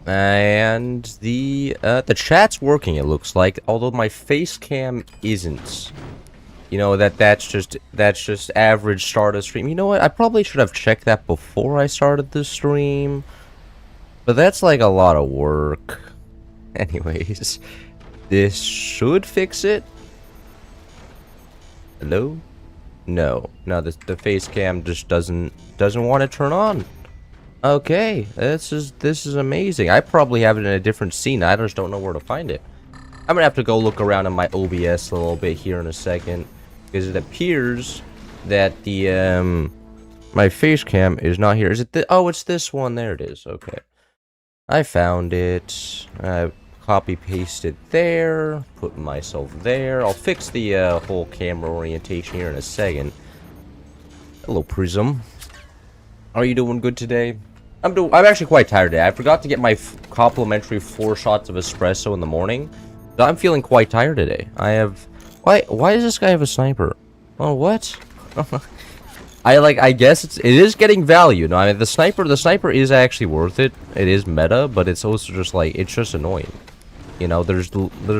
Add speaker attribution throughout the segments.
Speaker 1: And the chat's working, it looks like, although my face cam isn't. You know, that's just average start of stream. You know what? I probably should have checked that before I started the stream. But that's like a lot of work. Anyways, this should fix it. Hello? No, the face cam just doesn't want to turn on. Okay, this is amazing. I probably have it in a different scene. I just don't know where to find it. I'm gonna have to go look around in my OBS a little bit here in a second, because it appears that the my face cam is not here. Is it oh, it's this one. There it is. Okay, I found it. I copy paste it there. Put myself there. I'll fix the whole camera orientation here in a second. Hello, Prism. Are you doing good today? I'm actually quite tired today. I forgot to get my complimentary 4 shots of espresso in the morning. So I'm feeling quite tired today. I have... Why does this guy have a sniper? Oh, what? I guess it is getting value. No, I mean, the sniper is actually worth it. It is meta, but it's also just like, it's just annoying. You know, there's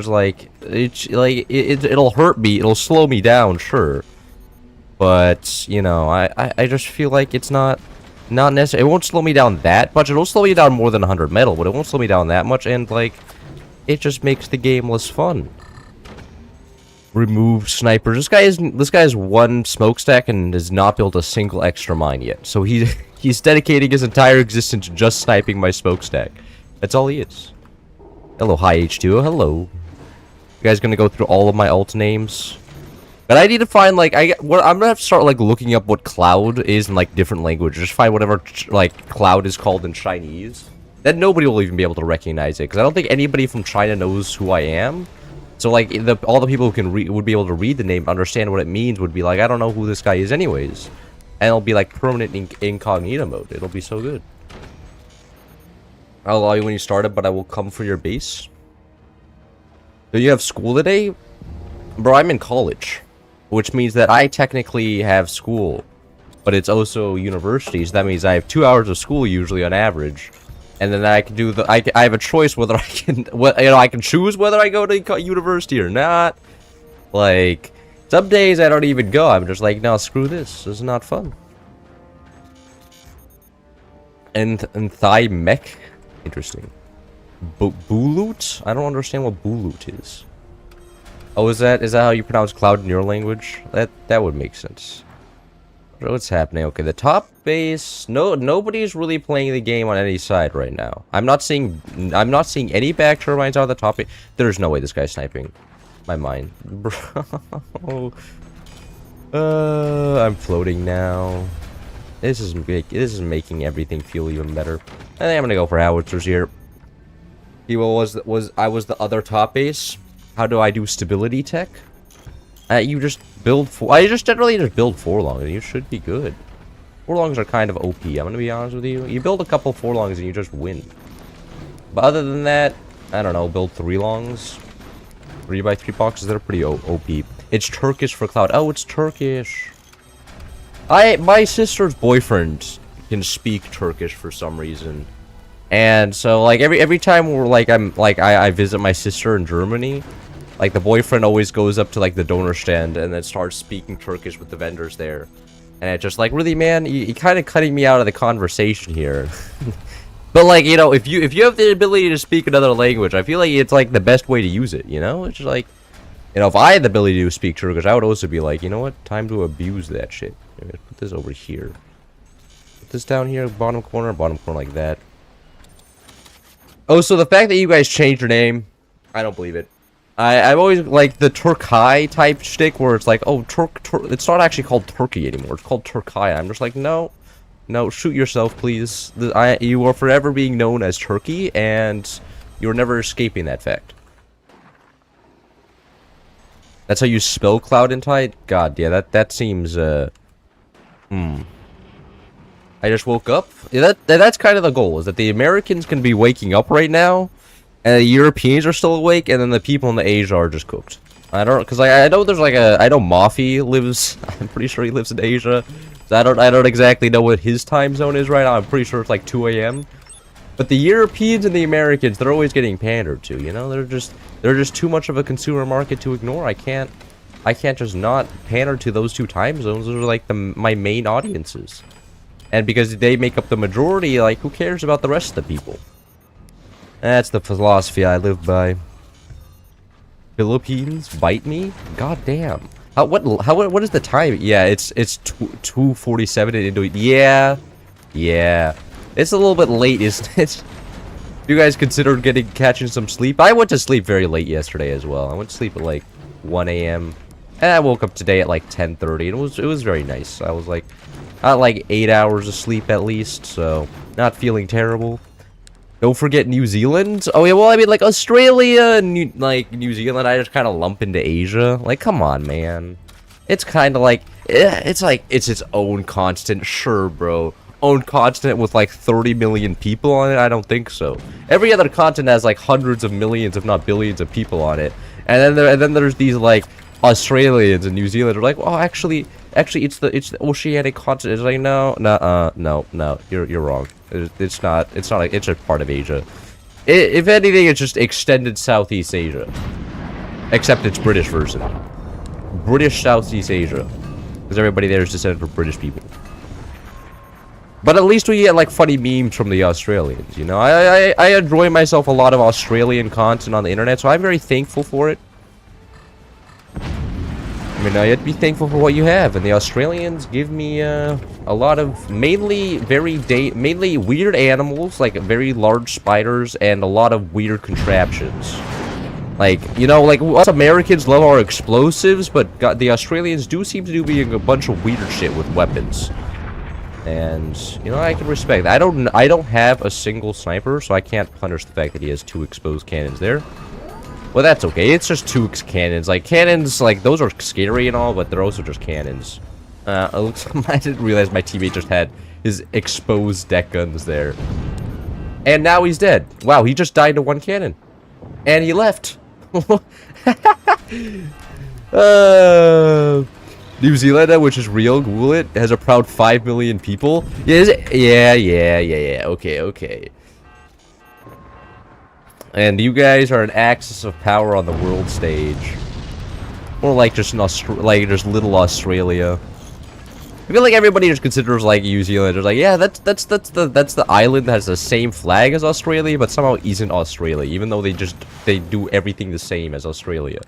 Speaker 1: like, it'll hurt me, it'll slow me down, sure. But, you know, I just feel like it's not necessary. It won't slow me down that much. It'll slow me down more than 100 metal, but it won't slow me down that much, and like, it just makes the game less fun. Remove snipers. This guy has 1 smokestack and has not built a single extra mine yet. So he's dedicating his entire existence to just sniping my smokestack. That's all he is. Hello, hi H2O. Hello. You guys gonna go through all of my alt names? But I need to find, like, I'm gonna have to start, like, looking up what cloud is in, like, different languages. Just find whatever, like, cloud is called in Chinese. Then nobody will even be able to recognize it, because I don't think anybody from China knows who I am. So, like, all the people who would be able to read the name, understand what it means, would be like, I don't know who this guy is anyways. And it'll be, like, permanent incognito mode. It'll be so good. I'll allow you when you start it, but I will come for your base. Do you have school today? Bro, I'm in college. Which means that I technically have school, but it's also university, so that means I have 2 hours of school usually on average, and then I can do I have a choice whether I can, I can choose whether I go to university or not. Like, some days I don't even go. I'm just like, no, screw this. This is not fun. And thigh mech, interesting. Bulut? I don't understand what bulut is. Oh, is that how you pronounce cloud in your language? That would make sense. What's happening? Okay, the top base. Nobody's really playing the game on any side right now. I'm not seeing any back turbines out of the top base. There's no way this guy's sniping. My mind. Bro. I'm floating now. This is making everything feel even better. I think I'm gonna go for howitzers here. I was the other top base. How do I do stability tech? You just build I generally just build 4-longs and you should be good. 4-longs are kind of OP, I'm gonna be honest with you. You build a couple 4-longs and you just win. But other than that, I don't know, build 3-longs. 3x3 boxes, they're pretty OP. It's Turkish for cloud. Oh, it's Turkish. My sister's boyfriend can speak Turkish for some reason. And so, like, every time we're like, I visit my sister in Germany, like, the boyfriend always goes up to, like, the donor stand and then starts speaking Turkish with the vendors there. And it's just like, really, man, you kind of cutting me out of the conversation here. But, like, you know, if you have the ability to speak another language, I feel like it's, like, the best way to use it, you know? It's just like, you know, if I had the ability to speak Turkish, I would also be like, you know what? Time to abuse that shit. Put this over here. Put this down here, bottom corner like that. Oh, so the fact that you guys changed your name, I don't believe it. I've always like the Turkai type shtick where it's like, oh, it's not actually called Turkey anymore. It's called Turkai. I'm just like, no, shoot yourself, please. You are forever being known as Turkey, and you're never escaping that fact. That's how you spell cloud in Thai? God, yeah, that seems, I just woke up. Yeah, that's kind of the goal, is that the Americans can be waking up right now, and the Europeans are still awake, and then the people in the Asia are just cooked. I don't, because I know there's like I know Mafi lives, I'm pretty sure he lives in Asia. So I don't exactly know what his time zone is right now. I'm pretty sure it's like 2 AM. But the Europeans and the Americans, they're always getting pandered to, you know? They're just too much of a consumer market to ignore. I can't just not pander to those two time zones. Those are like my main audiences. And because they make up the majority, like, who cares about the rest of the people? That's the philosophy I live by. Philippines bite me? God damn. What is the time? Yeah, it's 2:47 in Indonesia. Yeah. It's a little bit late, isn't it? You guys considered catching some sleep? I went to sleep very late yesterday as well. I went to sleep at like 1 a.m. and I woke up today at like 10:30. And it was very nice. I was like, I had like 8 hours of sleep at least, so not feeling terrible. Don't forget New Zealand. Oh yeah, well I mean like Australia, New Zealand. I just kind of lump into Asia. Like, come on, man. It's kind of like it's its own continent. Sure, bro. Own continent with like 30 million people on it? I don't think so. Every other continent has like hundreds of millions, if not billions, of people on it. And then there's these like Australians and New Zealanders are like, oh, actually, it's the oceanic continent. It's like, no, you're wrong. It's not. It's just part of Asia. If anything, it's just extended Southeast Asia. Except it's British version. British Southeast Asia, because everybody there is descended from British people. But at least we get like funny memes from the Australians, you know. I enjoy myself a lot of Australian content on the internet, so I'm very thankful for it. I mean, you have to be thankful for what you have, and the Australians give me a lot of mainly weird animals, like very large spiders, and a lot of weird contraptions. Like, you know, like us Americans love our explosives, but the Australians do seem to do being a bunch of weird shit with weapons. And, you know, I can respect that. I don't have a single sniper, so I can't punish the fact that he has 2 exposed cannons there. Well, that's okay. It's just 2 cannons. Like, cannons, like, those are scary and all, but they're also just cannons. I didn't realize my teammate just had his exposed deck guns there. And now he's dead. Wow, he just died to 1 cannon. And he left. New Zealand, which is real, Google it, has a proud 5 million people. Yeah, is it? Yeah. Okay. And you guys are an axis of power on the world stage. More like just little Australia. I feel like everybody just considers like New Zealand. They're like, yeah, that's the island that has the same flag as Australia, but somehow isn't Australia, even though they do everything the same as Australia.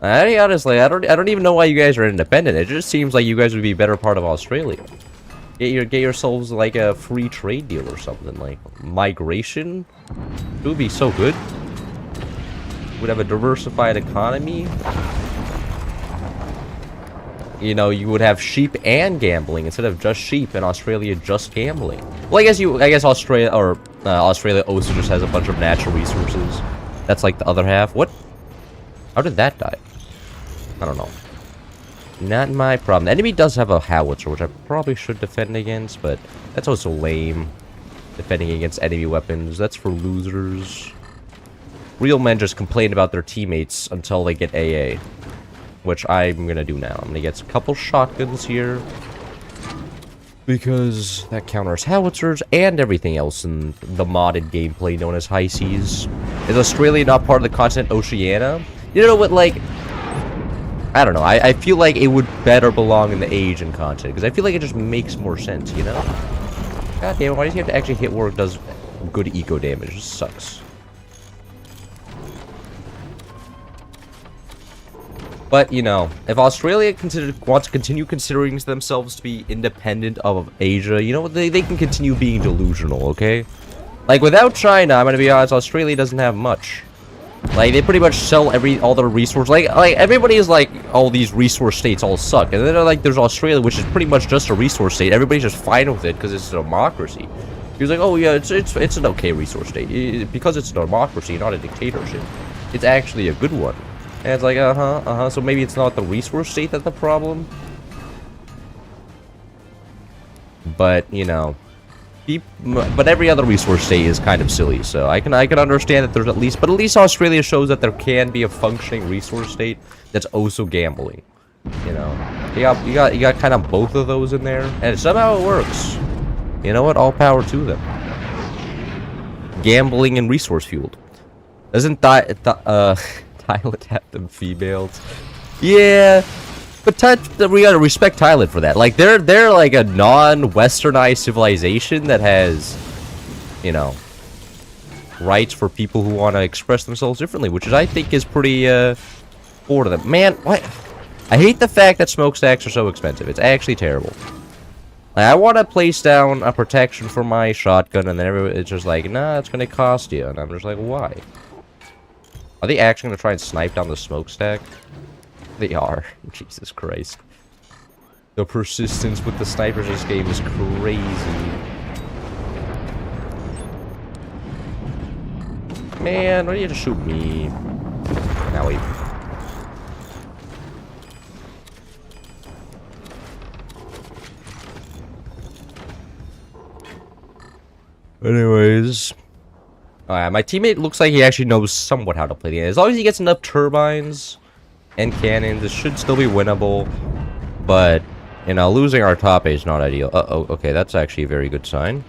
Speaker 1: Honestly, I don't even know why you guys are independent. It just seems like you guys would be a better part of Australia. Get yourselves like a free trade deal or something, like migration. It would be so good. We'd have a diversified economy. You know, you would have sheep and gambling instead of just sheep, and Australia just gambling. Well, I guess Australia also just has a bunch of natural resources. That's like the other half. What? How did that die? I don't know. Not my problem. The enemy does have a howitzer, which I probably should defend against, but that's also lame. Defending against enemy weapons. That's for losers. Real men just complain about their teammates until they get AA. Which I'm gonna do now. I'm gonna get a couple shotguns here. Because that counters howitzers and everything else in the modded gameplay known as High Seas. Is Australia not part of the continent Oceania? You know what, like... I don't know. I feel like it would better belong in the Asian continent. Because I feel like it just makes more sense, you know? God damn it, why does he have to actually hit where it does good eco damage? It just sucks. But, you know, if Australia wants to continue considering themselves to be independent of Asia, you know, they can continue being delusional, okay? Like, without China, I'm gonna be honest, Australia doesn't have much. Like, they pretty much sell all their resources. Like everybody is like, all these resource states all suck. And then, like, there's Australia, which is pretty much just a resource state. Everybody's just fine with it because it's a democracy. He was like, oh, yeah, it's an okay resource state. Because it's a democracy, not a dictatorship. It's actually a good one. And it's like, so maybe it's not the resource state that's the problem. But, you know, but every other resource state is kind of silly, so I can understand that there's at least Australia shows that there can be a functioning resource state that's also gambling. You know, you got kind of both of those in there, and somehow it works. You know what? All power to them. gambling and resource fueled. Doesn't Thailand have them females? Yeah, but we gotta respect Thailand for that. Like they're like a non-westernized civilization that has, you know, rights for people who want to express themselves differently, which is, I think, is pretty forward of them. Man, what? I hate the fact that smokestacks are so expensive. It's actually terrible. Like, I want to place down a protection for my shotgun, and then it's just like, nah, it's gonna cost you, and I'm just like, why? Are they actually gonna try and snipe down the smokestack? They are. Jesus Christ. The persistence with the snipers in this game is crazy. Man, why do you just shoot me? Now wait. Anyways. My teammate looks like he actually knows somewhat how to play the game. As long as he gets enough turbines and cannons, it should still be winnable. But, you know, losing our top A is not ideal. Uh-oh, okay, that's actually a very good sign.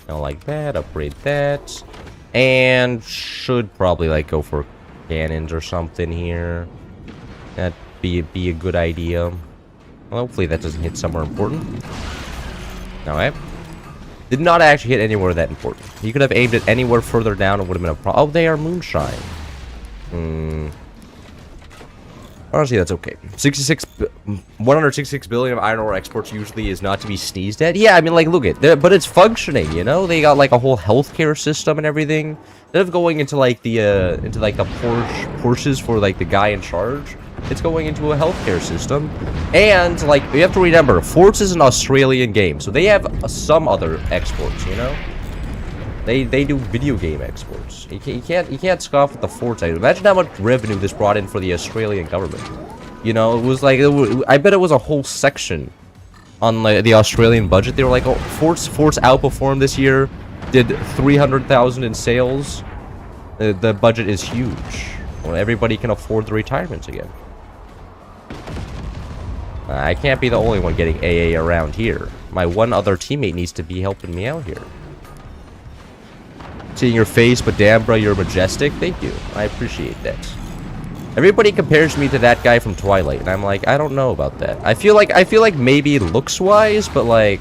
Speaker 1: Like that, upgrade that, and should probably like go for cannons or something here. That'd be a good idea. Well, hopefully that doesn't hit somewhere important. Alright. Did not actually hit anywhere that important. You could have aimed it anywhere further down, it would have been a problem. Oh, they are moonshine. Honestly, that's okay. 166 billion of iron ore exports usually is not to be sneezed at. Yeah, I mean, like, look at it, but it's functioning, you know? They got like a whole healthcare system and everything. Instead of going into like the Porsches for like the guy in charge, it's going into a healthcare system. And like, you have to remember, Forts is an Australian game, so they have some other exports, you know? They do video game exports. You can't scoff at the Forts. Imagine how much revenue this brought in for the Australian government. You know, it was like, I bet it was a whole section on like, the Australian budget. They were like, oh, Forts outperformed this year, did 300,000 in sales. The budget is huge. Well, everybody can afford the retirements again. I can't be the only one getting AA around here. My one other teammate needs to be helping me out here. Seeing your face, but damn, bro, you're majestic. Thank you. I appreciate that. Everybody compares me to that guy from Twilight, and I'm like, I don't know about that. I feel like maybe looks-wise, but like,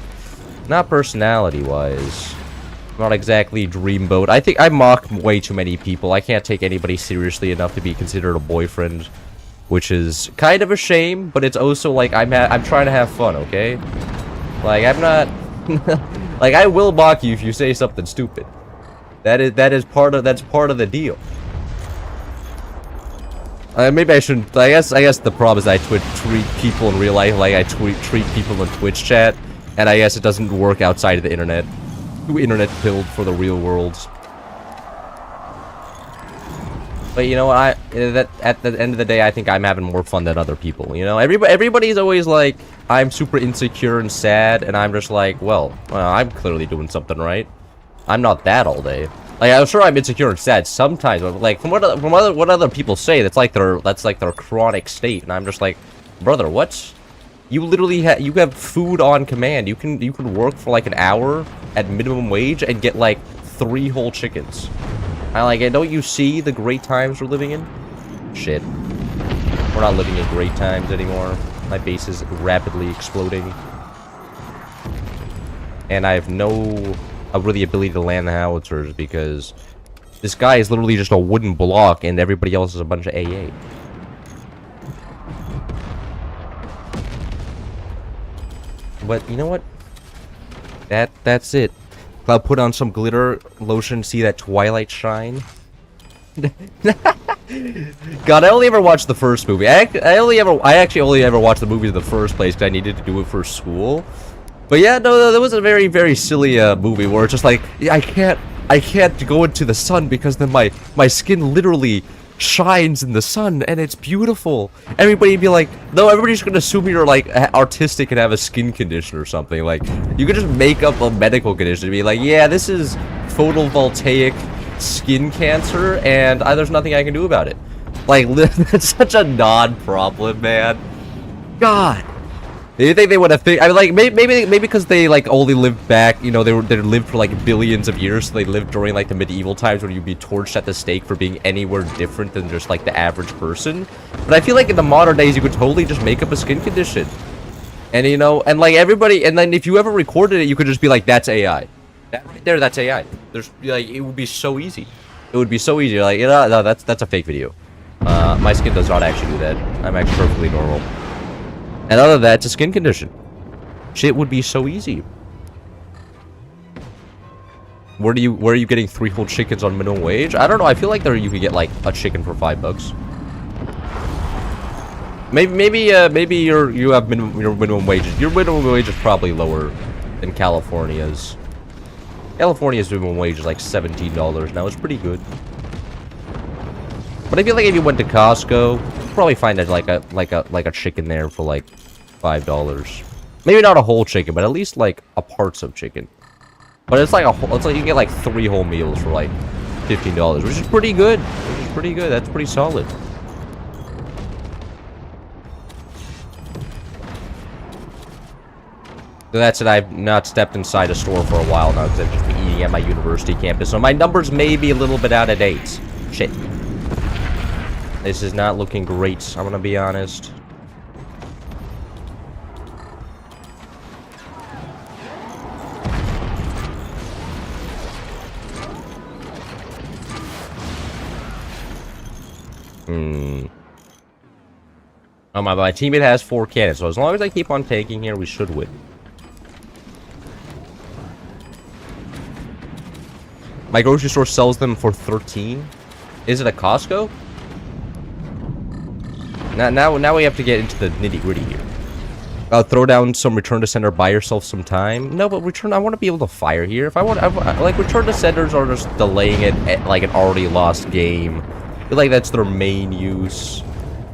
Speaker 1: not personality-wise. Not exactly dreamboat. I think I mock way too many people. I can't take anybody seriously enough to be considered a boyfriend, which is kind of a shame. But it's also like I'm trying to have fun, okay? Like I'm not like I will mock you if you say something stupid. That's part of the deal. Maybe I shouldn't. I guess the problem is I treat people in real life like I treat people in Twitch chat, and I guess it doesn't work outside of the internet. Too internet pilled for the real world. But you know what? At the end of the day, I think I'm having more fun than other people. You know, everybody's always like, I'm super insecure and sad, and I'm just like, well, I'm clearly doing something right. I'm not that all day. Like, I'm sure I'm insecure and sad sometimes, but like from what other people say, that's like their chronic state, and I'm just like, brother, what? You literally you have food on command. You can work for like an hour at minimum wage and get like 3 whole chickens. Don't you see the great times we're living in? Shit. We're not living in great times anymore. My base is rapidly exploding. And I have no really ability to land the howitzers because this guy is literally just a wooden block and everybody else is a bunch of AA. But you know what? That's it. I'll put on some glitter lotion, see that twilight shine. God, I only ever watched the first movie. I actually only ever watched the movie in the first place because I needed to do it for school. But yeah, no, that was a very, very silly movie where it's just like, yeah, I can't go into the sun because then my skin literally shines in the sun and it's beautiful. Everybody'd be like, no, everybody's gonna assume you're like artistic and have a skin condition or something. Like, you could just make up a medical condition and be like, yeah, this is photovoltaic skin cancer and there's nothing I can do about it. Like, that's such a non-problem, man. God. Do you think they would have I mean, like, maybe because they, like, only lived back, you know, they lived for, like, billions of years, so they lived during, like, the medieval times when you'd be torched at the stake for being anywhere different than just, like, the average person. But I feel like in the modern days, you could totally just make up a skin condition. And, you know, and, like, everybody, and then if you ever recorded it, you could just be like, that's AI. That right there, that's AI. There's, like, it would be so easy. It would be so easy. Like, you know, no, that's a fake video. My skin does not actually do that. I'm actually perfectly normal. And other than that, it's a skin condition. Shit would be so easy. Where are you getting 3 whole chickens on minimum wage? I don't know. I feel like there you could get like a chicken for $5. Maybe you have your minimum wages. Your minimum wage is probably lower than California's. California's minimum wage is like $17 now. It's pretty good. But I feel like if you went to Costco, you'd probably find like a chicken there for like $5. Maybe not a whole chicken, but at least like a parts of chicken. But it's like you get like 3 whole meals for like $15, which is pretty good. That's pretty solid. So that's it. I've not stepped inside a store for a while now because I've just been eating at my university campus. So my numbers may be a little bit out of date. Shit. This is not looking great, I'm gonna be honest. Oh my teammate has 4 cannons, so as long as I keep on tanking here, we should win. My grocery store sells them for 13. Is it a Costco? Now we have to get into the nitty-gritty here. Throw down some return to sender, buy yourself some time. No, but return, I want to be able to fire here. If I want, like, return to senders are just delaying it at, like, an already lost game. I feel like that's their main use.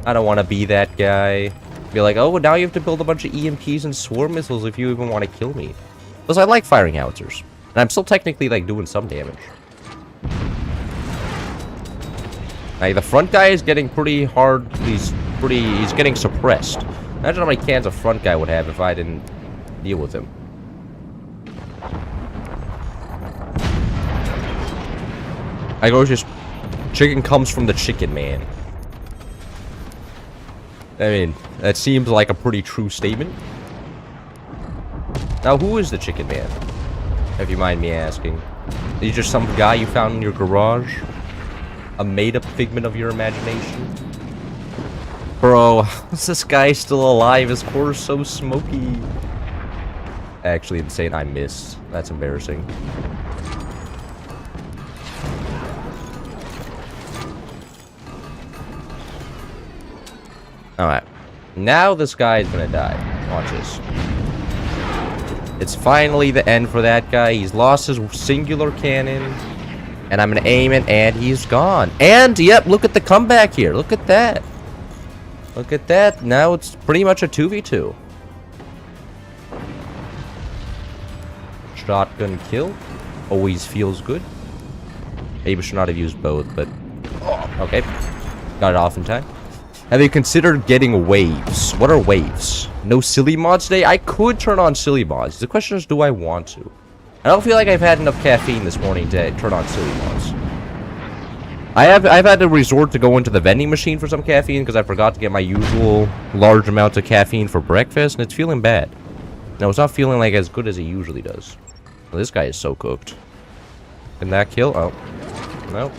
Speaker 1: I don't want to be that guy. Be like, oh, well, now you have to build a bunch of EMPs and swarm missiles if you even want to kill me. Because I like firing howitzers. And I'm still technically, like, doing some damage. Like, the front guy is getting pretty hard. He's getting suppressed. Imagine how many cans a front guy would have if I didn't deal with him. I go just chicken comes from the chicken man. I mean, that seems like a pretty true statement. Now, who is the chicken man? If you mind me asking. Is he just some guy you found in your garage? A made-up figment of your imagination? Bro, is this guy still alive? His core is so smoky. Actually insane. I missed. That's embarrassing. Alright. Now this guy is gonna die. Watch this. It's finally the end for that guy. He's lost his singular cannon. And I'm gonna aim it, and he's gone. And, yep, look at the comeback here. Look at that. Look at that. Now it's pretty much a 2v2. Shotgun kill. Always feels good. Maybe should not have used both, but... Oh, okay. Got it off in time. Have you considered getting waves? What are waves? No silly mods today? I could turn on silly mods. The question is, do I want to? I don't feel like I've had enough caffeine this morning to turn on silly mods. I've had to resort to go into the vending machine for some caffeine because I forgot to get my usual large amount of caffeine for breakfast, and it's feeling bad. No, it's not feeling like as good as it usually does. Well, this guy is so cooked. Can that kill? Oh. No.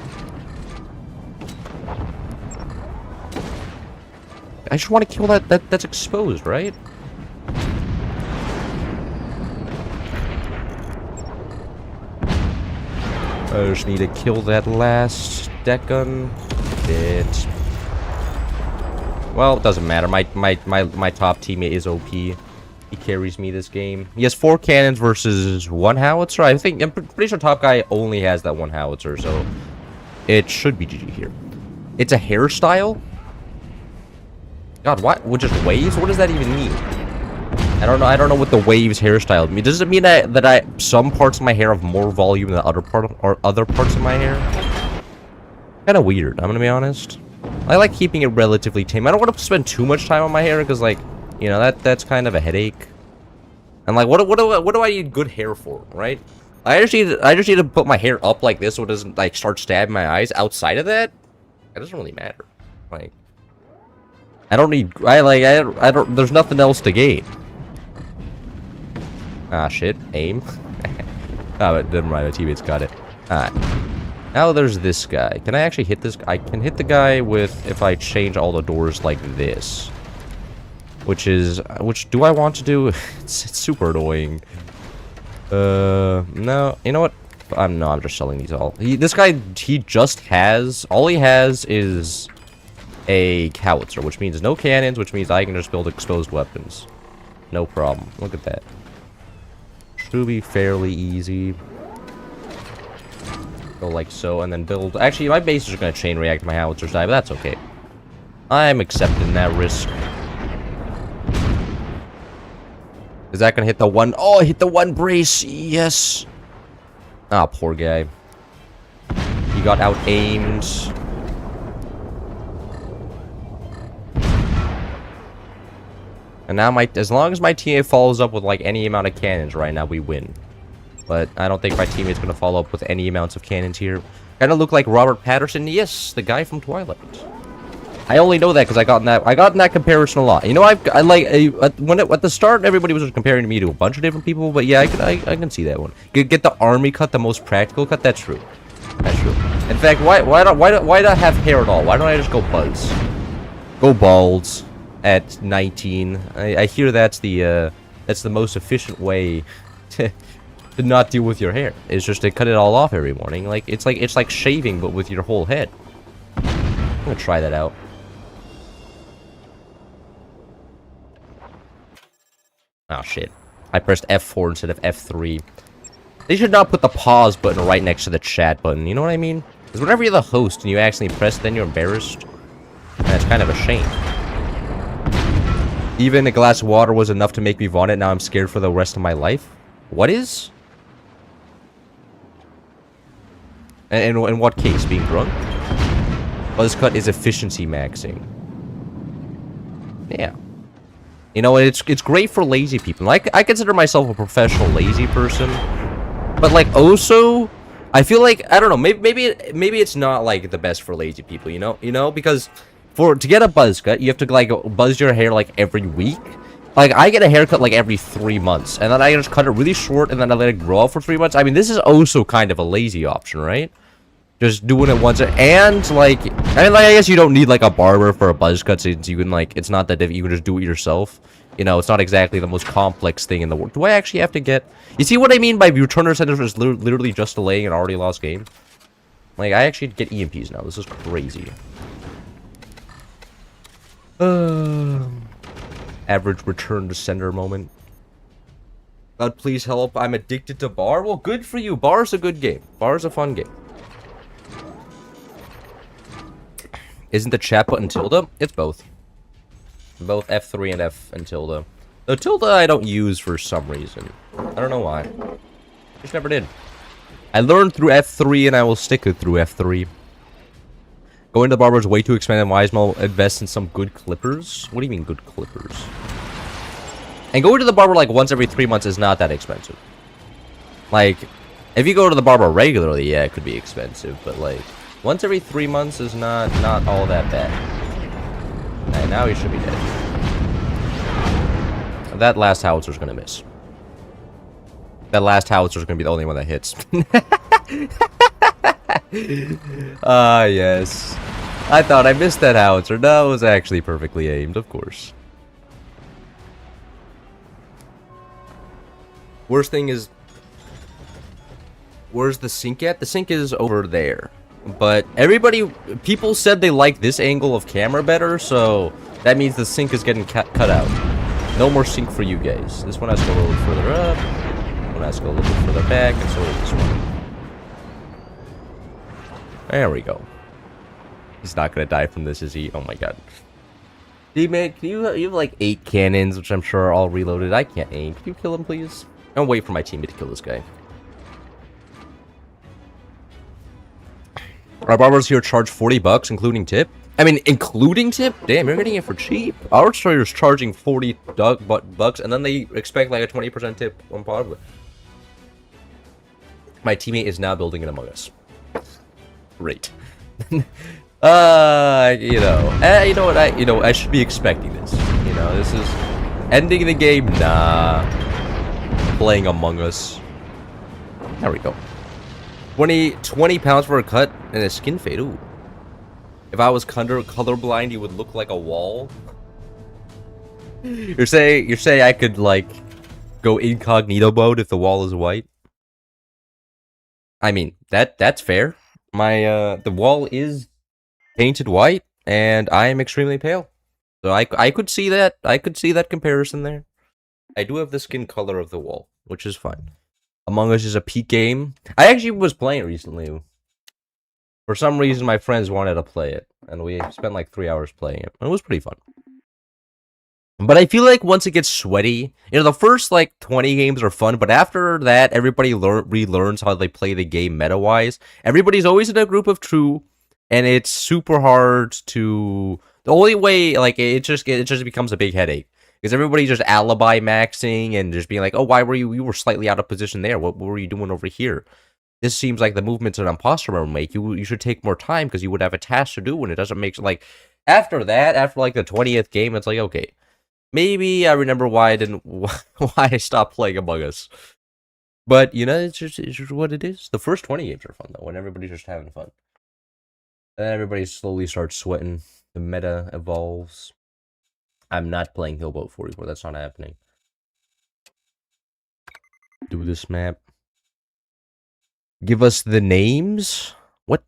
Speaker 1: I just want to kill that's exposed, right? I just need to kill that last deck gun. It. Well, it doesn't matter. My top teammate is OP. He carries me this game. He has 4 cannons versus 1 howitzer. I'm pretty sure top guy only has that 1 howitzer, so it should be GG here. It's a hairstyle. God, what? With just waves? What does that even mean? I don't know what the waves hairstyle means. Does it mean that some parts of my hair have more volume than other parts of my hair? Kind of weird, I'm gonna be honest. I like keeping it relatively tame. I don't want to spend too much time on my hair because, like, You know, that's kind of a headache. And like, what do I need good hair for, right? I just need to put my hair up like this so it doesn't like start stabbing my eyes. Outside of that, it doesn't really matter. Like, I don't need. I don't. There's nothing else to gain. Ah, shit. Aim. Oh, but never mind. My teammates got it. Alright. Now there's this guy. Can I actually hit this? I can hit the guy with if I change all the doors like this. Which do I want to do? It's super annoying. No. You know what? I'm just selling these all. This guy, all he has is a howitzer, which means no cannons, which means I can just build exposed weapons. No problem. Look at that. Should be fairly easy. Go like so, and then build. Actually, my base is going to chain react to my howitzers die, but that's okay. I'm accepting that risk. Is that gonna hit the one? Oh, hit the one brace. Yes. Ah, poor guy. He got out aimed. And now as long as my teammate follows up with like any amount of cannons right now, we win. But I don't think my teammate's gonna follow up with any amounts of cannons here. Kind of look like Robert Patterson. Yes, the guy from Twilight. I only know that because I got in that comparison a lot. You know, at the start everybody was just comparing me to a bunch of different people, but yeah, I can see that one. Get the army cut, the most practical cut. That's true. That's true. In fact, why do I have hair at all? Why don't I just go buzz? Go bald at 19. I hear that's the most efficient way to not deal with your hair. Is just to cut it all off every morning. Like it's like shaving but with your whole head. I'm gonna try that out. Oh shit. I pressed F4 instead of F3. They should not put the pause button right next to the chat button, you know what I mean? Because whenever you're the host and you accidentally press, then you're embarrassed. And that's kind of a shame. Even a glass of water was enough to make me vomit, now I'm scared for the rest of my life? What is? And in what case? Being drunk? Buzzcut is efficiency maxing. Yeah. You know, it's great for lazy people. I consider myself a professional lazy person, but like also, I feel like I don't know. Maybe it's not like the best for lazy people. You know, because to get a buzz cut, you have to like buzz your hair like every week. Like I get a haircut like every 3 months, and then I just cut it really short, and then I let it grow out for 3 months. I mean, this is also kind of a lazy option, right? Just doing it once, and like, I guess you don't need like a barber for a buzz cut, since you can like, it's not that difficult. You can just do it yourself. You know, it's not exactly the most complex thing in the world. Do I actually have to get? You see what I mean by returner center is literally just delaying an already lost game? Like, I actually get EMPs now. This is crazy. Average return to sender moment. God, please help. I'm addicted to bar. Well, good for you. Bar's a good game. Bar's a fun game. Isn't the chat button tilde? It's both. Both F3 and F and tilde. The tilde I don't use for some reason. I don't know why. Just never did. I learned through F3 and I will stick it through F3. Going to the barber is way too expensive. Might as well invest in some good clippers. What do you mean good clippers? And going to the barber like once every 3 months is not that expensive. Like, if you go to the barber regularly, yeah, it could be expensive, but like once every 3 months is not all that bad. And now he should be dead. That last howitzer's gonna miss. That last howitzer's gonna be the only one that hits. Ah, yes. I thought I missed that howitzer. No, it was actually perfectly aimed, of course. Worst thing is, where's the sink at? The sink is over there. But people said they like this angle of camera better, so that means the sink is getting cut out. No more sink for you guys. This one has to go a little further up. One has to go a little bit further back, and so will this one. There we go. He's not gonna die from this, is he? Oh my god. D-man, you have like 8 cannons, which I'm sure are all reloaded. I can't aim. Can you kill him, please? I'll wait for my teammate to kill this guy. Our barbers here charge $40, including tip. I mean, including tip? Damn, you're getting it for cheap. Our store is charging 40 bucks, and then they expect like a 20% tip on part of it. My teammate is now building an Among Us. Great. You know what? I should be expecting this. You know, this is ending the game. Nah, playing Among Us. There we go. 20 pounds for a cut and a skin fade. Ooh. If I was colorblind, you would look like a wall. You're saying I could like go incognito mode if the wall is white? I mean, that's fair. My the wall is painted white and I am extremely pale. So I could see that. I could see that comparison there. I do have the skin color of the wall, which is fine. Among Us is a peak game. I actually was playing it recently. For some reason, my friends wanted to play it, and we spent like 3 hours playing it. And it was pretty fun. But I feel like once it gets sweaty, you know, the first like 20 games are fun, but after that, everybody relearns how they play the game meta-wise. Everybody's always in a group of two, and it's super hard to... The only way, like, it just becomes a big headache. Because everybody just alibi maxing and just being like, oh, why were you were slightly out of position there? What were you doing over here? This seems like the movements an imposter would make. You should take more time because you would have a task to do, and it doesn't make... Like, after that, after like the 20th game, it's like, okay, maybe I remember why I stopped playing Among Us. But, you know, it's just what it is. The first 20 games are fun, though, when everybody's just having fun. Then everybody slowly starts sweating. The meta evolves. I'm not playing Hillboat 44. That's not happening. Do this map. Give us the names? What?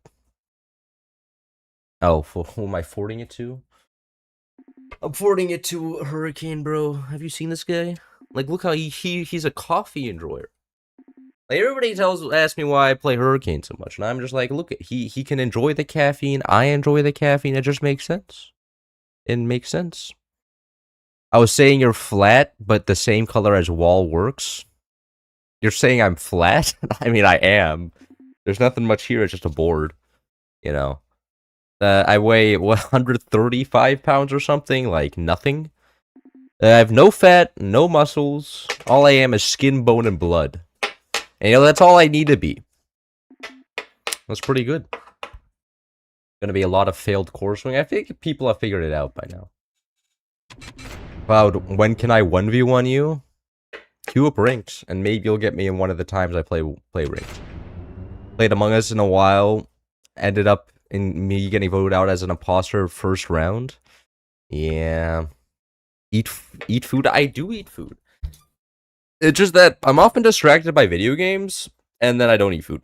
Speaker 1: Oh, who am I forwarding it to? I'm forwarding it to Hurricane, bro. Have you seen this guy? Like, look how he's a coffee enjoyer. Like, everybody asks me why I play Hurricane so much, and I'm just like, look, he can enjoy the caffeine. I enjoy the caffeine. It just makes sense. It makes sense. I was saying you're flat, but the same color as wall works. You're saying I'm flat? I mean, I am. There's nothing much here. It's just a board. You know. I weigh, 135 pounds or something? Like, nothing. I have no fat, no muscles. All I am is skin, bone, and blood. And, you know, that's all I need to be. That's pretty good. Gonna be a lot of failed core swing. I think people have figured it out by now. About when can I 1v1 you? Queue up ranked, and maybe you'll get me in one of the times I play ranked. Played Among Us in a while. Ended up in me getting voted out as an imposter first round. Yeah. Eat food? I do eat food. It's just that I'm often distracted by video games, and then I don't eat food.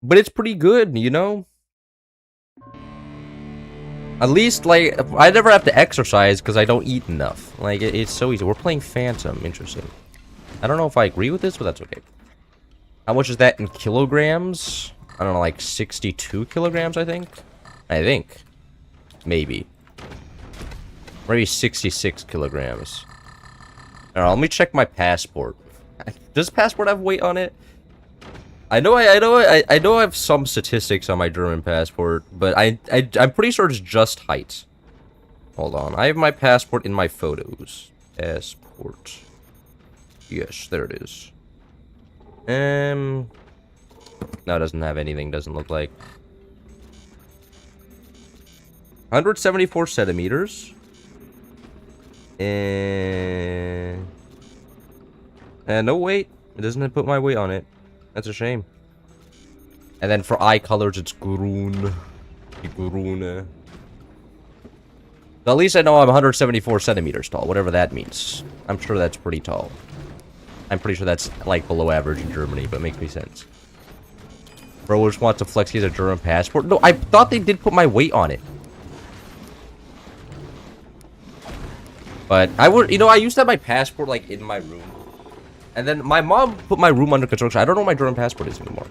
Speaker 1: But it's pretty good, you know? At least, like, I never have to exercise because I don't eat enough. Like, it's so easy. We're playing Phantom. Interesting. I don't know if I agree with this, but that's okay. How much is that in kilograms? I don't know, like 62 kilograms, I think? Maybe. Maybe 66 kilograms. Alright, let me check my passport. Does passport have weight on it? I know I have some statistics on my German passport, but I'm pretty sure it's just height. Hold on, I have my passport in my photos. Passport. Yes, there it is. No, it doesn't have anything, doesn't look like. 174 centimeters. And no weight. It doesn't put my weight on it. That's a shame. And then for eye colors, it's groen. Groene. So at least I know I'm 174 centimeters tall, whatever that means. I'm sure that's pretty tall. I'm pretty sure that's, like, below average in Germany, but it makes me sense. Bro just wants to flex he has a German passport. No, I thought they did put my weight on it. But I would, you know, I used to have my passport, like, in my room. And then my mom put my room under construction. I don't know what my German passport is anymore.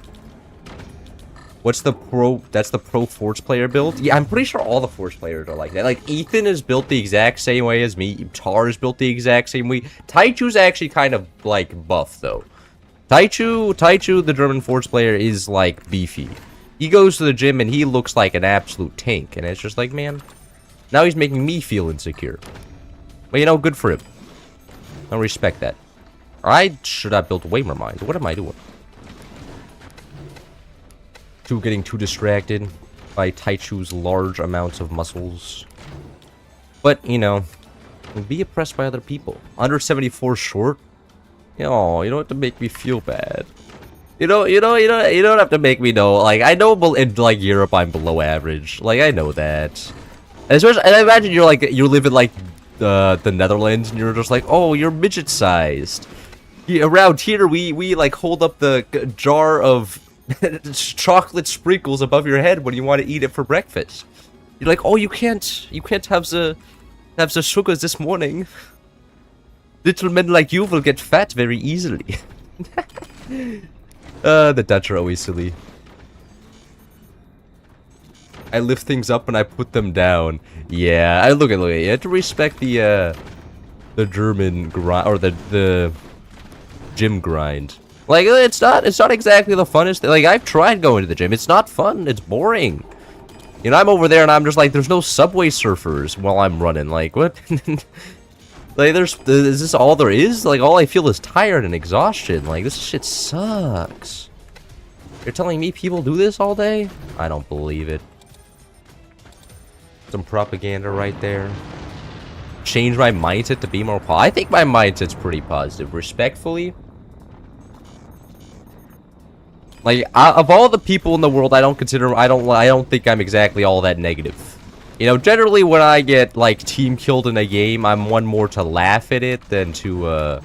Speaker 1: What's the pro... That's the pro Force player build? Yeah, I'm pretty sure all the Force players are like that. Like, Ethan is built the exact same way as me. Tar is built the exact same way. Taichu's actually kind of, like, buff, though. Taichu, the German Force player, is, like, beefy. He goes to the gym and he looks like an absolute tank. And it's just like, man, now he's making me feel insecure. But, you know, good for him. I respect that. I should have built way more mines. What am I doing? Getting too distracted by Taichu's large amounts of muscles. But, you know, be oppressed by other people. Under 74 short? You know, you don't have to make me feel bad. You don't have to make me know. Like, I know in, like, Europe I'm below average. Like, I know that. And I imagine you live in, like, the Netherlands, and you're just like, oh, you're midget-sized. Around here, we, like, hold up the jar of chocolate sprinkles above your head when you want to eat it for breakfast. You're like, oh, you can't have the sugars this morning. Little men like you will get fat very easily. The Dutch are always silly. I lift things up and I put them down. Yeah, I look at it. You have to respect the German grind, or the gym grind. Like, it's not exactly the funnest thing. Like, I've tried going to the gym. It's not fun. It's boring. You know, I'm over there and I'm just like, there's no subway surfers while I'm running. Like, what? Like, is this all there is? Like, all I feel is tired and exhaustion. Like, this shit sucks. You're telling me people do this all day? I don't believe it. Some propaganda right there. Change my mindset to be more positive. I think my mindset's pretty positive. Respectfully. Like, of all the people in the world, I don't think I'm exactly all that negative. You know, generally when I get, like, team killed in a game, I'm one more to laugh at it than to,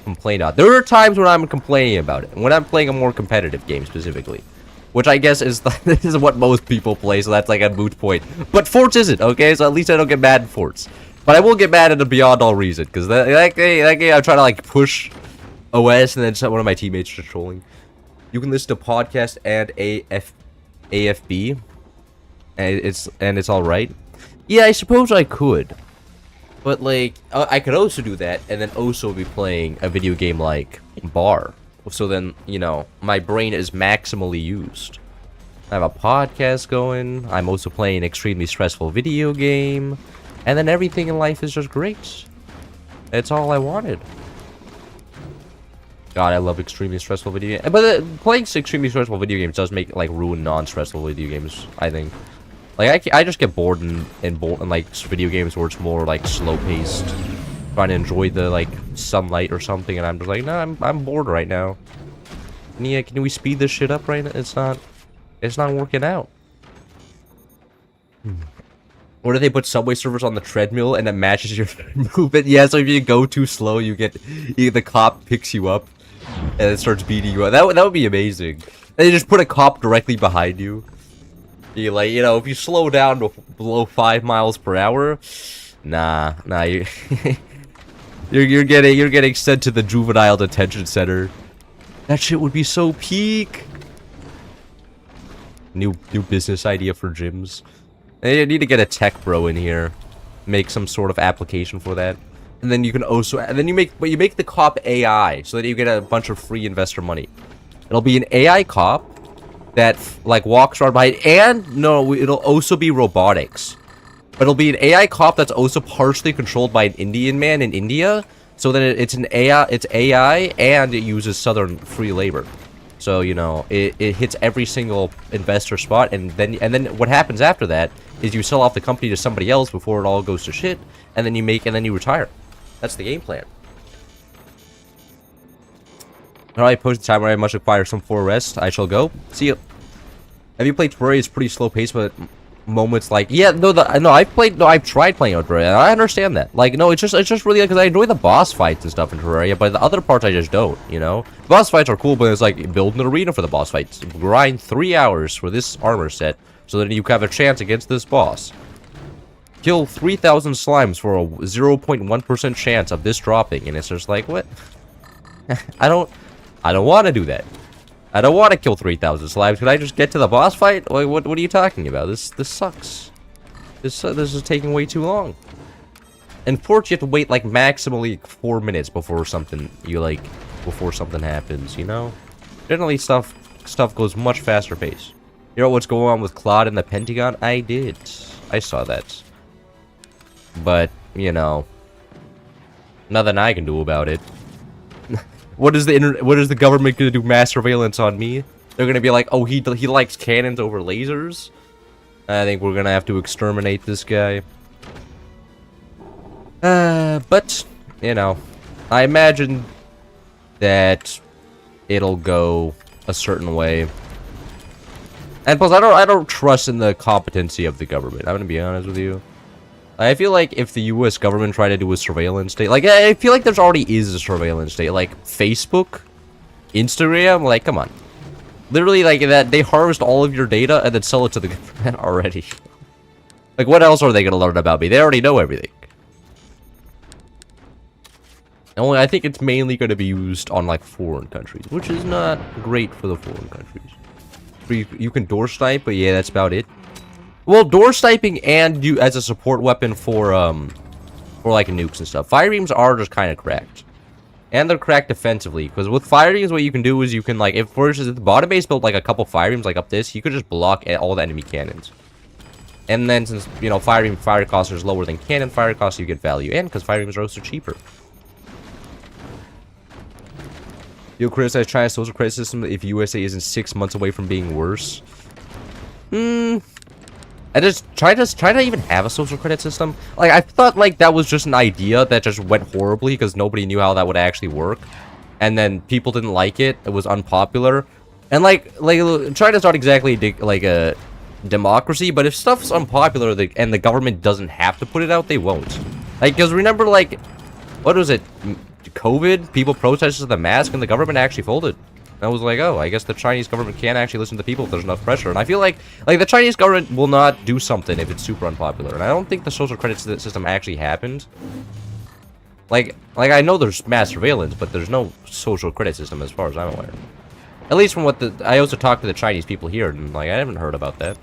Speaker 1: complain about. There are times when I'm complaining about it. When I'm playing a more competitive game, specifically. Which I guess is, this is what most people play, so that's like a moot point. But Forts isn't, okay? So at least I don't get mad at Forts. But I will get mad at it beyond all reason, because that game, I'm trying to, like, push OS, and then one of my teammates just trolling. You can listen to podcast and AFB, and it's all right. Yeah, I suppose I could, but like I could also do that, and then also be playing a video game like Bar. So then, you know, my brain is maximally used. I have a podcast going. I'm also playing an extremely stressful video game, and then everything in life is just great. It's all I wanted. God, I love extremely stressful video games. But playing extremely stressful video games does make, like, ruin non-stressful video games, I think. Like, I just get bored in like, video games where it's more, like, slow-paced. Trying to enjoy the, like, sunlight or something, and I'm just like, no, I'm bored right now. Nia, can we speed this shit up right now? It's not working out. Or do they put subway servers on the treadmill and it matches your movement? Yeah, so if you go too slow, the cop picks you up and it starts beating you up. That would be amazing. And they just put a cop directly behind you. You like, you know, if you slow down to below 5 miles per hour, nah, you're getting sent to the juvenile detention center. That shit would be so peak. New business idea for gyms. You need to get a tech bro in here, make some sort of application for that, and then you can also, and then you make the cop AI so that you get a bunch of free investor money. It'll be an AI cop that like walks around behind, and no, it'll also be robotics, but it'll be an AI cop that's also partially controlled by an Indian man in India, so that it's AI, and it uses Southern free labor. So, you know, it hits every single investor spot, and then what happens after that is you sell off the company to somebody else before it all goes to shit, and then you retire. That's the game plan. Alright, post the time where I must require some for rest. I shall go. See you. Have you played Terraria? It's pretty slow paced, but moments like, yeah, I've tried playing Terraria. I understand that. Like, no, it's just really because I enjoy the boss fights and stuff in Terraria, but the other parts I just don't, you know? Boss fights are cool, but it's like build an arena for the boss fights. Grind 3 hours for this armor set so that you have a chance against this boss. Kill 3,000 slimes for a 0.1% chance of this dropping, and it's just like, what? I don't want to do that. I don't want to kill 3,000 slimes. Can I just get to the boss fight? Like, what are you talking about? This sucks. This is taking way too long. And Forge, you have to wait like maximally 4 minutes before something happens, you know? Generally stuff goes much faster pace. Hear what's going on with Claude and the Pentagon? I did. I saw that. But, you know, nothing I can do about it. What is the government gonna do? Mass surveillance on me? They're gonna be like, oh, he likes cannons over lasers? I think we're gonna have to exterminate this guy. But, you know, I imagine that it'll go a certain way. And plus, I don't trust in the competency of the government. I'm gonna be honest with you. I feel like if the U.S. government tried to do a surveillance state, like, I feel like there's already is a surveillance state, like Facebook, Instagram, like, come on. Literally, like, that they harvest all of your data and then sell it to the government already. Like, what else are they gonna learn about me? They already know everything. Only, I think it's mainly gonna be used on, like, foreign countries, which is not great for the foreign countries. You can door snipe, but yeah, that's about it. Well, door sniping and you as a support weapon for like nukes and stuff. Fire beams are just kind of cracked, and they're cracked defensively because with fire beams, what you can do is you can like if the bottom base built like a couple fire beams like up this, you could just block all the enemy cannons. And then since you know fire beam fire cost is lower than cannon fire cost, you get value, and because fire beams are also cheaper. You'll criticize China's social credit system if USA isn't 6 months away from being worse. And just try to even have a social credit system. Like I thought like that was just an idea that just went horribly because nobody knew how that would actually work, and then people didn't like it. It was unpopular, and like China's not exactly like a democracy, but if stuff's unpopular and the government doesn't have to put it out, they won't. Like because remember like what was it? COVID, people protested the mask and the government actually folded. And I was like, oh, I guess the Chinese government can't actually listen to people if there's enough pressure. And I feel like the Chinese government will not do something if it's super unpopular. And I don't think the social credit system actually happened. Like I know there's mass surveillance, but there's no social credit system as far as I'm aware. At least from what I also talked to the Chinese people here, and like I haven't heard about that.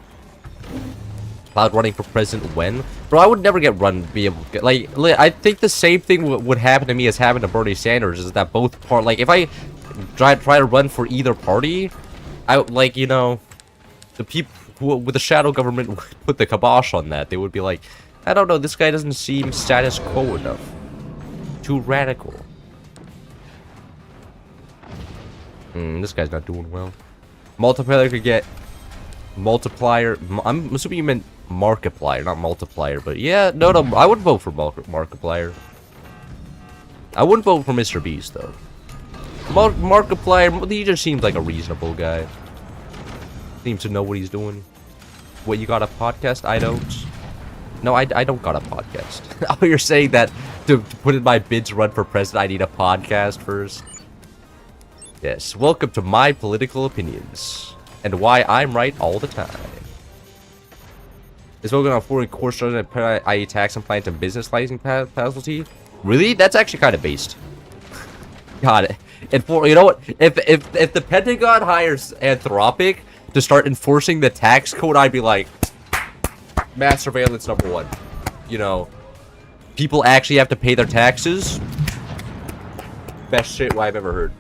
Speaker 1: Cloud running for president when? Bro, I would never get be able to get, like, I think the same thing would happen to me as happened to Bernie Sanders, is that both like, if I try to run for either party, I, like, you know, the people who, with the shadow government would put the kibosh on that. They would be like, I don't know, this guy doesn't seem status quo enough. Too radical. This guy's not doing well. Multiplier could get multiplier. I'm assuming you meant Markiplier, not multiplier, but yeah, no, I would vote for Markiplier. I wouldn't vote for Mr. Beast, though. Markiplier, he just seems like a reasonable guy. Seems to know what he's doing. What, you got a podcast? I don't. No, I don't got a podcast. Oh, you're saying that to put in my bid to run for president, I need a podcast first? Yes, welcome to my political opinions. And why I'm right all the time. It's spoken on foreign court structure, i.e. tax compliance and business licensing penalty. Really? That's actually kind of based. Got it. And for you know what? If the Pentagon hires Anthropic to start enforcing the tax code, I'd be like, mass surveillance #1. You know, people actually have to pay their taxes. Best shit I've ever heard.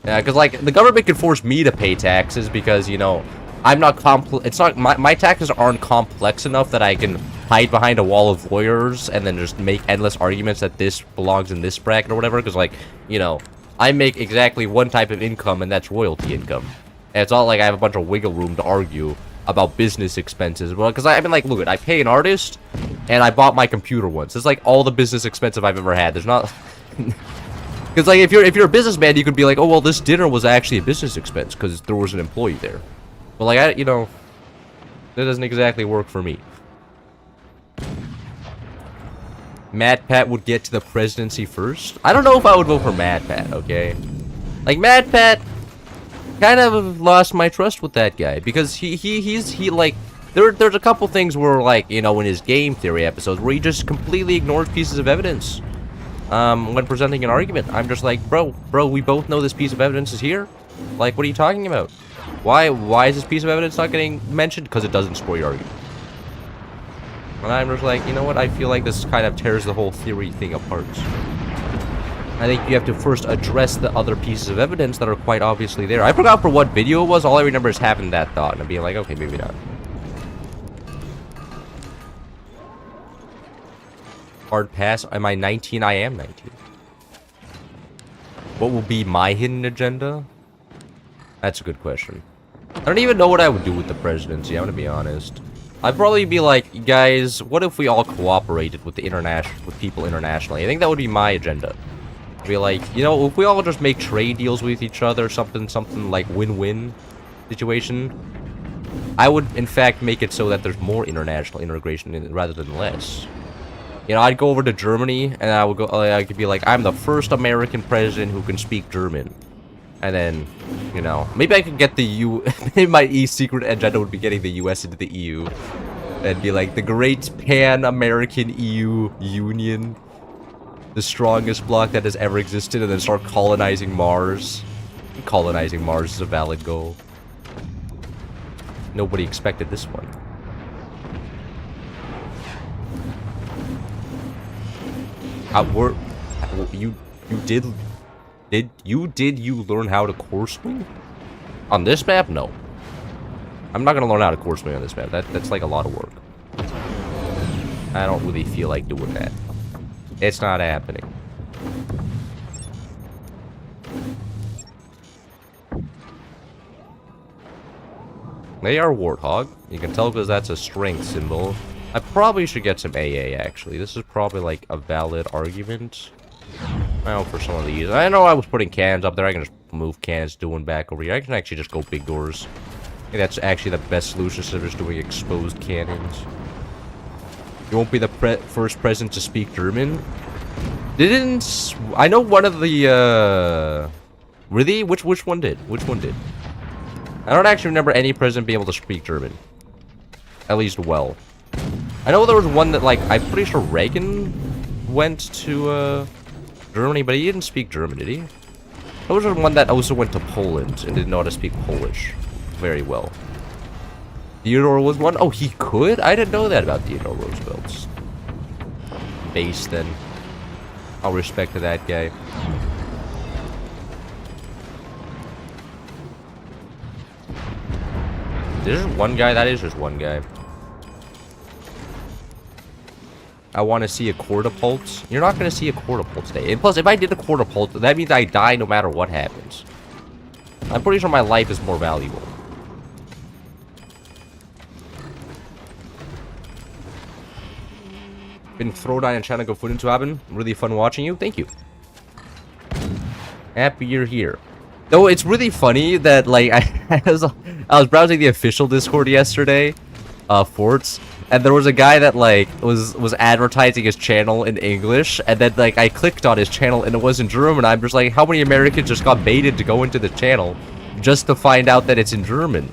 Speaker 1: Yeah, because like the government can force me to pay taxes because you know I'm not it's not my taxes aren't complex enough that I can hide behind a wall of lawyers and then just make endless arguments that this belongs in this bracket or whatever. Because like you know I make exactly one type of income and that's royalty income, and it's not like I have a bunch of wiggle room to argue about business expenses. Well, because I mean like look, I pay an artist and I bought my computer once. It's like all the business expenses I've ever had. There's not. Because like if you're a businessman, you could be like, oh well, this dinner was actually a business expense because there was an employee there. But like you know, that doesn't exactly work for me. Mad Pat would get to the presidency first. I don't know if I would vote for Mad Pat. Okay, like Mad Pat, kind of lost my trust with that guy because he like there's a couple things where like you know in his game theory episodes where he just completely ignored pieces of evidence. When presenting an argument, I'm just like, bro, we both know this piece of evidence is here. Like, what are you talking about? Why is this piece of evidence not getting mentioned? Because it doesn't support your argument. And I'm just like, you know what? I feel like this kind of tears the whole theory thing apart. I think you have to first address the other pieces of evidence that are quite obviously there. I forgot for what video it was. All I remember is having that thought and being like, okay, maybe not. Hard pass. Am I 19? I am 19. What will be my hidden agenda? That's a good question. I don't even know what I would do with the presidency, I'm gonna be honest. I'd probably be like, guys, what if we all cooperated with the with people internationally? I think that would be my agenda. Be like, you know, if we all just make trade deals with each other, something like win-win situation, I would, in fact, make it so that there's more international integration rather than less. You know, I'd go over to Germany, and I could be like, I'm the first American president who can speak German. And then, you know, maybe I could get the maybe my secret agenda would be getting the US into the EU. And be like, the great pan-American EU union. The strongest bloc that has ever existed, and then start colonizing Mars. Colonizing Mars is a valid goal. Nobody expected this one. Did you learn how to course wing? On this map? No. I'm not gonna learn how to course wing on this map. That's like a lot of work. I don't really feel like doing that. It's not happening. They are Warthog. You can tell because that's a strength symbol. I probably should get some AA, actually. This is probably, like, a valid argument. Well, for some of these. I know I was putting cannons up there. I can just move cannons doing back over here. I can actually just go big doors. I think that's actually the best solution instead of just doing exposed cannons. You won't be the first president to speak German. I know one of the, really? Which one did? Which one did? I don't actually remember any president being able to speak German. At least well. I know there was one that, like, I'm pretty sure Reagan went to, Germany, but he didn't speak German, did he? There was one that also went to Poland and didn't know how to speak Polish very well. Theodore was one? Oh, he could? I didn't know that about Theodore Roosevelt's base, then. I'll respect to that guy. There's just one guy? That is just one guy. I want to see a quartapult. You're not going to see a quartapult today. And plus, if I did a quartapult, that means I die no matter what happens. I'm pretty sure my life is more valuable. Been thrown on and trying to go foot into haben. Really fun watching you. Thank you. Happy you're here. Though it's really funny that, like, I was browsing the official Discord yesterday, Forts, and there was a guy that, like, was advertising his channel in English, and then, like, I clicked on his channel and it was in German. I'm just like, how many Americans just got baited to go into the channel just to find out that it's in German?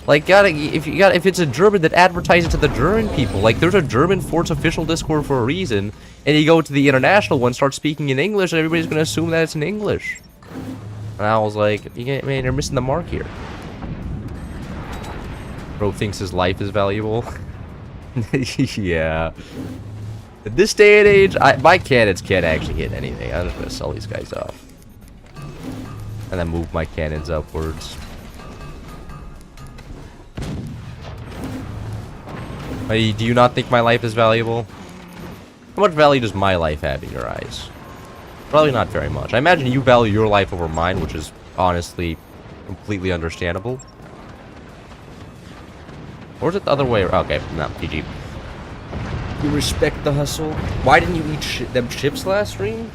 Speaker 1: Like, if it's in German, then advertise it to the German people. Like, there's a German Forts official Discord for a reason, and you go to the international one, start speaking in English, and everybody's gonna assume that it's in English. And I was like, man, you're missing the mark here. Bro thinks his life is valuable. Yeah. In this day and age, my cannons can't actually hit anything. I'm just gonna sell these guys off. And then move my cannons upwards. Do you not think my life is valuable? How much value does my life have in your eyes? Probably not very much. I imagine you value your life over mine, which is honestly completely understandable. Or is it the other way around? Okay, no, GG. You respect the hustle. Why didn't you eat them chips last stream?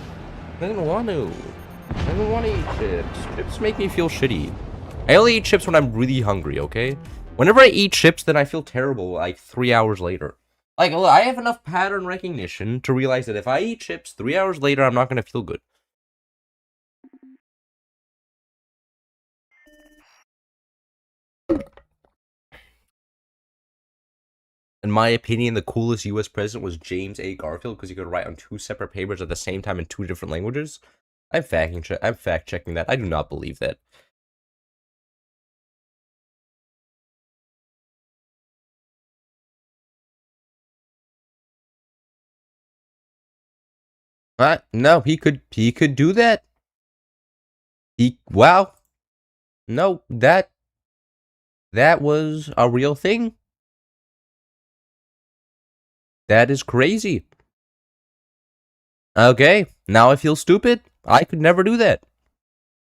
Speaker 1: I didn't want to. I didn't want to eat chips. Chips make me feel shitty. I only eat chips when I'm really hungry, okay? Whenever I eat chips, then I feel terrible, like, 3 hours later. Like, look, I have enough pattern recognition to realize that if I eat chips, 3 hours later, I'm not going to feel good. In my opinion, the coolest US president was James A. Garfield because he could write on 2 separate papers at the same time in 2 different languages. I'm fact-checking that. I do not believe that. No, he could do that. Wow. No, that was a real thing. That is crazy. Okay, now I feel stupid. I could never do that.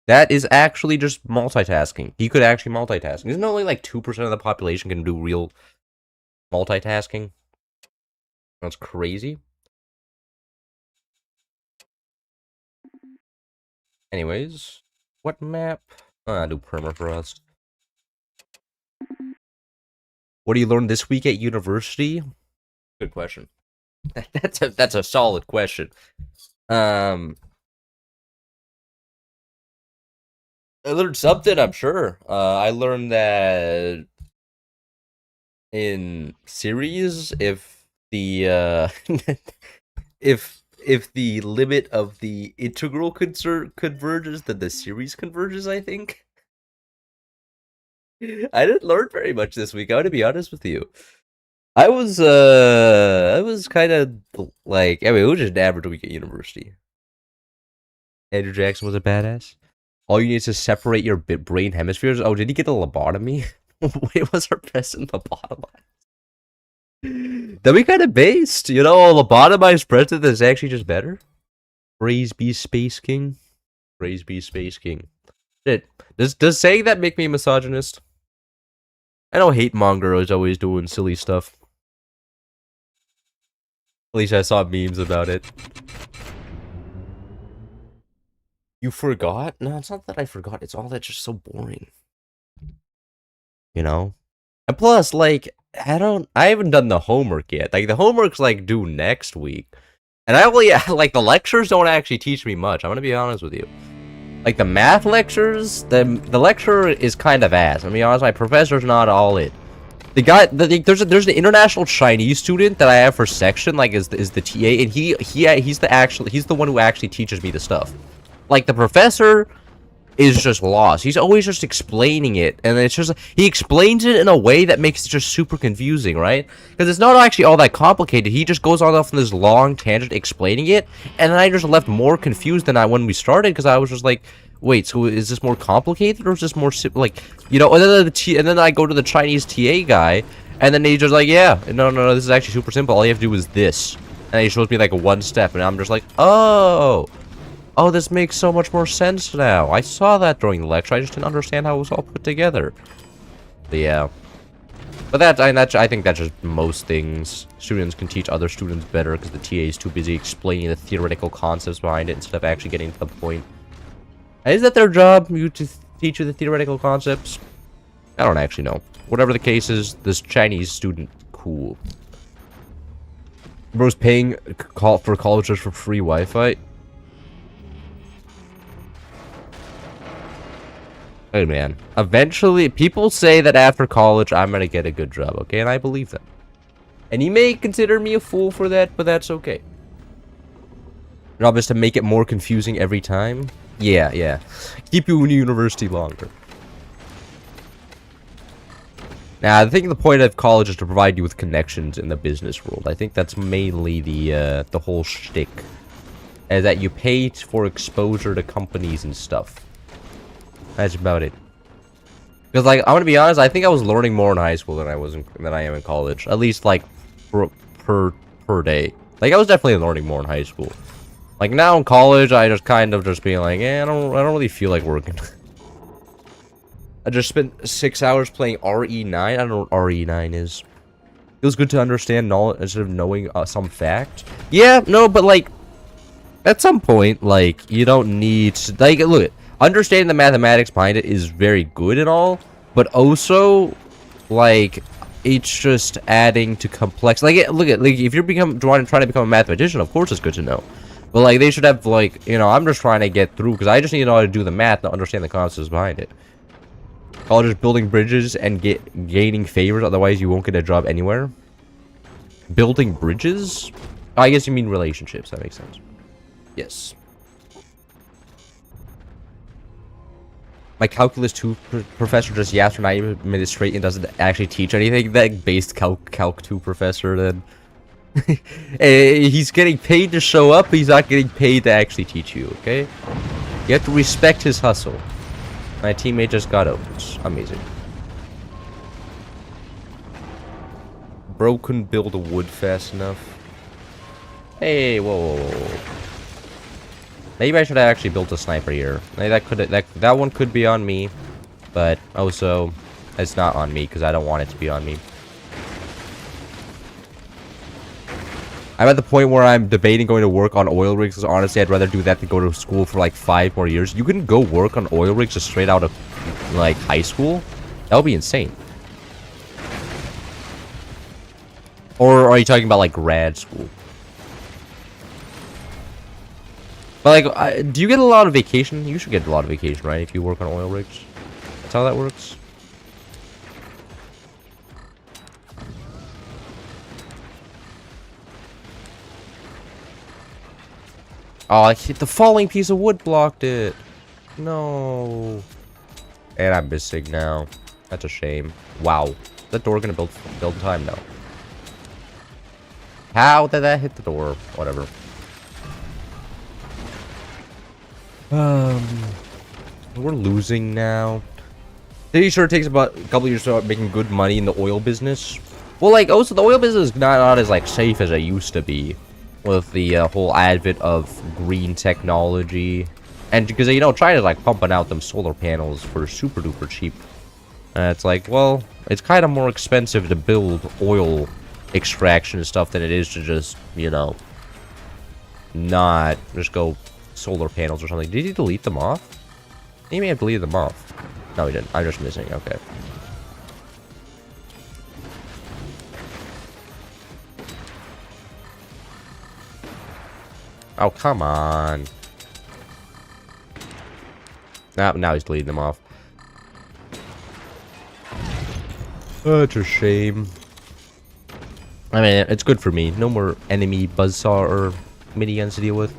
Speaker 1: That is actually just multitasking. He could actually multitask. Isn't only like 2% of the population can do real multitasking? That's crazy. Anyways, what map? I do permafrost. What do you learn this week at university? Good question. That's a solid question. I learned something, I'm sure. I learned that in series, if the if the limit of the integral converges, then the series converges, I think. I didn't learn very much this week, I want to be honest with you. I was kind of like, I mean, it was just an average week at university. Andrew Jackson was a badass. All you need is to separate your brain hemispheres. Oh, did he get a lobotomy? Wait, was our president lobotomized? That'd be kind of based, you know. A lobotomized president is actually just better. Praise be Space King. Praise be Space King. Shit. Does saying that make me a misogynist? I know hate monger is always doing silly stuff. At least I saw memes about it. You forgot? No, it's not that I forgot. It's all that's just so boring. You know? And plus, like, I haven't done the homework yet. Like, the homework's, like, due next week. And I only, like, the lectures don't actually teach me much. I'm gonna be honest with you. Like, the math lectures, the lecturer is kind of ass. I'm gonna be honest, my professor's not all it. The guy, there's an international Chinese student that I have for section, like, is the TA, and he's the one who actually teaches me the stuff. Like, the professor is just lost. He's always just explaining it, and it's just, he explains it in a way that makes it just super confusing, right? Because it's not actually all that complicated. He just goes on off on this long tangent explaining it, and then I just left more confused than when we started, because I was just like, wait, so is this more complicated, or is this more like, you know? And then I go to the Chinese TA guy, and then he's just like, yeah, no, this is actually super simple. All you have to do is this, and he shows me like a one step, and I'm just like, oh, this makes so much more sense now. I saw that during the lecture. I just didn't understand how it was all put together. But yeah. But I think that's just most things. Students can teach other students better because the TA is too busy explaining the theoretical concepts behind it instead of actually getting to the point. Is that their job, to teach you the theoretical concepts? I don't actually know. Whatever the case is, this Chinese student, cool. Bro's paying for college just for free Wi-Fi. Hey man, eventually, people say that after college, I'm gonna get a good job, okay? And I believe them. And you may consider me a fool for that, but that's okay. Job is to make it more confusing every time. Yeah. Keep you in university longer. Now, I think the point of college is to provide you with connections in the business world. I think that's mainly the whole shtick. Is that you pay for exposure to companies and stuff. That's about it. Because, like, I'm gonna be honest, I think I was learning more in high school than I am in college. At least, like, per day. Like, I was definitely learning more in high school. Like, now in college, I just kind of just being like, I don't really feel like working. I just spent 6 hours playing RE9. I don't know what RE9 is. It was good to understand knowledge instead of knowing some fact. Yeah, no, but, like, at some point, like, you don't need to, like, look, understanding the mathematics behind it is very good and all, but also, like, it's just adding to complex. Like, look at, like, if you're trying to become a mathematician, of course it's good to know. But, like, they should have, like, you know, I'm just trying to get through, because I just need to know how to do the math and understand the concepts behind it. College is building bridges and gaining favors, otherwise you won't get a job anywhere. Building bridges? Oh, I guess you mean relationships, that makes sense. Yes. My Calculus 2 professor just yaps for 90 minutes straight and doesn't actually teach anything. That based Calc 2 professor, then. He's getting paid to show up, but he's not getting paid to actually teach you, okay? You have to respect his hustle. My teammate just got out. It's amazing. Bro couldn't build a wood fast enough. Hey, whoa. Maybe I should have actually built a sniper here. That one could be on me, but also it's not on me because I don't want it to be on me. I'm at the point where I'm debating going to work on oil rigs because honestly I'd rather do that than go to school for like 5 more years. You can go work on oil rigs just straight out of like high school. That would be insane. Or are you talking about like grad school? But like, do you get a lot of vacation? You should get a lot of vacation, right? If you work on oil rigs. That's how that works. Oh, the falling piece of wood blocked it. No. And I'm missing now. That's a shame. Wow. Is that door gonna build in time? No. How did that hit the door? Whatever. We're losing now. Pretty sure it takes about a couple years to start making good money in the oil business. Well, like, also the oil business is not as like safe as it used to be, with the whole advent of green technology, and because you know China's like pumping out them solar panels for super duper cheap. And it's like, well, it's kind of more expensive to build oil extraction stuff than it is to just, you know, not just go solar panels or something. Did he delete them off? He may have deleted them off. No, he didn't. I'm just missing. Okay. Oh, come on. Now he's deleting them off. Such a shame. I mean, it's good for me. No more enemy buzzsaw or miniguns to deal with.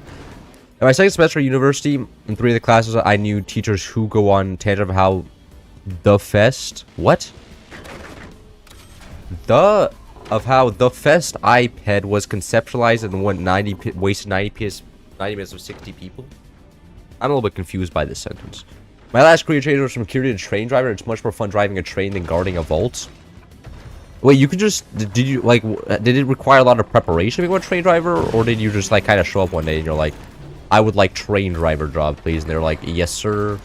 Speaker 1: In my second semester at university, in 3 of the classes, I knew teachers who go on tangent of how the fest... What? Of how the fest iPad was conceptualized and wasted 90 minutes of 60 people. I'm a little bit confused by this sentence. My last career change was from security to train driver. It's much more fun driving a train than guarding a vault. Wait, you could just... Did you, like... Did it require a lot of preparation to become a train driver? Or did you just, like, kind of show up one day and you're like, I would like train driver job, please? And they're like, yes, sir.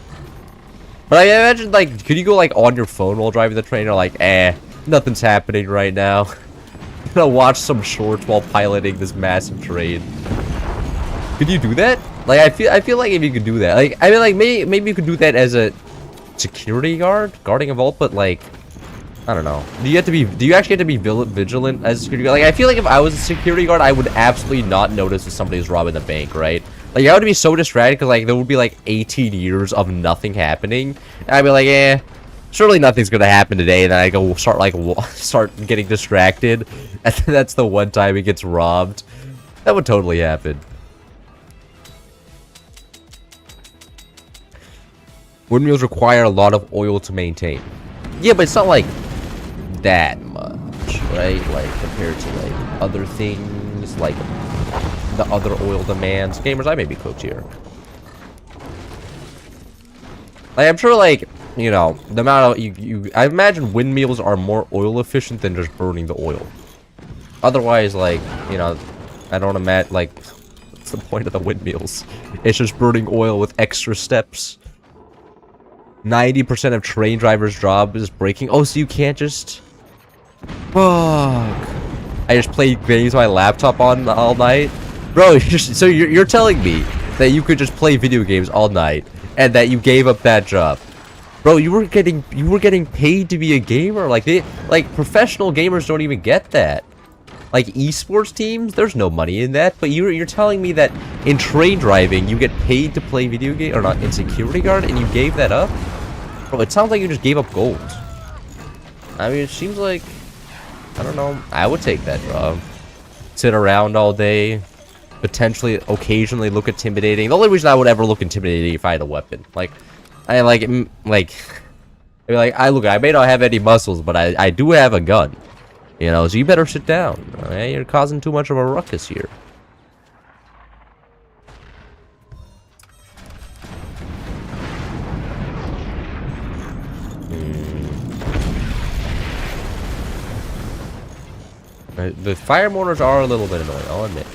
Speaker 1: But I imagine, like, could you go, like, on your phone while driving the train? Or like, nothing's happening right now. I'm gonna watch some shorts while piloting this massive train. Could you do that? Like, I feel like if you could do that, like, I mean, like, maybe you could do that as a security guard, guarding a vault, but like, I don't know. Do you actually have to be vigilant as a security guard? Like, I feel like if I was a security guard, I would absolutely not notice if somebody's robbing the bank, right? Like, I would be so distracted because, like, there would be, like, 18 years of nothing happening. And I'd be like, surely nothing's gonna happen today. And then I go start getting distracted. And then that's the one time he gets robbed. That would totally happen. Windmills require a lot of oil to maintain. Yeah, but it's not, like, that much, right? Like, compared to, like, other things, like the other oil demands. Gamers, I may be cooked here. Like, I'm sure, like, you know, the amount of I imagine windmills are more oil efficient than just burning the oil. Otherwise, like, you know, I don't imagine, like, what's the point of the windmills? It's just burning oil with extra steps. 90% of train drivers' job is braking. Oh, so you can't just... Fuck. I just played games on my laptop all night? Bro, so you're telling me that you could just play video games all night and that you gave up that job? Bro, you were getting paid to be a gamer? Like, professional gamers don't even get that. Like, esports teams, there's no money in that, but you're telling me that in train driving, you get paid to play video game, or not, in security guard, and you gave that up? Bro, it sounds like you just gave up gold. I mean, it seems like, I don't know, I would take that job. Sit around all day, potentially, occasionally look intimidating. The only reason I would ever look intimidating if I had a weapon. Like, I may not have any muscles, but I do have a gun. You know, so you better sit down. Okay? You're causing too much of a ruckus here. The fire mortars are a little bit annoying, I'll admit.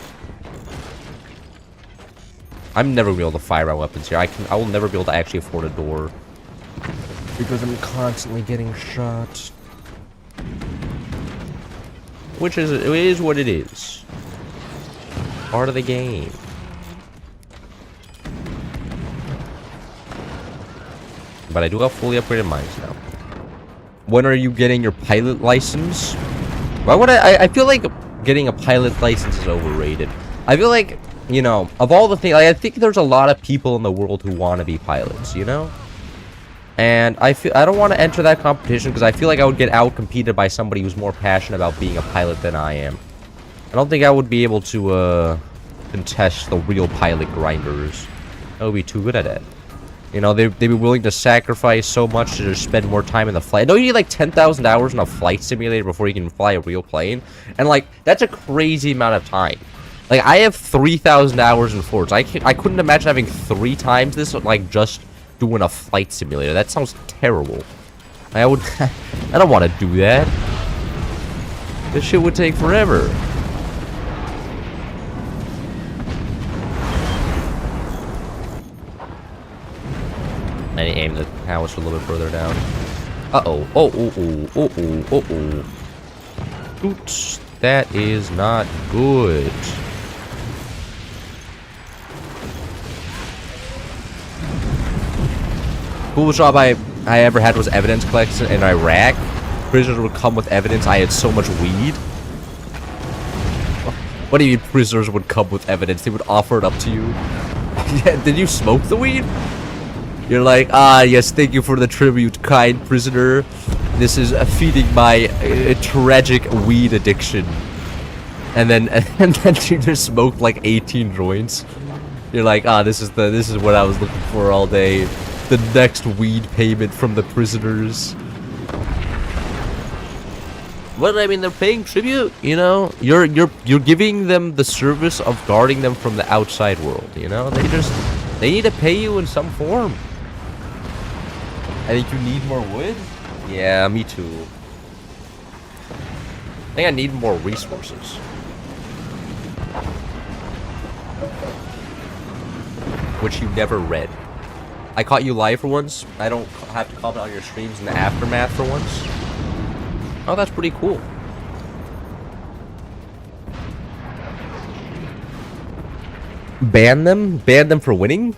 Speaker 1: I'm never gonna be able to fire my weapons here. I will never be able to actually afford a door. Because I'm constantly getting shot. Which is, it is what it is. Part of the game. But I do have fully upgraded mines now. When are you getting your pilot license? Why would I feel like getting a pilot license is overrated. I feel like, you know, of all the things, I think there's a lot of people in the world who want to be pilots, you know? And I don't want to enter that competition because I feel like I would get out-competed by somebody who's more passionate about being a pilot than I am. I don't think I would be able to, contest the real pilot grinders. I would be too good at it. You know, they'd be willing to sacrifice so much to just spend more time in the flight. I know you need like 10,000 hours in a flight simulator before you can fly a real plane. And like, that's a crazy amount of time. Like, I have 3,000 hours in Forge. I couldn't imagine having 3 times this, like, just doing a flight simulator. That sounds terrible. I don't want to do that. This shit would take forever. I need to aim the house a little bit further down. Uh-oh. Oh. Oops. That is not good. Coolest job I ever had was evidence collection in Iraq. Prisoners would come with evidence. I had so much weed. What do you mean prisoners would come with evidence? They would offer it up to you. Yeah, did you smoke the weed? You're like, ah, yes, thank you for the tribute, kind prisoner. This is feeding my tragic weed addiction. And then you just smoked like 18 joints. You're like, ah, this is what I was looking for all day. The next weed payment from the prisoners. Well, I mean, they're paying tribute, you know? You're giving them the service of guarding them from the outside world, you know? They need to pay you in some form. I think you need more wood? Yeah, me too. I think I need more resources. Which you never read. I caught you live for once. I don't have to comment on your streams in the aftermath for once. Oh, that's pretty cool. Ban them? Ban them for winning?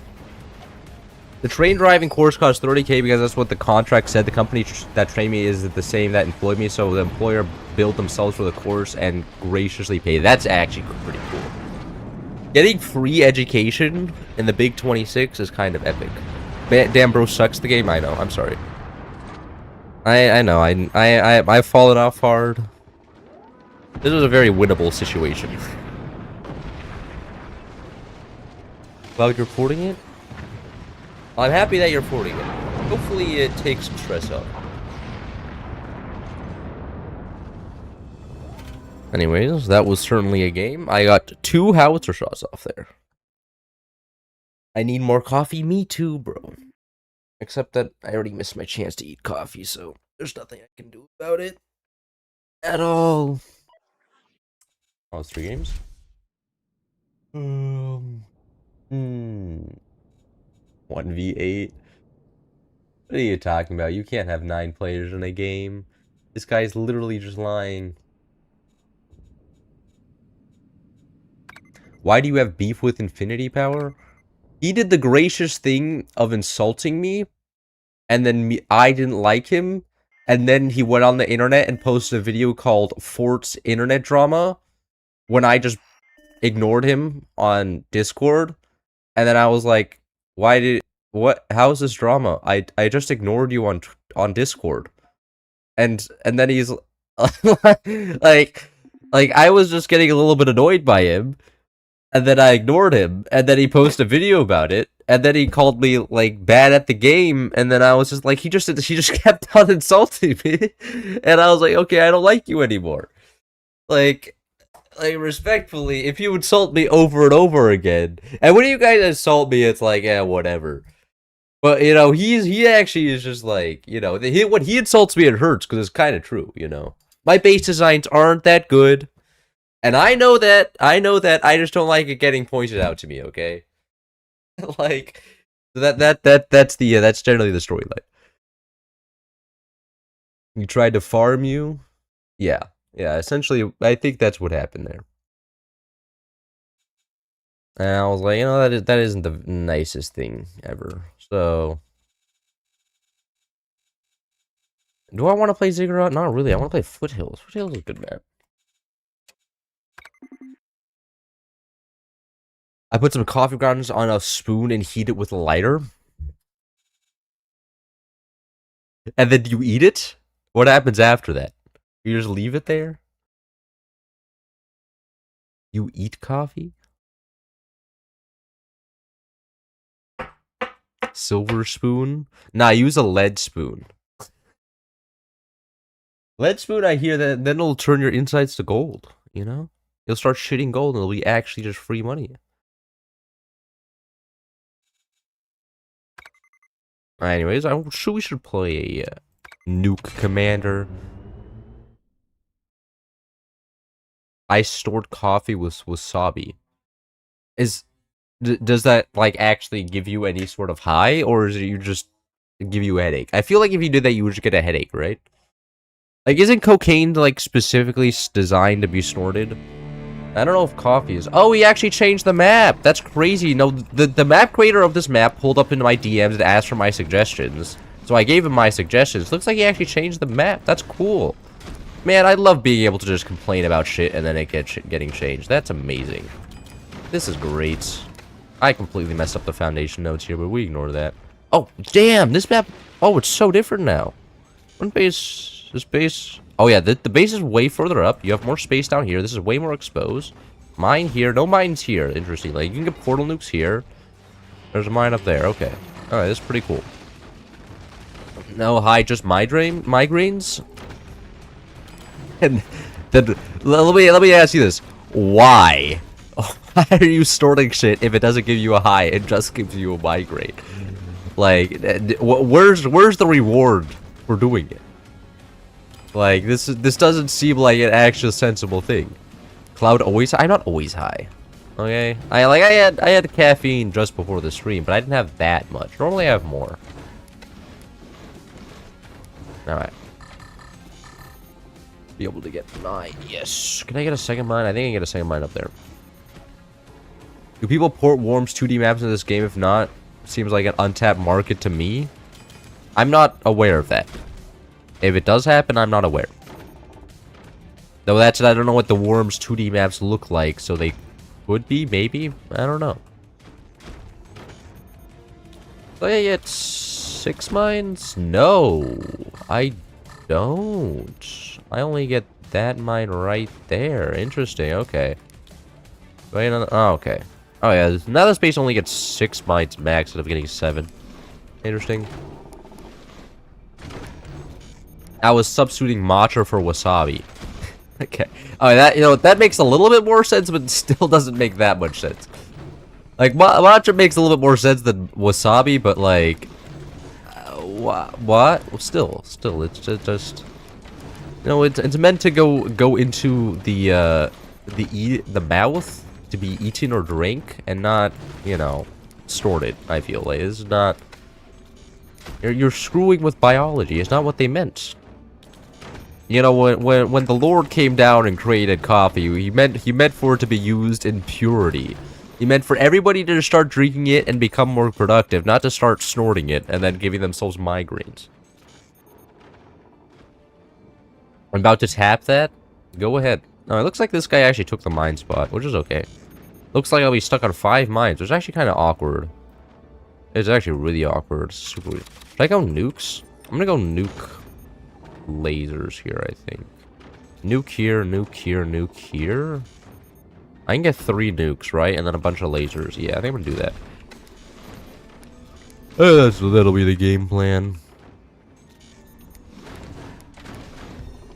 Speaker 1: The train driving course costs 30K because that's what the contract said. The company that trained me is the same that employed me, so the employer billed themselves for the course and graciously paid. That's actually pretty cool. Getting free education in the Big 26 is kind of epic. Damn, bro, sucks the game. I know. I'm sorry. I know. I've fallen off hard. This was a very winnable situation. Cloud, you're porting it? Well, I'm happy that you're porting it. Hopefully it takes some stress out. Anyways, that was certainly a game. I got 2 howitzer shots off there. I need more coffee. Me too, bro. Except that I already missed my chance to eat coffee, so there's nothing I can do about it. At all. Oh, it's 3 games? 1v8? What are you talking about? You can't have 9 players in a game. This guy's literally just lying. Why do you have beef with Infinity Power? He did the gracious thing of insulting me, and then I didn't like him, and then he went on the internet and posted a video called Fort's Internet Drama, when I just ignored him on Discord, and then I was like, how is this drama? I just ignored you on Discord. And then he's like I was just getting a little bit annoyed by him. And then I ignored him, and then he posted a video about it, and then he called me, like, bad at the game, and then I was just like, he just kept on insulting me, and I was like, okay, I don't like you anymore. Like, respectfully, if you insult me over and over again, and when you guys insult me, it's like, yeah, whatever. But you know, he actually is just like, you know, when he insults me, it hurts because it's kind of true. You know, my base designs aren't that good, and I know that. I just don't like it getting pointed out to me. Okay, like that's generally the storyline. You tried to farm you, yeah, yeah. Essentially, I think that's what happened there. And I was like, you know, that isn't the nicest thing ever. So, do I want to play Ziggurat? Not really. I want to play Foothills. Foothills is a good map. I put some coffee grounds on a spoon and heat it with a lighter. And then you eat it? What happens after that? You just leave it there? You eat coffee? Silver spoon? Nah, use a lead spoon. Lead spoon, I hear that then it'll turn your insides to gold, you know? You'll start shitting gold and it'll be actually just free money. Anyways, I'm sure we should play a Nuke Commander. I stored coffee with wasabi. Does that like actually give you any sort of high, or is it you just give you a headache? I feel like if you did that, you would just get a headache, right? Like, isn't cocaine like specifically designed to be snorted? I don't know if coffee is. Oh, he actually changed the map. That's crazy. No, the map creator of this map pulled up into my DMs and asked for my suggestions. So I gave him my suggestions. Looks like he actually changed the map. That's cool. Man, I love being able to just complain about shit and then it getting changed. That's amazing. This is great. I completely messed up the foundation notes here, but we ignore that. Oh, damn, this map... Oh, it's so different now. One base... This base... Oh, yeah, the base is way further up. You have more space down here. This is way more exposed. Mine here. No mines here. Interesting. Like, you can get portal nukes here. There's a mine up there. Okay. Alright, this is pretty cool. No, hi, just migraines? And then, let me ask you this. Why? Why are you storing shit if it doesn't give you a high? It just gives you a migraine. Like, where's the reward for doing it? Like, this doesn't seem like an actual sensible thing. Cloud always. I'm not always high. Okay, I had caffeine just before the stream, but I didn't have that much. Normally I have more. All right. Be able to get 9. Yes. Can I get a second mine? I think I can get a second mine up there. Do people port Worms 2D maps into this game? If not, seems like an untapped market to me. I'm not aware of that. If it does happen, I'm not aware. Though that's, I don't know what the Worms 2D maps look like, so they could be, maybe? I don't know. Do I get 6 mines? No, I don't. I only get that mine right there. Interesting, okay. Wait, oh, okay. Oh yeah, now this base only gets 6 mines max instead of getting 7. Interesting. I was substituting matcha for wasabi. Okay. Oh, that, you know, that makes a little bit more sense, but still doesn't make that much sense. Like, matcha makes a little bit more sense than wasabi, but like, what? Well, still, it's just, you know, it's meant to go into the mouth to be eaten or drank, and not, you know, stored it. I feel like it's not. You're screwing with biology. It's not what they meant. You know, when the Lord came down and created coffee, he meant for it to be used in purity. He meant for everybody to start drinking it and become more productive, not to start snorting it and then giving themselves migraines. I'm about to tap that. Go ahead. Oh, it looks like this guy actually took the mine spot, which is okay. Looks like I'll be stuck on 5 mines, which is actually kind of awkward. It's actually really awkward. Super weird. Should I go nukes? I'm gonna go nuke lasers here, I think. Nuke here, nuke here, nuke here. I can get 3 nukes, right? And then a bunch of lasers. Yeah, I think I'm gonna do that. So that'll be the game plan.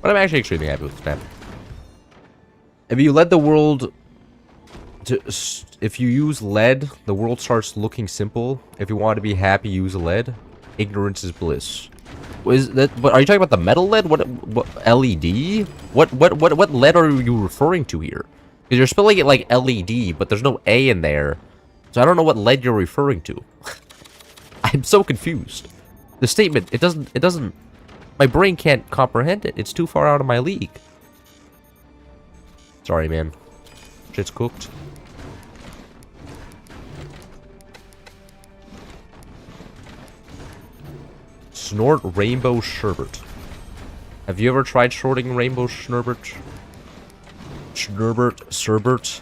Speaker 1: But I'm actually extremely happy with this map. If you let the world... If you use lead, the world starts looking simple. If you want to be happy, use lead. Ignorance is bliss. Is that? What are you talking about? The metal lead? What LED? What lead are you referring to here? Because you're spelling it like LED, but there's no A in there, so I don't know what lead you're referring to. I'm so confused. The statement, it doesn't. My brain can't comprehend it. It's too far out of my league. Sorry, man. Shit's cooked. Snort rainbow sherbet. Have you ever tried snorting rainbow sherbet? Sherbet.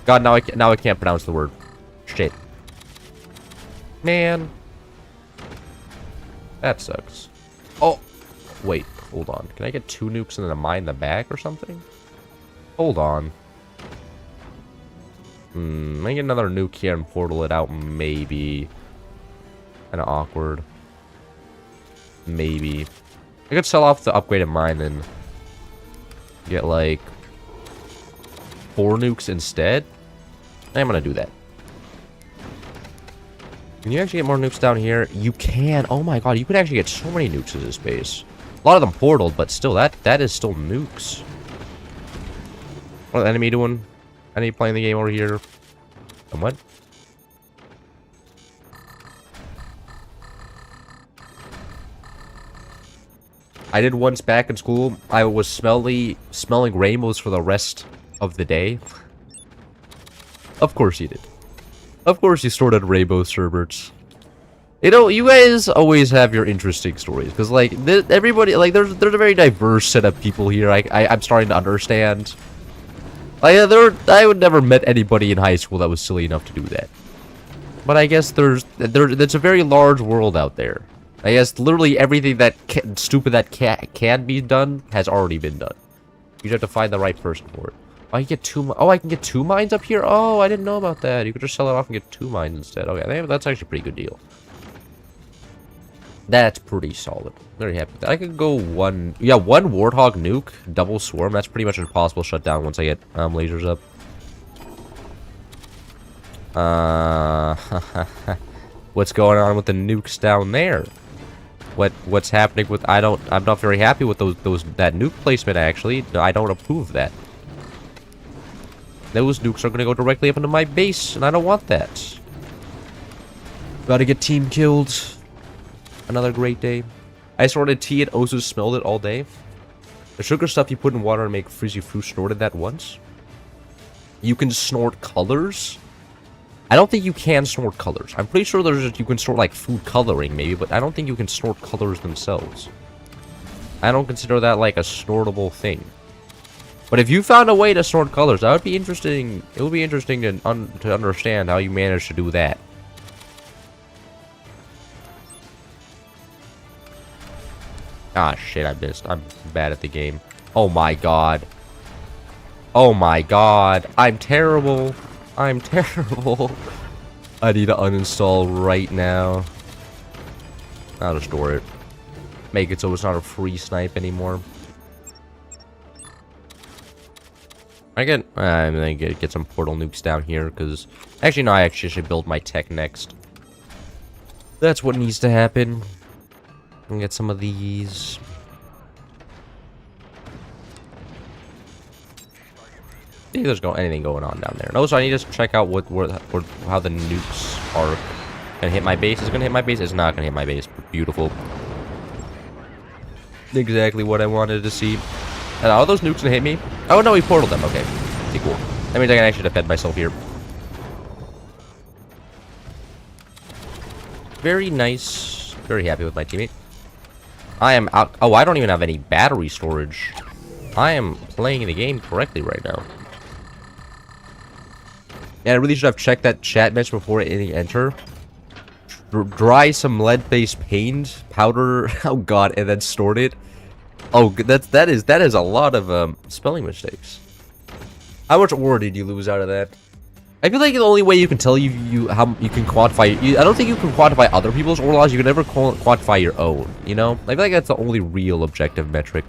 Speaker 1: God, now I can't pronounce the word. Shit. Man. That sucks. Oh, wait, hold on. Can I get 2 nukes and then a mine in the back or something? Hold on. Let me get another nuke here and portal it out, maybe. Kinda awkward. Maybe. I could sell off the upgraded mine and get, like, 4 nukes instead. I'm gonna do that. Can you actually get more nukes down here? You can. Oh my god, you could actually get so many nukes in this base. A lot of them portaled, but still, that is still nukes. What's the enemy doing? Enemy playing the game over here. And what? I did once back in school. I was smelling rainbows for the rest of the day. Of course you did. Of course you sorted rainbow sherbets. You know, you guys always have your interesting stories. Because, like, everybody, like, there's a very diverse set of people here. I'm starting to understand. Like, I would never met anybody in high school that was silly enough to do that. But I guess there's a very large world out there. I guess literally everything that stupid that can be done has already been done. You just have to find the right person for it. Oh, I can get 2. Oh, I can get 2 mines up here. Oh, I didn't know about that. You could just sell it off and get 2 mines instead. Okay, that's actually a pretty good deal. That's pretty solid. Very happy with that. I could go 1. Yeah, 1 warthog nuke, double swarm. That's pretty much an impossible shutdown once I get lasers up. What's going on with the nukes down there? What's happening with? I'm not very happy with that nuke placement. Actually, I don't approve of that. Those nukes are gonna go directly up into my base, and I don't want that. Gotta get team killed. Another great day. I snorted tea and also smelled it all day. The sugar stuff you put in water and make frizzy fruit, snorted that once. You can snort colors. I don't think you can snort colors. I'm pretty sure you can snort like food coloring maybe, but I don't think you can snort colors themselves. I don't consider that like a snortable thing. But if you found a way to snort colors, that would be interesting. It would be interesting to understand how you managed to do that. Ah, shit, I missed. I'm bad at the game. Oh my god. Oh my god. I'm terrible. I'm terrible. I need to uninstall right now. I'll restore it. Make it so it's not a free snipe anymore. I'm gonna get some portal nukes down here, because... Actually, no, I actually should build my tech next. That's what needs to happen. And get some of these. I think there's anything going on down there. No, so I need to check out how the nukes are gonna hit my base. Is it gonna hit my base? It's not gonna hit my base. Beautiful. Exactly what I wanted to see. And are those nukes gonna hit me? Oh no, he portaled them. Okay, okay, cool. That means I can actually defend myself here. Very nice. Very happy with my teammate. I am out. Oh, I don't even have any battery storage. I am playing the game correctly right now. Yeah, I really should have checked that chat message before hitting enter. Dry some lead-based paint powder. Oh god, and then stored it. Oh, that is a lot of spelling mistakes. How much ore did you lose out of that? I feel like the only way you can tell how you can quantify. I don't think you can quantify other people's ore loss. You can never quantify your own. You know, I feel like that's the only real objective metric.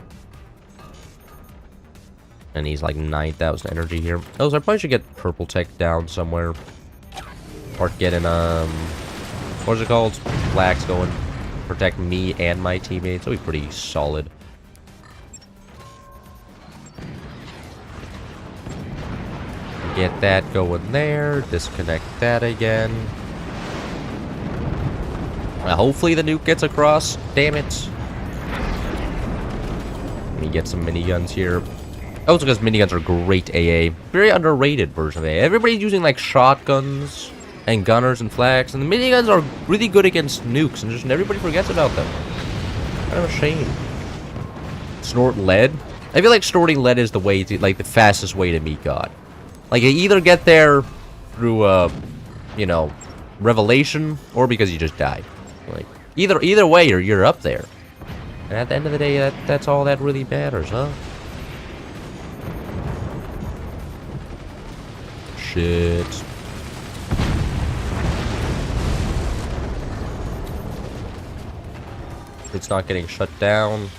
Speaker 1: And he's like 9,000 energy here. Oh, so I probably should get purple tech down somewhere. Or getting, what's it called? Blacks going. Protect me and my teammates. That'll be pretty solid. Get that going there. Disconnect that again. Hopefully the nuke gets across. Damn it. Let me get some miniguns here. Also because miniguns are great AA. Very underrated version of AA. Everybody's using like shotguns and gunners and flags. And the miniguns are really good against nukes. And just everybody forgets about them. Kind of a shame. Snort lead. I feel like snorting lead is the way to, like, the fastest way to meet God. Like, you either get there through, you know, revelation, or because you just died. Like, either way, you're up there. And at the end of the day, that's all that really matters, huh? Shit. It's not getting shut down.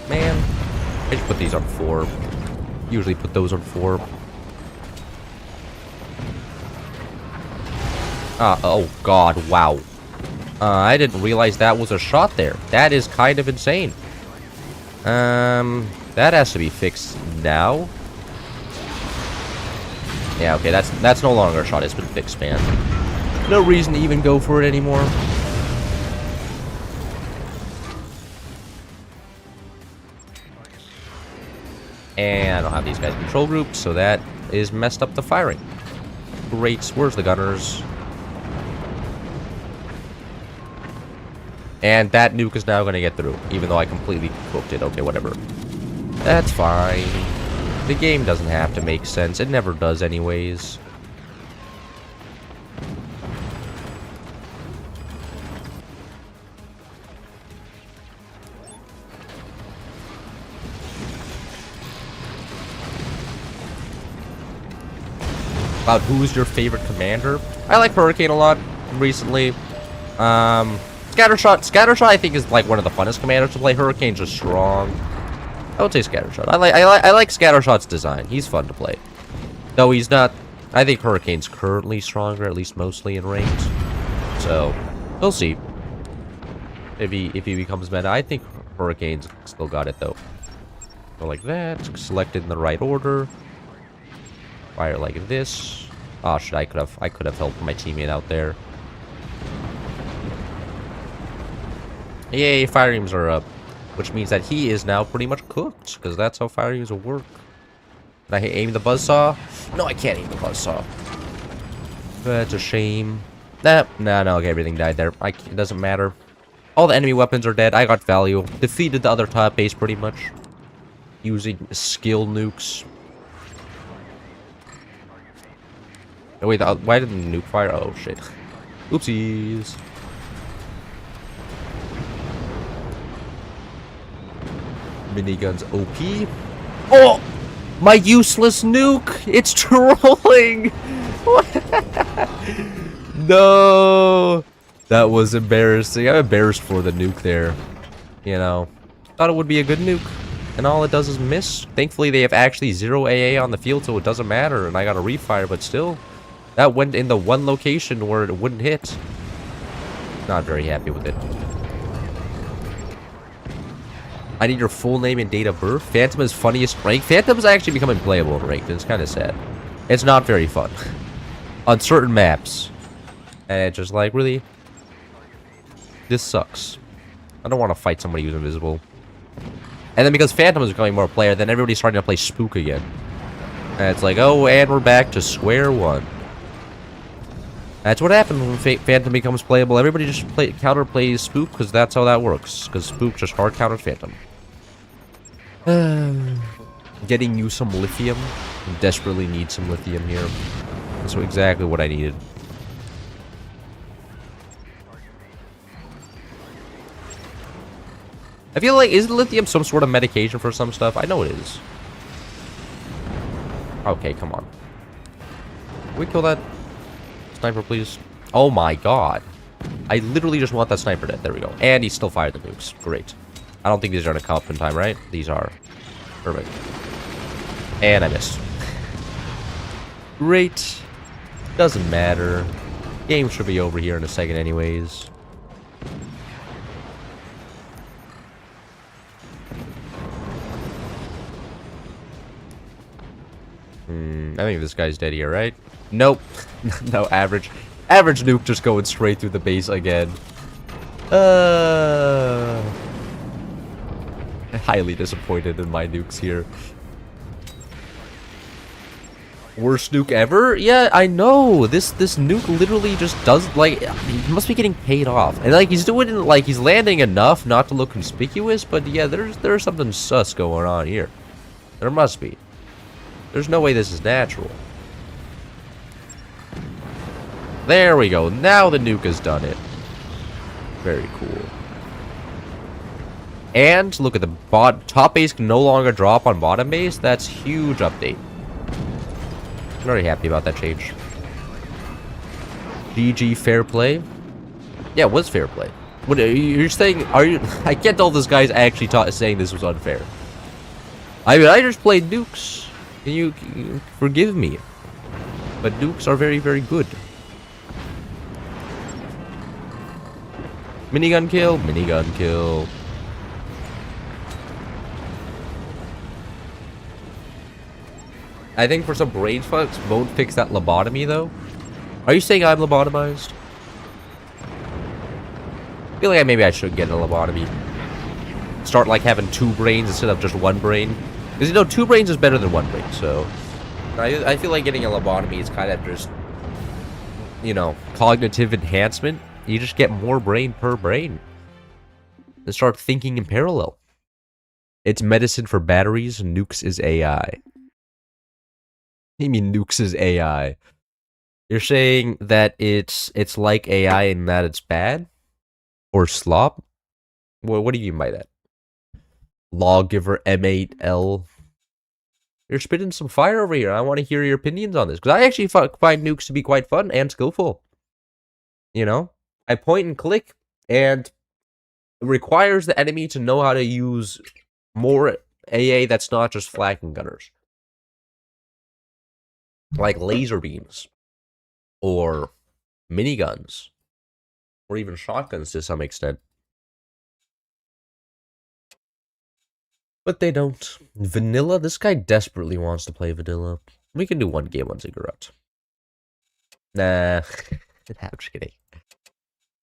Speaker 1: Man. I just put these on 4. Usually put those on 4. Oh god, wow. I didn't realize that was a shot there. That is kind of insane. That has to be fixed now. Yeah, okay, that's no longer a shot. It's been fixed, man. No reason to even go for it anymore. And I don't have these guys control groups, so that is messed up the firing. Great. Where's the gunners? And that nuke is now going to get through, even though I completely cooked it. Okay, whatever. That's fine. The game doesn't have to make sense. It never does anyways. About who's your favorite commander? I like Hurricane a lot recently. Scattershot I think is like one of the funnest commanders to play. Hurricane's just strong. I would say Scattershot. I like Scattershot's design. He's fun to play. Though he's not. I think Hurricane's currently stronger, at least mostly in ranked. So we'll see. If he becomes meta. I think Hurricane's still got it though. Go like that. Selected in the right order. Fire like this. Oh shit! I could have helped my teammate out there. Yay! Fire aims are up, which means that he is now pretty much cooked, because that's how fire aims will work. Can I aim the buzzsaw? No, I can't aim the buzzsaw. That's a shame. No, okay, everything died there. It doesn't matter. All the enemy weapons are dead. I got value. Defeated the other top base pretty much. Using skill nukes. Oh wait, why didn't the nuke fire? Oh shit. Oopsies. Miniguns OP. Oh! My useless nuke! It's trolling! No! That was embarrassing. I'm embarrassed for the nuke there. You know. Thought it would be a good nuke. And all it does is miss. Thankfully, they have actually 0 AA on the field, so it doesn't matter. And I got a refire, but still. That went in the one location where it wouldn't hit. Not very happy with it. I need your full name and date of birth. Phantom is funniest rank. Phantom's actually becoming playable in ranked. It's kind of sad. It's not very fun. On certain maps. And it's just like, really? This sucks. I don't want to fight somebody who's invisible. And then because Phantom is becoming more player, then everybody's starting to play Spook again. And it's like, oh, and we're back to square one. That's what happens when Phantom becomes playable. Everybody just counterplays Spook, because that's how that works. Because Spook just hard countered Phantom. Getting you some lithium. Desperately need some lithium here. That's exactly what I needed. I feel like, is lithium some sort of medication for some stuff? I know it is. Okay, come on. Can we kill that sniper, please? Oh my god. I literally just want that sniper dead. There we go. And he still fired the nukes. Great. I don't think these are going to come up in time, right? These are. Perfect. And I missed. Great. Doesn't matter. Game should be over here in a second anyways. I think this guy's dead here, right? Nope. No, average. Average nuke just going straight through the base again. Highly disappointed in my nukes here. Worst nuke ever? Yeah, I know. This nuke literally just does, like, he must be getting paid off. And like he's doing, like, he's landing enough not to look conspicuous, but yeah, there's something sus going on here. There must be. There's no way this is natural. There we go. Now the nuke has done it. Very cool. And look at the top base can no longer drop on bottom base. That's huge update. I'm very happy about that change. GG fair play. Yeah, it was fair play. What are you saying? Are you? I can't tell if this guy's actually saying this was unfair. I mean, I just played nukes. Can you forgive me? But nukes are very, very good. Minigun kill, minigun kill. I think for some brain fucks, won't fix that lobotomy though. Are you saying I'm lobotomized? I feel like maybe I should get a lobotomy. Start like having 2 brains instead of just 1 brain. Because you know, 2 brains is better than 1 brain, so I feel like getting a lobotomy is kind of just, you know, cognitive enhancement. You just get more brain per brain. And start thinking in parallel. It's medicine for batteries, nukes is AI. You mean nukes is AI? You're saying that it's like AI and that it's bad? Or slop? What do you mean by that? Lawgiver M8L. You're spitting some fire over here. I want to hear your opinions on this. Because I actually find nukes to be quite fun and skillful. You know? I point and click, and it requires the enemy to know how to use more AA that's not just flanking gunners. Like laser beams. Or miniguns. Or even shotguns to some extent. But they don't. Vanilla? This guy desperately wants to play vanilla. We can do 1 game on Ziggurat. Nah. I'm just kidding.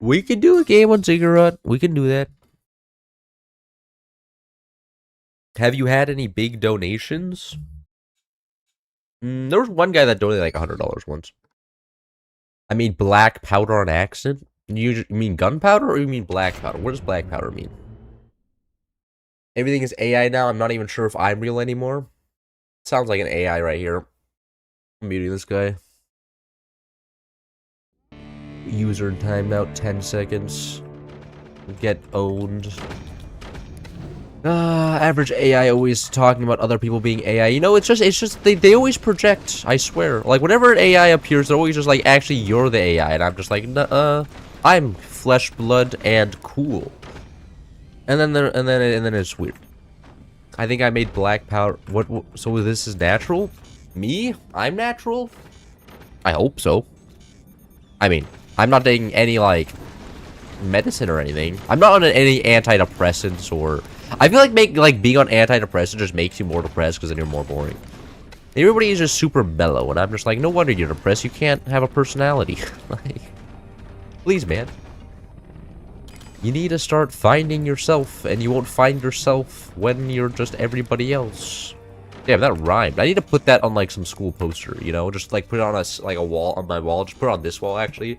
Speaker 1: We can do a game on Ziggurat. We can do that. Have you had any big donations? There was one guy that donated like $100 once. I mean black powder on accident? You mean gunpowder or you mean black powder? What does black powder mean? Everything is AI now. I'm not even sure if I'm real anymore. Sounds like an AI right here. I'm muting this guy. User timeout 10 seconds. Get owned. Average AI always talking about other people being AI. You know, it's just they always project, I swear. Like whenever an AI appears, they're always just like, actually you're the AI, and I'm just like, nuh-uh. I'm flesh, blood, and cool. And then it's weird. I think I made black powder. What so this is natural? Me? I'm natural? I hope so. I mean, I'm not taking any like medicine or anything. I'm not on any antidepressants or I feel like being on antidepressants just makes you more depressed because then you're more boring. Everybody is just super mellow, and I'm just like, no wonder you're depressed. You can't have a personality. Like, please, man. You need to start finding yourself, and you won't find yourself when you're just everybody else. Damn, that rhymed. I need to put that on like some school poster, you know, just like put it on a wall on my wall. Just put it on this wall, actually.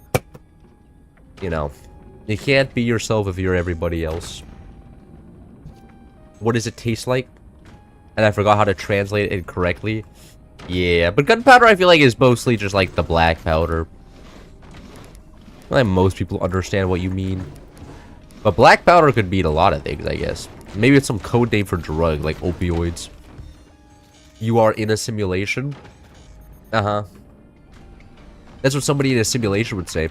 Speaker 1: You know, you can't be yourself if you're everybody else. What does it taste like? And I forgot how to translate it correctly. Yeah, but gunpowder I feel like is mostly just like the black powder. I feel like most people understand what you mean. But black powder could mean a lot of things, I guess. Maybe it's some code name for drug, like opioids. You are in a simulation? Uh-huh. That's what somebody in a simulation would say.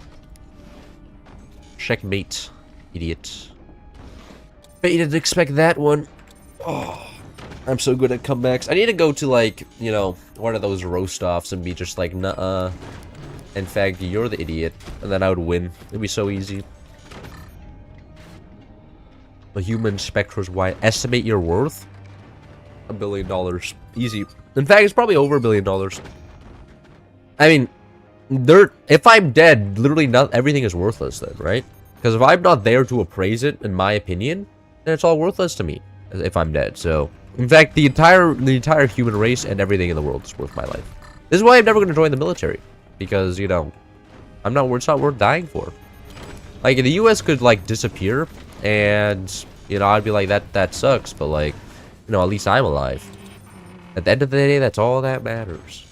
Speaker 1: Checkmate, idiot. Bet you didn't expect that one. Oh, I'm so good at comebacks. I need to go to, like, you know, one of those roast-offs and be just like, nuh-uh. In fact, you're the idiot. And then I would win. It'd be so easy. A human spectra's wide. Estimate your worth? $1 billion. Easy. In fact, it's probably over $1 billion. I mean, if I'm dead, literally everything is worthless then, right? Because if I'm not there to appraise it, in my opinion, then it's all worthless to me if I'm dead. So, in fact, the entire human race and everything in the world is worth my life. This is why I'm never going to join the military, because you know, it's not worth dying for. Like, the U.S. could like disappear, and you know, I'd be like, that sucks, but like, you know, at least I'm alive. At the end of the day, that's all that matters.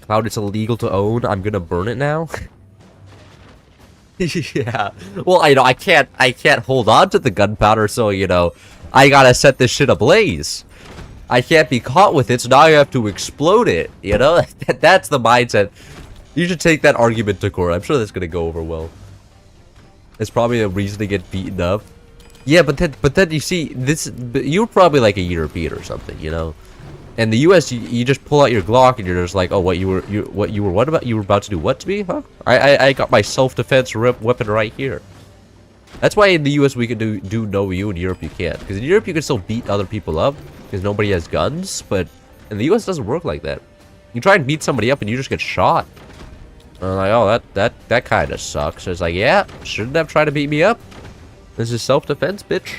Speaker 1: Cloud, it's illegal to own. I'm gonna burn it now. Yeah. Well, I know I can't hold on to the gunpowder, so you know, I gotta set this shit ablaze. I can't be caught with it, so now I have to explode it. You know, that's the mindset. You should take that argument to court. I'm sure that's gonna go over well. It's probably a reason to get beaten up. Yeah, but then you see this. You're probably like a European or something, you know. In the U.S., you just pull out your Glock and you're just like, oh, you were about to do what to me, huh? I got my self-defense weapon right here. That's why in the U.S. we can do no you, in Europe you can't. Because in Europe you can still beat other people up because nobody has guns, but in the U.S. it doesn't work like that. You try and beat somebody up and you just get shot. And I'm like, oh, that kind of sucks. It's like, yeah, shouldn't have tried to beat me up. This is self-defense, bitch.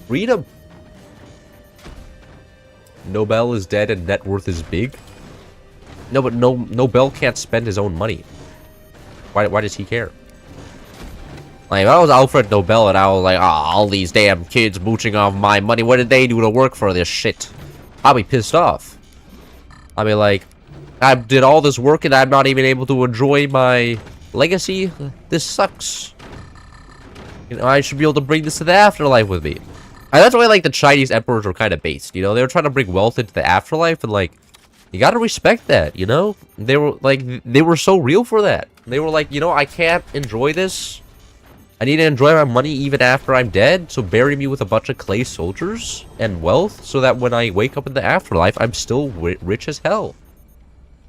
Speaker 1: Freedom. Nobel is dead and net worth is big. No, but Nobel can't spend his own money. Why does he care? Like, if I was Alfred Nobel and I was like, oh, all these damn kids mooching off my money, what did they do to work for this shit? I'll be pissed off. I'll be like, I did all this work and I'm not even able to enjoy my legacy? This sucks. You know, I should be able to bring this to the afterlife with me. And that's why, like, the Chinese emperors were kind of based, you know? They were trying to bring wealth into the afterlife, and, like, you gotta respect that, you know? They were so real for that. They were like, you know, I can't enjoy this. I need to enjoy my money even after I'm dead, so bury me with a bunch of clay soldiers and wealth, so that when I wake up in the afterlife, I'm still rich as hell.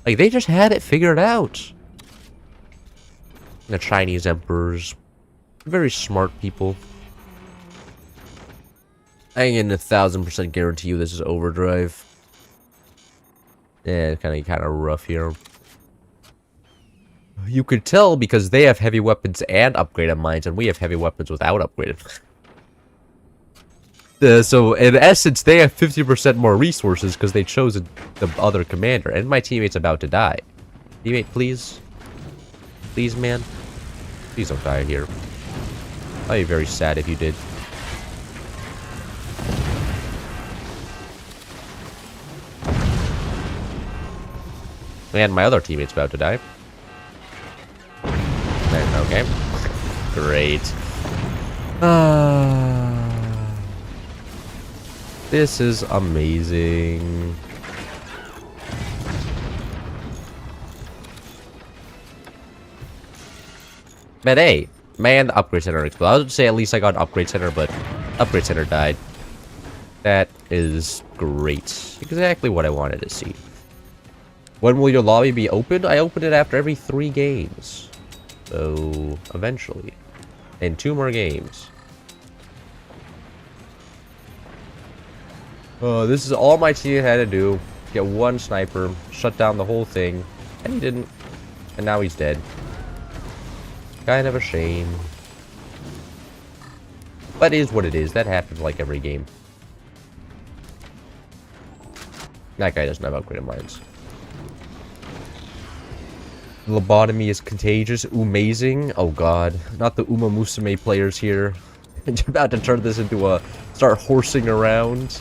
Speaker 1: Like, they just had it figured out. The Chinese emperors. Very smart people. I can 1000% guarantee you this is overdrive. Yeah, it's kind of rough here. You could tell because they have heavy weapons and upgraded mines, and we have heavy weapons without upgraded. So in essence, they have 50% more resources because they chose the other commander, and my teammate's about to die. Teammate, please, please, man, please don't die here. I'd be very sad if you did. And my other teammate's about to die. Okay. Great. This is amazing. But hey, man, the upgrade center exploded. I was going to say at least I got an upgrade center, but upgrade center died. That is great. Exactly what I wanted to see. When will your lobby be open? I open it after every 3 games. So, eventually. In 2 more games. This is all my team had to do. Get 1 sniper, shut down the whole thing. And he didn't. And now he's dead. Kind of a shame. But it is what it is. That happens like every game. That guy doesn't have upgraded mines. Lobotomy is contagious. Amazing. Oh god. Not the Uma Musume players here. You're about to turn this into a... Start horsing around.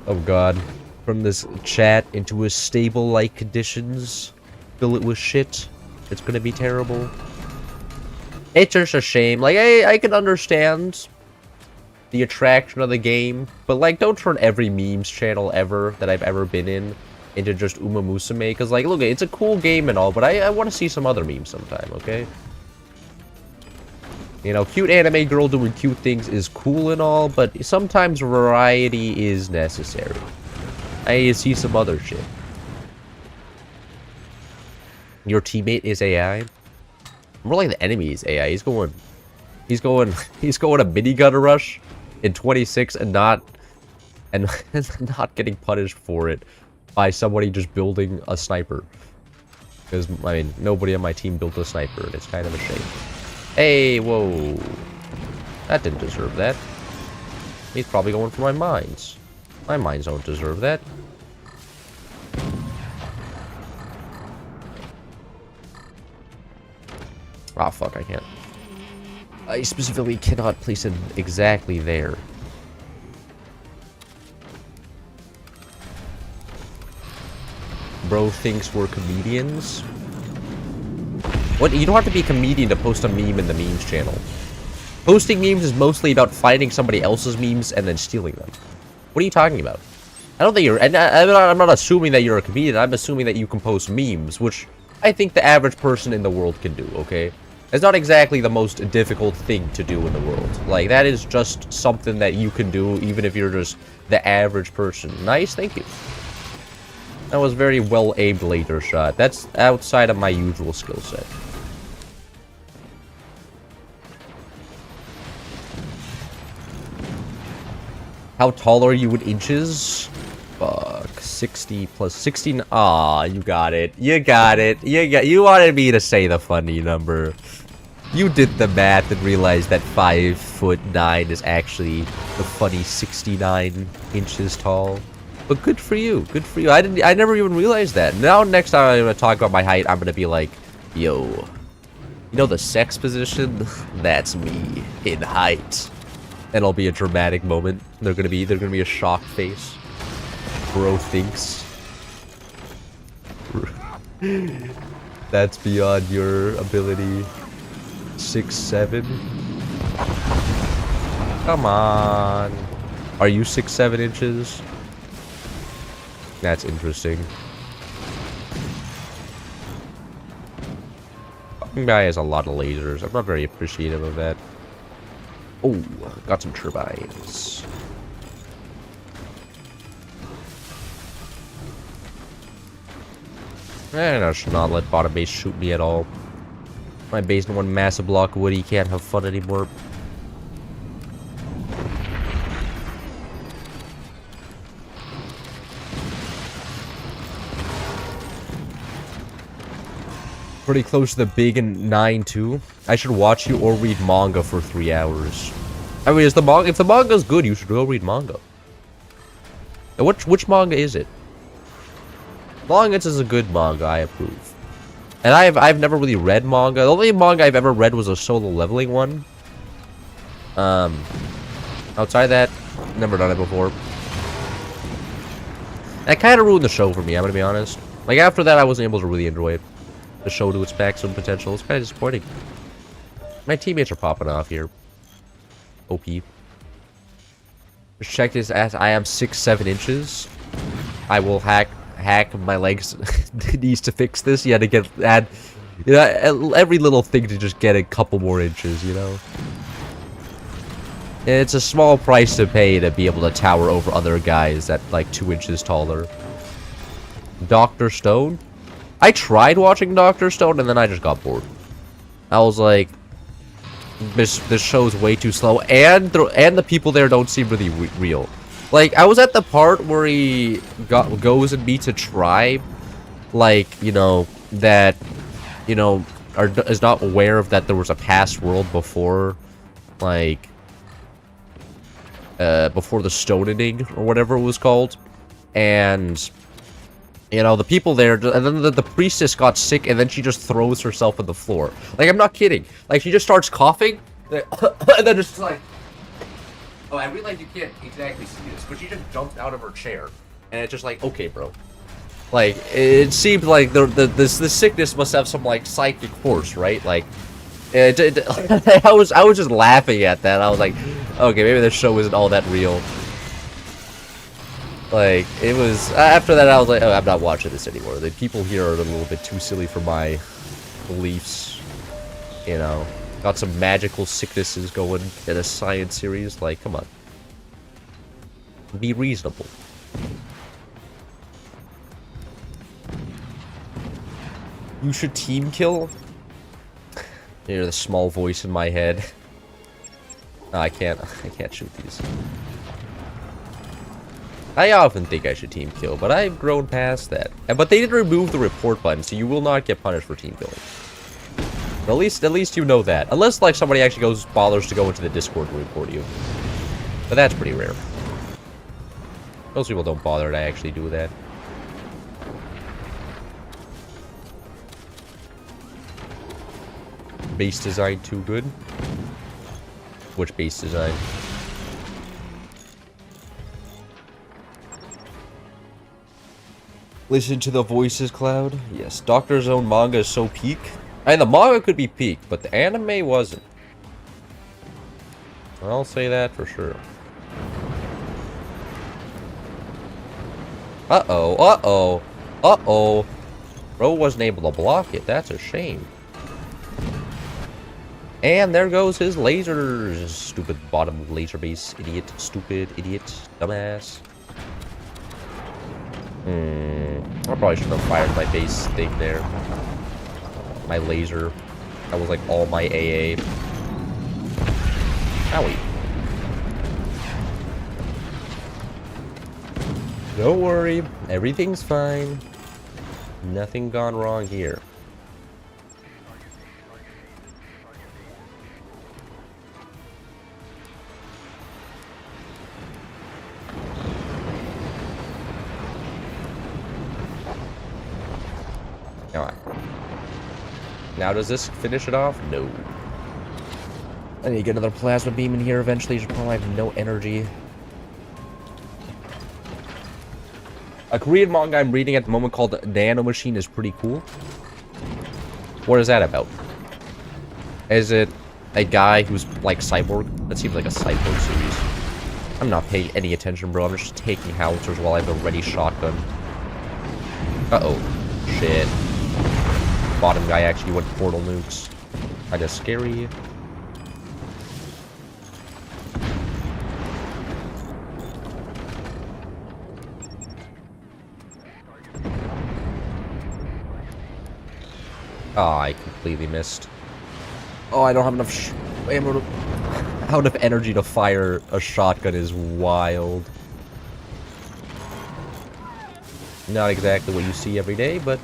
Speaker 1: Oh god. From this chat into a stable-like conditions. Fill it with shit. It's gonna be terrible. It's just a shame. Like, I can understand the attraction of the game. But, like, don't turn every memes channel ever that I've ever been in into just Uma Musume, because, like, look, it's a cool game and all, but I want to see some other memes sometime, okay? You know, cute anime girl doing cute things is cool and all, but sometimes variety is necessary. I need to see some other shit. Your teammate is AI? More like the enemy is AI. He's going a minigun rush in 26 and not getting punished for it by somebody just building a sniper. Because, I mean, nobody on my team built a sniper, and it's kind of a shame. Hey, whoa. That didn't deserve that. He's probably going for my mines. My mines don't deserve that. Ah, fuck, I can't. I specifically cannot place it exactly there. Bro thinks we're comedians. What? You don't have to be a comedian to post a meme in the memes channel. Posting memes is mostly about finding somebody else's memes and then stealing them. What are you talking about? I don't think you're... And I'm not assuming that you're a comedian. I'm assuming that you can post memes, which I think the average person in the world can do, okay? It's not exactly the most difficult thing to do in the world. Like, that is just something that you can do even if you're just the average person. Nice, thank you. That was very well-aimed laser shot. That's outside of my usual skill set. How tall are you in inches? Fuck. 60 plus 16. Aw, you got it. You got it. You wanted me to say the funny number. You did the math and realized that 5'9" is actually the funny 69 inches tall. But good for you. Good for you. I never even realized that. Now next time I'm gonna talk about my height, I'm gonna be like, yo, you know the sex position? That's me in height. And it'll be a dramatic moment. They're gonna be a shocked face. Bro thinks. That's beyond your ability. 6'7". Come on. Are you 6'7" inches? That's interesting. Fucking guy has a lot of lasers. I'm not very appreciative of that. Oh, got some turbines. And I should not let bottom base shoot me at all. My base in one massive block of wood, he can't have fun anymore. Pretty close to the big and 9-2. I should watch you or read manga for 3 hours. I mean, if the manga's good, you should go read manga. And which manga is it? Longest is a good manga, I approve. And I've never really read manga. The only manga I've ever read was a solo leveling one. Outside that, never done it before. That kind of ruined the show for me, I'm gonna be honest. Like, after that, I wasn't able to really enjoy it. The show to its maximum potential. It's kind of disappointing. My teammates are popping off here. OP. Just check this ass. I am 6'7" inches. I will hack my legs. Needs to fix this. You had to add, you know, every little thing to just get a couple more inches, you know. It's a small price to pay to be able to tower over other guys that like 2 inches taller. Dr. Stone? I tried watching Dr. Stone and then I just got bored. I was like, this show's way too slow, and the people there don't seem really real. Like, I was at the part where he goes and meets a tribe, like, you know, that, you know, is not aware of that there was a past world before, like, before the stoning or whatever it was called, and, you know, the people there, and then the priestess got sick, and then she just throws herself on the floor. Like, I'm not kidding. Like, she just starts coughing, and then just like, oh, I realize you can't exactly see this, but she just jumped out of her chair, and it's just like, okay, bro. Like, it seemed like the sickness must have some like psychic force, right? Like, I was just laughing at that. I was like, okay, maybe this show isn't all that real. Like, it was, after that I was like, oh, I'm not watching this anymore. The people here are a little bit too silly for my beliefs, you know. Got some magical sicknesses going in a science series. Like, come on. Be reasonable. You should team kill? Hear the small voice in my head. No, I can't shoot these. I often think I should team kill, but I've grown past that. But they did remove the report button, so you will not get punished for team killing. But at least you know that. Unless like somebody actually bothers to go into the Discord and report you. But that's pretty rare. Most people don't bother to actually do that. Base design too good? Which base design? Listen to the voices, Cloud. Yes, Doctor Zone manga is so peak. And the manga could be peak, but the anime wasn't. I'll say that for sure. Uh-oh, uh-oh, uh-oh. Bro wasn't able to block it. That's a shame. And there goes his lasers. Stupid bottom laser base. Idiot. Stupid. Idiot. Dumbass. I probably should have fired my base thing there. My laser. That was like all my AA. Owie. Don't worry. Everything's fine. Nothing gone wrong here. Now, does this finish it off? No. I need to get another plasma beam in here eventually. Just probably have no energy. A Korean manga I'm reading at the moment called Nano Machine is pretty cool. What is that about? Is it a guy who's like cyborg? That seems like a cyborg series. I'm not paying any attention, bro. I'm just taking howitzers while I have a ready shotgun. Uh-oh. Shit. Bottom guy actually went portal nukes. Kinda scary. Oh, I completely missed. Oh, I don't have enough ammo to... How enough energy to fire a shotgun is wild. Not exactly what you see every day, but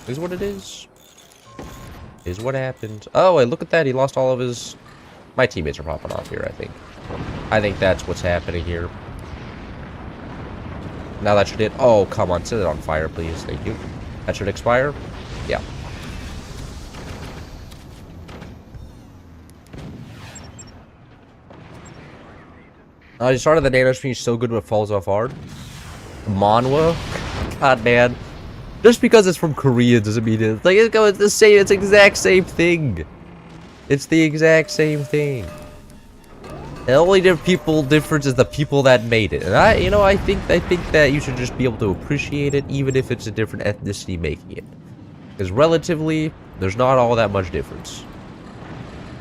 Speaker 1: is what it is. Is what happened. Oh, wait, look at that. He lost all of his... My teammates are popping off here, I think. I think that's what's happening here. Now that should hit... Oh, come on. Set it on fire, please. Thank you. That should expire? Yeah. He started the nano screen so good but falls off hard. Manhwa? God, man. Just because it's from Korea doesn't mean it's like it's the same. It's the exact same thing. It's the exact same thing. The only difference is the people that made it. And I think that you should just be able to appreciate it, even if it's a different ethnicity making it. Because relatively, there's not all that much difference.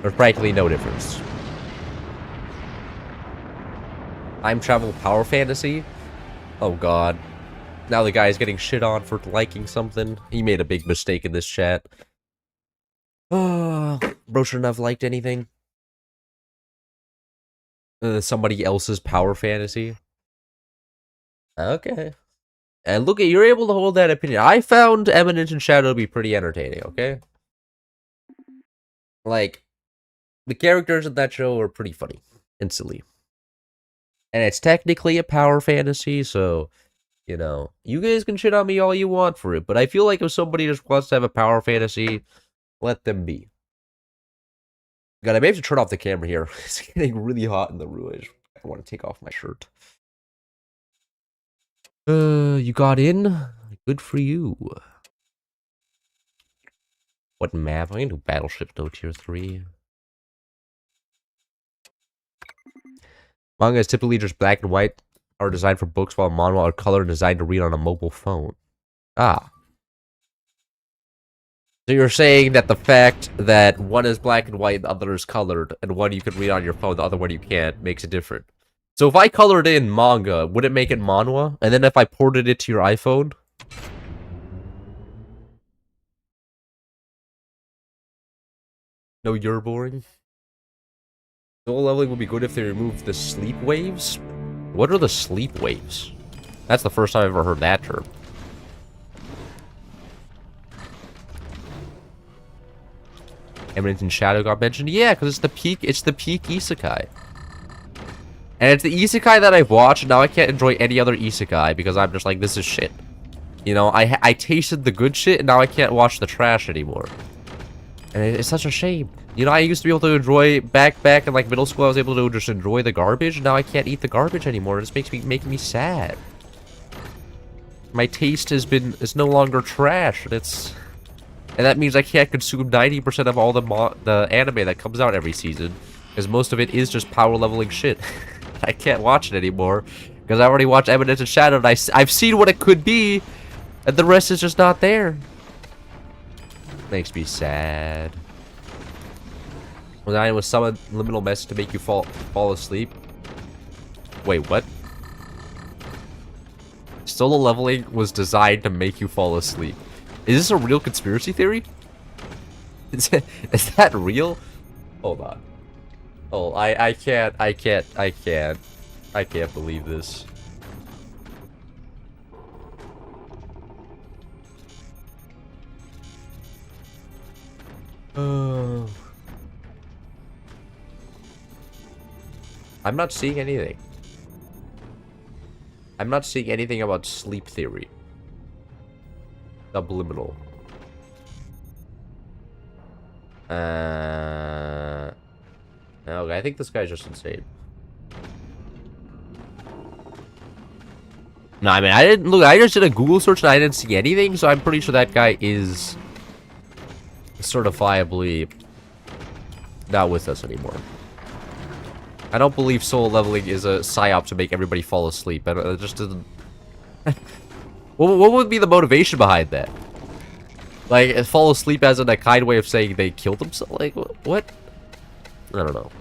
Speaker 1: There's practically no difference. Time travel power fantasy? Oh god. Now the guy's getting shit on for liking something. He made a big mistake in this chat. Oh, bro shouldn't have liked anything. Somebody else's power fantasy. Okay. And look, you're able to hold that opinion. I found Eminence and Shadow to be pretty entertaining, okay? Like, the characters in that show are pretty funny and silly. And it's technically a power fantasy, so... You know, you guys can shit on me all you want for it, but I feel like if somebody just wants to have a power fantasy, let them be. God, I may have to turn off the camera here. It's getting really hot in the room. I want to take off my shirt. You got in? Good for you. What map? I'm gonna do Battleship No Tier 3. Manga is typically just black and white. Are designed for books, while manhwa are color and designed to read on a mobile phone. Ah. So you're saying that the fact that one is black and white, the other is colored, and one you can read on your phone, the other one you can't, makes it different. So if I colored in manga, would it make it manhwa? And then if I ported it to your iPhone? No, you're boring. Soul leveling would be good if they removed the sleep waves. What are the sleep waves? That's the first time I've ever heard that term. Eminence and Shadow got mentioned? Yeah, because it's the peak isekai. And it's the isekai that I've watched, and now I can't enjoy any other isekai because I'm just like, this is shit. You know, I tasted the good shit, and now I can't watch the trash anymore. And it's such a shame. You know, I used to be able to enjoy, back in like middle school, I was able to just enjoy the garbage, and now I can't eat the garbage anymore. It just making me sad. My taste is no longer trash, and that means I can't consume 90% of all the anime that comes out every season, because most of it is just power leveling shit. I can't watch it anymore, because I already watched Eminence and Shadow, and I've seen what it could be, and the rest is just not there. Makes me sad. When I was some liminal message to make you fall asleep. Wait, what? Solo leveling was designed to make you fall asleep. Is this a real conspiracy theory? Is that real? Hold on. Oh, I can't believe this. I'm not seeing anything. I'm not seeing anything about sleep theory. Subliminal. Okay, I think this guy's just insane. No, I mean, I didn't look. I just did a Google search and I didn't see anything, so I'm pretty sure that guy is certifiably not with us anymore. I don't believe soul leveling is a psyop to make everybody fall asleep. It just doesn't. What would be the motivation behind that? Like, fall asleep as in a kind way of saying they killed themselves? Like, what? I don't know.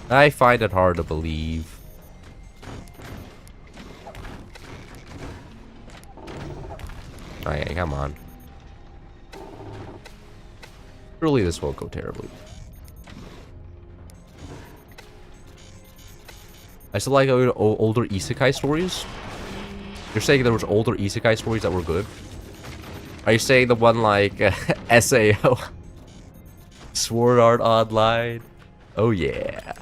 Speaker 1: I find it hard to believe. Alright, come on. Surely this won't go terribly. I still like older isekai stories. You're saying there was older isekai stories that were good? Are you saying the one like SAO? Sword Art Online? Oh yeah.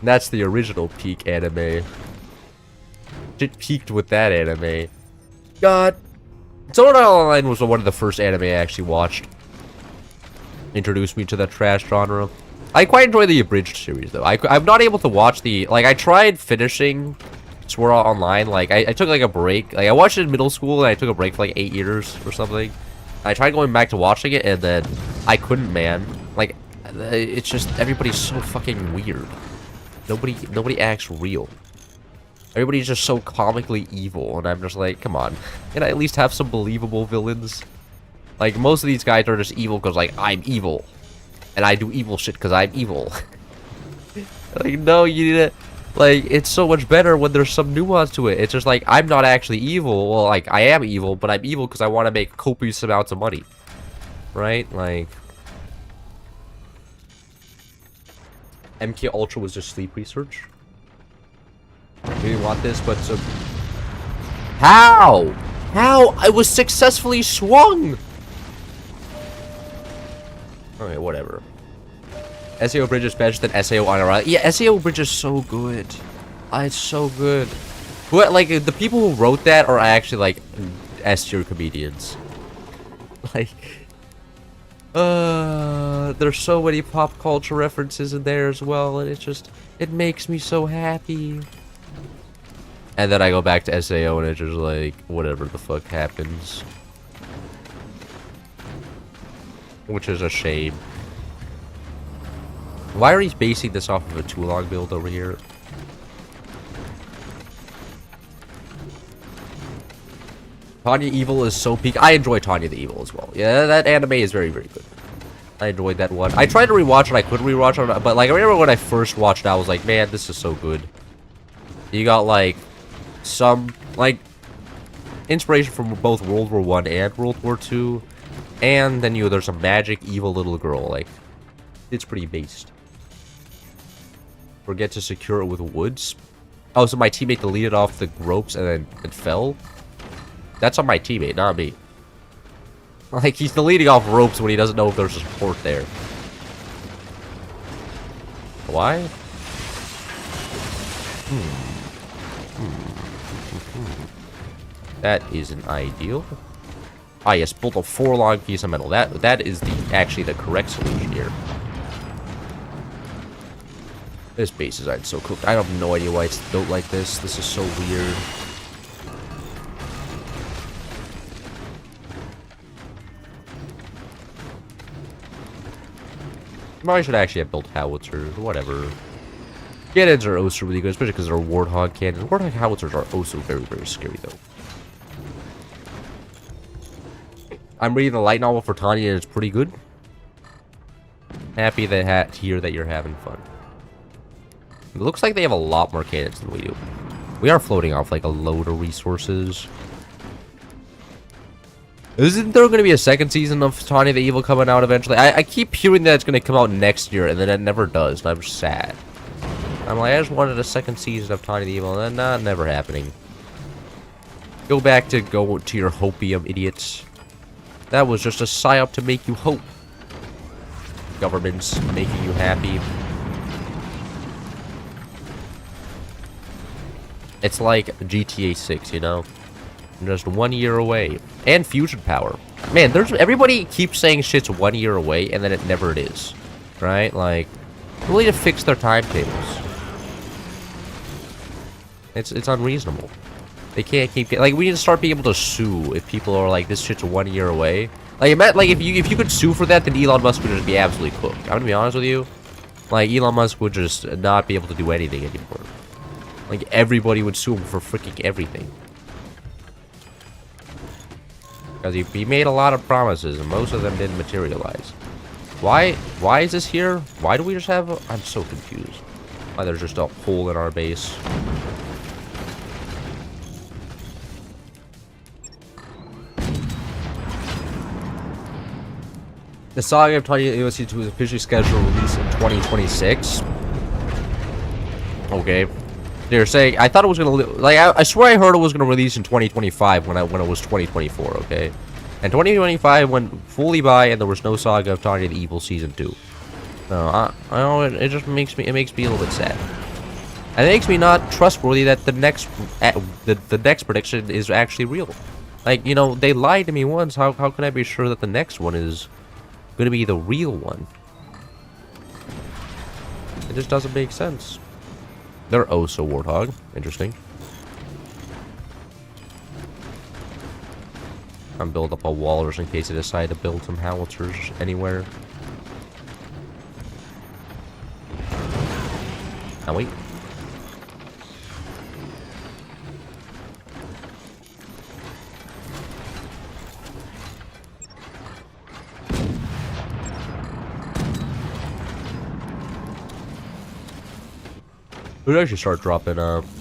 Speaker 1: That's the original peak anime. It peaked with that anime. God. Sword Art Online was one of the first anime I actually watched. Introduced me to that trash genre. I quite enjoy the abridged series though. I'm not able to watch the like I tried finishing Sword Art Online. Like I took like a break. Like I watched it in middle school and I took a break for like 8 years or something. I tried going back to watching it and then I couldn't, man. Like it's just everybody's so fucking weird. Nobody acts real. Everybody's just so comically evil and I'm just like, come on. Can I at least have some believable villains? Like most of these guys are just evil because like I'm evil. And I do evil shit because I'm evil. Like, no, you need to... Like, it's so much better when there's some nuance to it. It's just like, I'm not actually evil. Well, like, I am evil, but I'm evil because I want to make copious amounts of money. Right? Like... MK Ultra was just sleep research. We didn't want this, but... How? How? I was successfully swung! Okay, whatever. SAO Bridge is better than SAO IRL. Yeah, SAO Bridge is so good. It's so good. What, like, the people who wrote that are actually, like, S-tier comedians. Like, there's so many pop culture references in there as well, and it's just, it makes me so happy. And then I go back to SAO and it's just like, whatever the fuck happens. Which is a shame. Why are he basing this off of a Tulong build over here? Tanya Evil is so peak. I enjoy Tanya the Evil as well. Yeah, that anime is very, very good. I enjoyed that one. I tried to rewatch it. I couldn't rewatch it, but like I remember when I first watched it, I was like, man, this is so good. You got like some like inspiration from both World War I and World War II, and then there's a magic evil little girl. Like, it's pretty based. Forget to secure it with woods. Oh, so my teammate deleted off the ropes and then it fell. That's on my teammate, not me. Like, he's deleting off ropes when he doesn't know if there's a support there. Why? That isn't ideal. Ah, yes, build a 4-log piece of metal. That is actually the correct solution here. This base design is so cooked. I have no idea why it's built like this. This is so weird. I should actually have built howitzers, whatever. Cannons are also really good, especially because they're warthog cannons. Warthog howitzers are also very, very scary, though. I'm reading the light novel for Tanya, and it's pretty good. Happy to hear that you're having fun. It looks like they have a lot more cannons than we do. We are floating off like a load of resources. Isn't there going to be a second season of Tanya the Evil coming out eventually? I keep hearing that it's going to come out next year, and then it never does, and I'm sad. I'm like, I just wanted a second season of Tanya the Evil, and then never happening. Go back to your hopium, idiots. That was just a psyop to make you hope. Governments making you happy. It's like GTA 6, you know? Just 1 year away. And fusion power. Man, everybody keeps saying shit's 1 year away, and then it never is. Right? Like, we need to fix their timetables. It's unreasonable. They can't keep... Like, we need to start being able to sue if people are like, this shit's 1 year away. Like, if you could sue for that, then Elon Musk would just be absolutely cooked. I'm gonna be honest with you. Like, Elon Musk would just not be able to do anything anymore. Like, everybody would sue him for freaking everything. Because he made a lot of promises, and most of them didn't materialize. Why is this here? Why do we just have a... I'm so confused. Why there's just a hole in our base. The Saga of Tanya USC 2 is officially scheduled to release in 2026. Okay. They're saying... I thought it was going to... Like, I swear I heard it was going to release in 2025 when it was 2024, okay? And 2025 went fully by and there was no Saga of Tanya the Evil Season 2. So, I know, it just makes me... It makes me a little bit sad. And it makes me not trustworthy that the next prediction is actually real. Like, you know, they lied to me once. How can I be sure that the next one is going to be the real one? It just doesn't make sense. They're also warthog. Interesting. I'm build up a wall just in case I decide to build some howitzers anywhere. Now wait. We should actually start dropping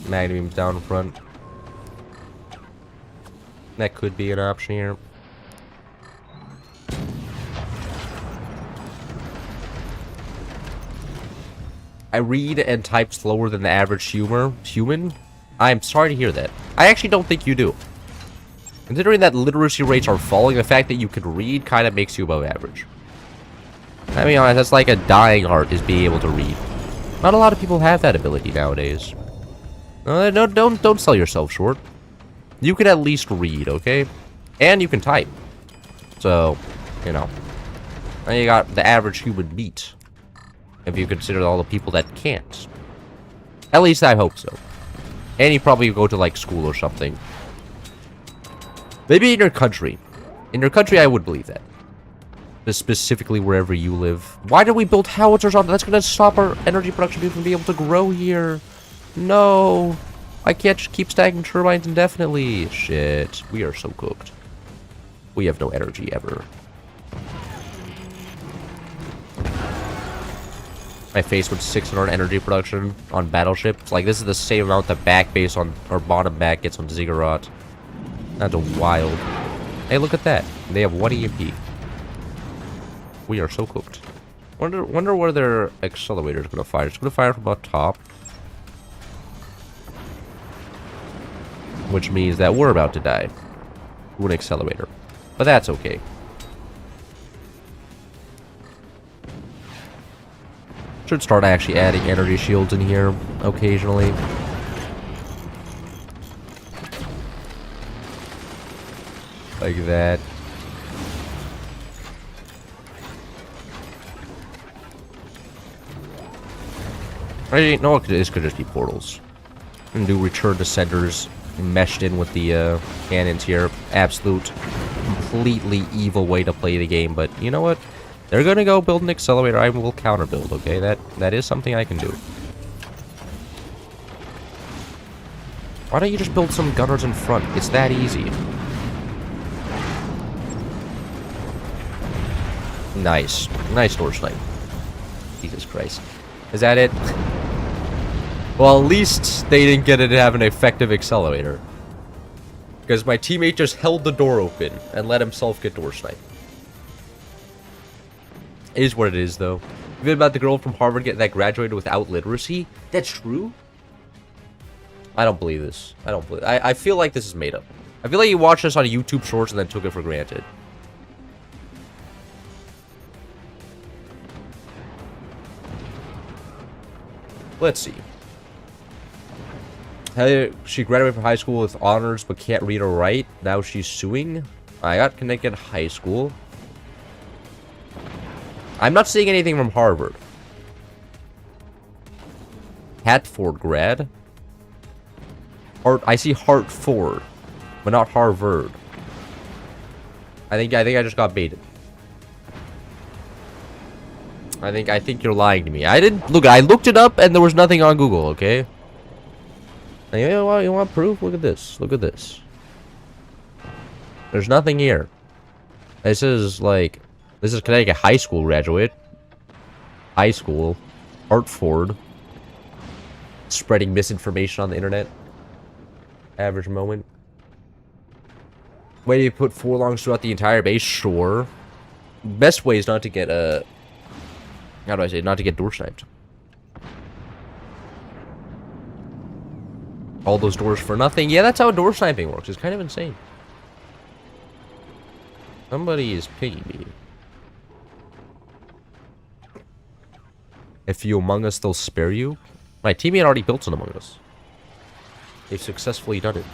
Speaker 1: magnums down in front. That could be an option here. I read and type slower than the average human. I'm sorry to hear that. I actually don't think you do. Considering that literacy rates are falling, the fact that you can read kind of makes you above average. I mean, honest, that's like a dying art, is being able to read. Not a lot of people have that ability nowadays. No, don't sell yourself short. You can at least read, okay? And you can type. So, you know. Now you got the average human beat. If you consider all the people that can't. At least I hope so. And you probably go to, like, school or something. Maybe in your country. In your country, I would believe that. Specifically wherever you live. Why did we build howitzers on? That's going to stop our energy production from being able to grow here. No. I can't just keep stacking turbines indefinitely. Shit. We are so cooked. We have no energy ever. My face with 600 energy production on battleships. Like, this is the same amount that back base on, or bottom back gets on Ziggurat. That's wild. Hey, look at that. They have 1 EMP. We are so cooked. Wonder where their accelerator is gonna fire. It's gonna fire from up top. Which means that we're about to die. To an accelerator. But that's okay. Should start actually adding energy shields in here occasionally. Like that. Actually, no, this could just be portals. And do return to centers meshed in with the cannons here. Absolute, completely evil way to play the game, but you know what? They're gonna go build an accelerator. I will counter build, okay? That is something I can do. Why don't you just build some gunners in front? It's that easy. Nice. Nice door snipe. Jesus Christ. Is that it? Well, at least they didn't get it to have an effective accelerator. Because my teammate just held the door open and let himself get door sniped. It is what it is, though. Even about the girl from Harvard that graduated without literacy? That's true? I don't believe this. I don't believe I feel like this is made up. I feel like you watched this on YouTube Shorts and then took it for granted. Let's see. She graduated from high school with honors but can't read or write. Now she's suing. I got Connecticut High School. I'm not seeing anything from Harvard. Hatford grad. I see Hartford, but not Harvard. I think I just got baited. I think you're lying to me. I didn't look. I looked it up and there was nothing on Google. Okay. And you want proof? Look at this. Look at this. There's nothing here. This is Connecticut High School graduate. High school. Hartford. Spreading misinformation on the internet. Average moment. Way to put 4 longs throughout the entire base? Sure. Best way is not to get how do I say? Not to get door sniped. All those doors for nothing. Yeah, that's how door sniping works. It's kind of insane. Somebody is pinging me. If you Among Us, they'll spare you. My teammate already built an Among Us. They've successfully done it.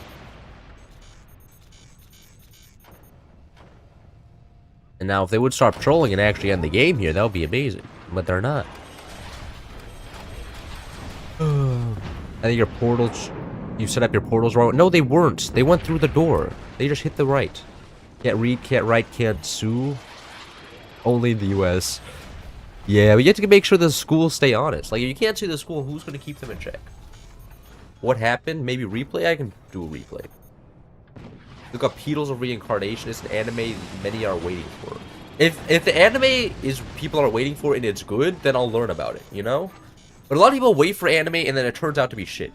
Speaker 1: And now if they would start patrolling and actually end the game here, that would be amazing. But they're not. I think your portals... You set up your portals wrong. No, they weren't. They went through the door. They just hit the right. Can't read, can't write, can't sue. Only in the US. Yeah, but you have to make sure the schools stay honest. Like, if you can't sue the school, who's going to keep them in check? What happened? Maybe replay? I can do a replay. Look up Pedals of Reincarnation. It's an anime many are waiting for. If the anime is people are waiting for and it's good, then I'll learn about it, you know? But a lot of people wait for anime and then it turns out to be shit.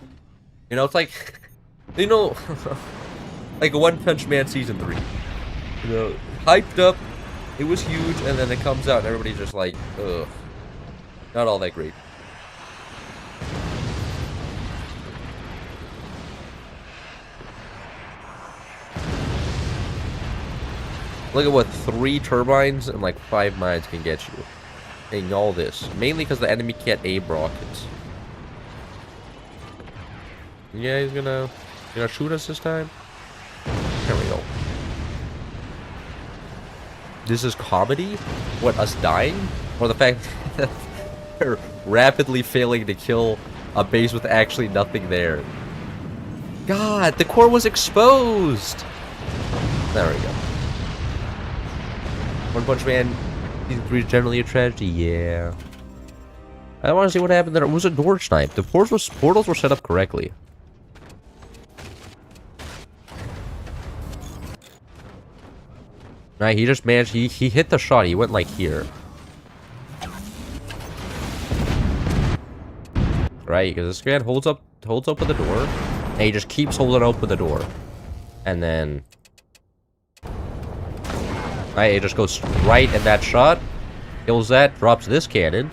Speaker 1: You know, it's like, you know, like One Punch Man Season 3. You know, hyped up, it was huge, and then it comes out and everybody's just like, ugh, not all that great. Look at what 3 turbines and like 5 mines can get you. And all this. Mainly because the enemy can't aim rockets. Yeah, he's gonna shoot us this time. There we go. This is comedy? What, us dying? Or the fact that they're rapidly failing to kill a base with actually nothing there. God, the core was exposed! There we go. One Punch Man, Season 3 is generally a tragedy, yeah. I want to see what happened there. It was a door snipe. The portals were set up correctly. Right, he just managed, he hit the shot, he went like here. Right, because this man holds up with the door, and he just keeps holding open the door. And then... Right, it just goes right in that shot, kills that, drops this cannon.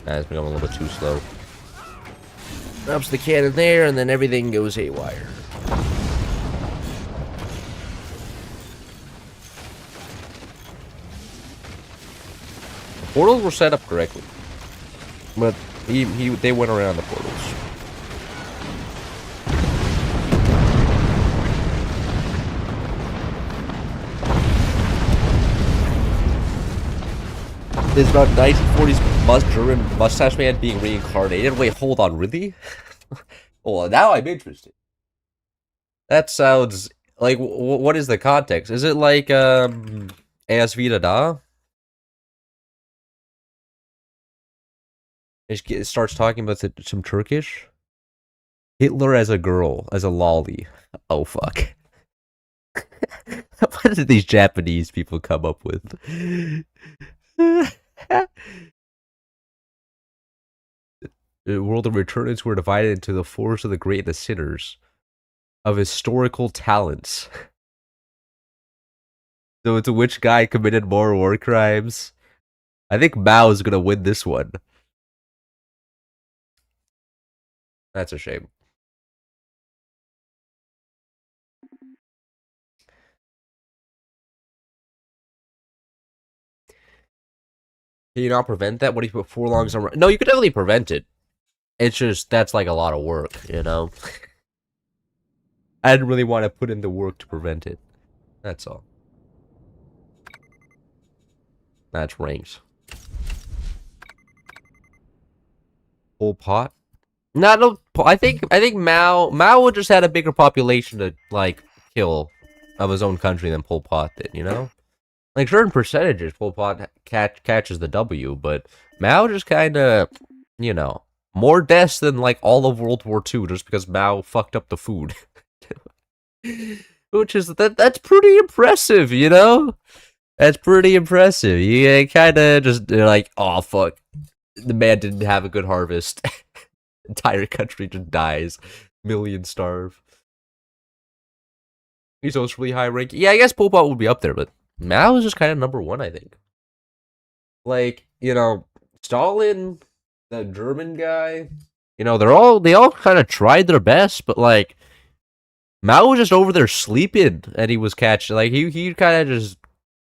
Speaker 1: It's become a little bit too slow. Drops the cannon there, and then everything goes haywire. The portals were set up correctly, but they went around the portals. It's about 1940s German mustache man being reincarnated. Wait, hold on, really? Well, now I'm interested. That sounds like, what is the context? Is it like, Es wieder da? It starts talking about some Turkish? Hitler as a girl, as a lolly. Oh, fuck. What did these Japanese people come up with? The world of Returnants were divided into the force of the great and the sinners of historical talents. So it's which guy committed more war crimes? I think Mao's gonna win this one. That's a shame. Can you not prevent that? What if you put 4 longs on? No, you could definitely prevent it. It's just, that's like a lot of work, you know? I didn't really want to put in the work to prevent it. That's all. That's ranks. Pol Pot? No, I think Mao just had a bigger population to, like, kill of his own country than Pol Pot did, you know? Like, certain percentages, Pol Pot catches the W, but Mao just kind of, you know, more deaths than, like, all of World War II just because Mao fucked up the food. Which is, that's pretty impressive, you know? That's pretty impressive. You kind of just, you're like, oh, fuck. The man didn't have a good harvest. Entire country just dies. Millions starve. He's also really high rank. Yeah, I guess Pol Pot would be up there, but Mao is just kind of number 1, I think. Like, you know, Stalin, the German guy, you know, they all kind of tried their best, but like, Mao was just over there sleeping, and he was catching, like, he kind of just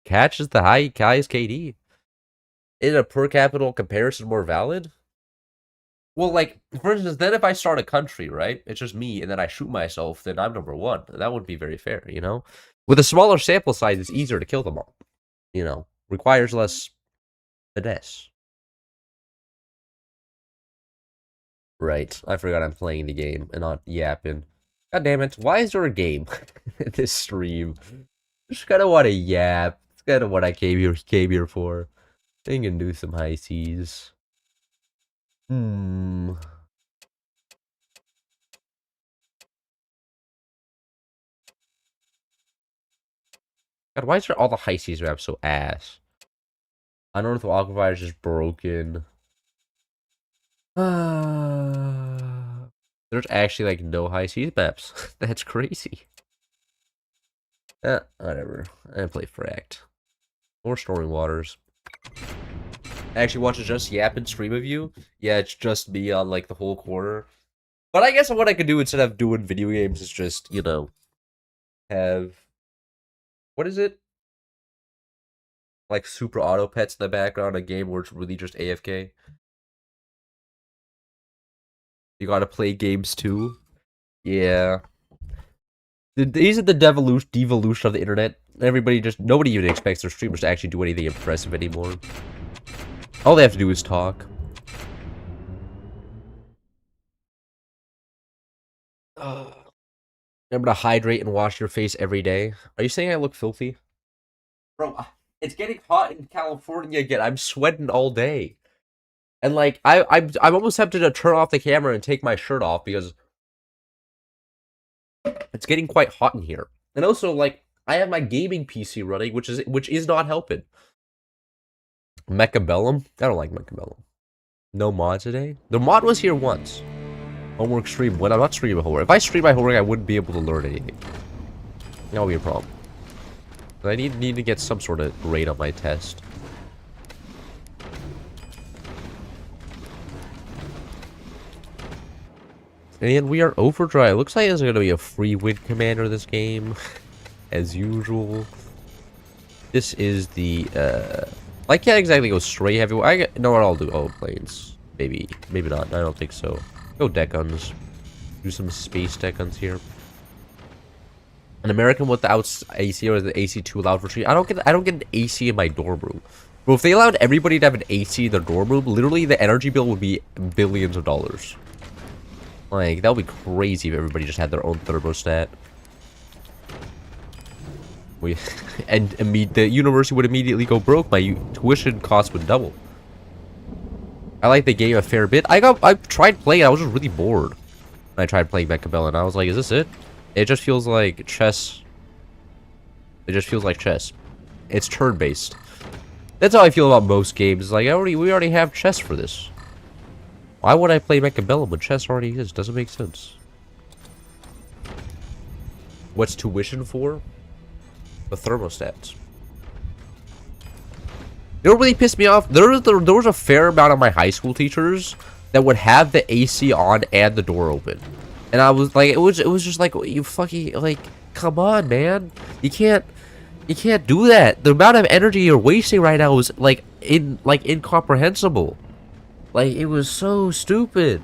Speaker 1: catches the highest KD. Is a per capita comparison more valid? Well, like, for instance, then if I start a country, right, it's just me, and then I shoot myself, then I'm number 1. That wouldn't be very fair, you know? With a smaller sample size, it's easier to kill them all. You know, requires less finesse. Right, I forgot I'm playing the game and not yapping. God damn it, why is there a game in this stream? Just kind of want to yap. It's kind of what I came here for. I can do some high seas. God, why is there all the high seas maps so ass? Unearthed Aquifer is just broken. There's actually like no high seas maps. That's crazy. Whatever. I play Fract. Or Stormy Waters. I actually watch just Yappin' stream of you. Yeah, it's just me on like the whole corner. But I guess what I could do instead of doing video games is just, you know, have... What is it? Like super auto pets in the background, a game where it's really just AFK. You gotta play games too. Yeah. These are the devolution of the internet. Nobody even expects their streamers to actually do anything impressive anymore. All they have to do is talk. Remember to hydrate and wash your face every day. Are you saying I look filthy? Bro, it's getting hot in California again. I'm sweating all day. And like, I'm almost tempted to turn off the camera and take my shirt off because it's getting quite hot in here. And also, like, I have my gaming PC running, which is not helping. Mechabellum? I don't like Mechabellum. No mod today? The mod was here once. Homework stream. When I'm not streaming homework. If I stream my homework, I wouldn't be able to learn anything. That would be a problem. But I need to get some sort of grade on my test. And we are overdrive. Looks like there's going to be a free win commander this game. As usual. This is the, I can't exactly go straight heavy. I know what I'll do. Oh, planes. Maybe not. I don't think so. Go deck guns. Do some space deck guns here. An American without AC or the AC2 allowed for tree. I don't get an AC in my dorm room. But if they allowed everybody to have an AC in their dorm room, literally the energy bill would be billions of dollars. Like, that would be crazy if everybody just had their own thermostat. The university would immediately go broke. My tuition cost would double. I like the game a fair bit. I tried playing. I was just really bored. I tried playing Mechabellum, and I was like, "Is this it?" It just feels like chess. It just feels like chess. It's turn-based. That's how I feel about most games. Like we already have chess for this. Why would I play Mechabellum when chess already exists? Doesn't make sense. What's tuition for? The thermostats. It really pissed me off. There was a fair amount of my high school teachers that would have the AC on and the door open, and I was like, it was just like, you fucking, like, come on, man, you can't do that. The amount of energy you're wasting right now is like incomprehensible. Like, it was so stupid.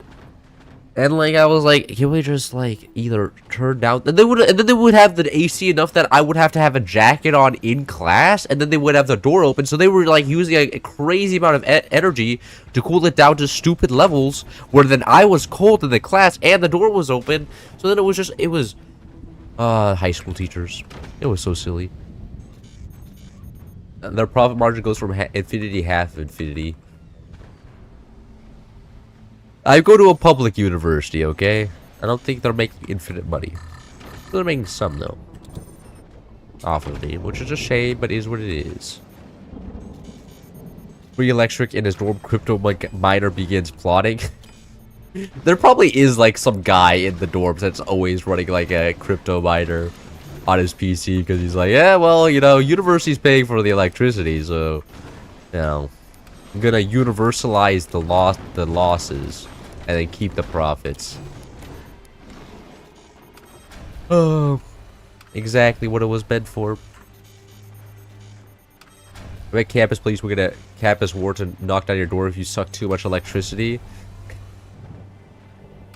Speaker 1: And like, I was like, can we just like either turn down? And then they would have the AC enough that I would have to have a jacket on in class, and then they would have the door open. So they were like using a crazy amount of energy to cool it down to stupid levels, where then I was cold in the class and the door was open. So then it was high school teachers. It was so silly. Their profit margin goes from infinity to half infinity. I go to a public university, okay? I don't think they're making infinite money. They're making some, though. Off of me, which is a shame, but is what it is. Free electric in his dorm, crypto miner begins plotting. There probably is, like, some guy in the dorms that's always running, like, a crypto miner on his PC, because he's like, yeah, well, you know, university's paying for the electricity, so, you know, I'm gonna universalize the losses. And then keep the profits. Oh, exactly what it was meant for. At campus, please. We're gonna campus war to knock down your door if you suck too much electricity.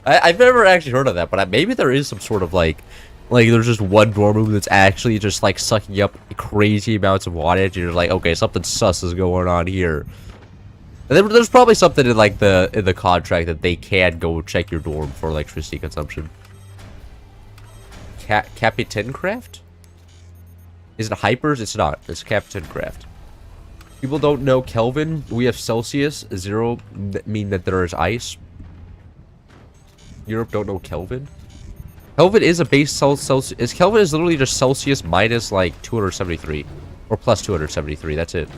Speaker 1: I've never actually heard of that, but maybe there is some sort of like there's just one dorm room that's actually just like sucking up crazy amounts of wattage. You're like, okay, something sus is going on here. And then there's probably something in like in the contract that they can go check your dorm for electricity consumption. Capitaincraft? Is it hypers? It's not. It's Capitaincraft. People don't know Kelvin. We have Celsius. 0 mean that there is ice. Europe don't know Kelvin. Kelvin is a base Celsius. Kelvin is literally just Celsius minus like 273 or plus 273. That's it.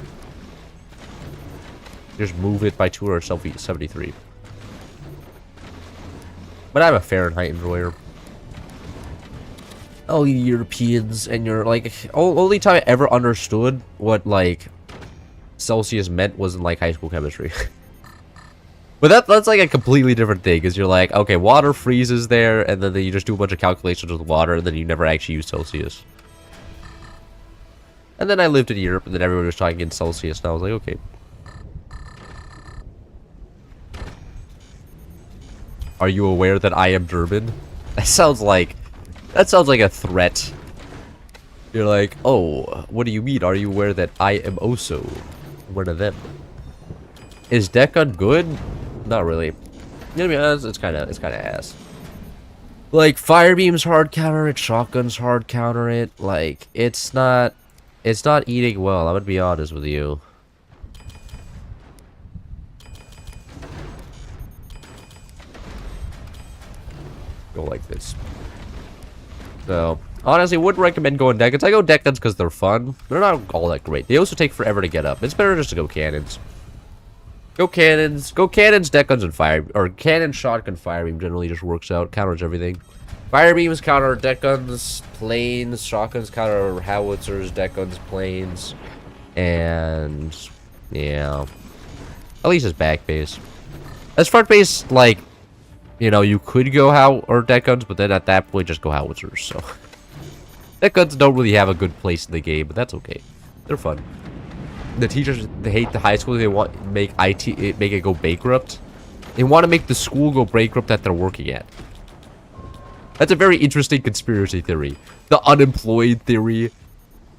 Speaker 1: Just move it by 273. But I'm a Fahrenheit enjoyer. Oh, you Europeans and your like, only time I ever understood what like Celsius meant was in like high school chemistry. But that's like a completely different thing, because you're like, okay, water freezes there, and then you just do a bunch of calculations with water, and then you never actually use Celsius. And then I lived in Europe, and then everyone was talking in Celsius, and I was like, okay. Are you aware that I am German? That sounds like a threat. You're like, oh, what do you mean? Are you aware that I am also one of them? Is deck gun good? Not really. You know, to be honest, it's kind of ass. Like, fire beams hard counter it, shotguns hard counter it. Like, it's not eating well. I'm gonna be honest with you. Go like this. So, honestly, wouldn't recommend going deck guns. I go deck guns because they're fun. They're not all that great. They also take forever to get up. It's better just to go cannons. Go cannons, deck guns, and fire. Or cannon, shotgun, fire beam generally just works out. Counters everything. Fire beams counter deck guns, planes, shotguns counter howitzers, deck guns, planes. And, yeah. At least it's back base. As front base, like, you know, you could go or deck guns, but then at that point, just go howitzers, so. Deck guns don't really have a good place in the game, but that's okay. They're fun. The teachers, they hate the high school, they want to make it go bankrupt. They want to make the school go bankrupt that they're working at. That's a very interesting conspiracy theory. The unemployed theory.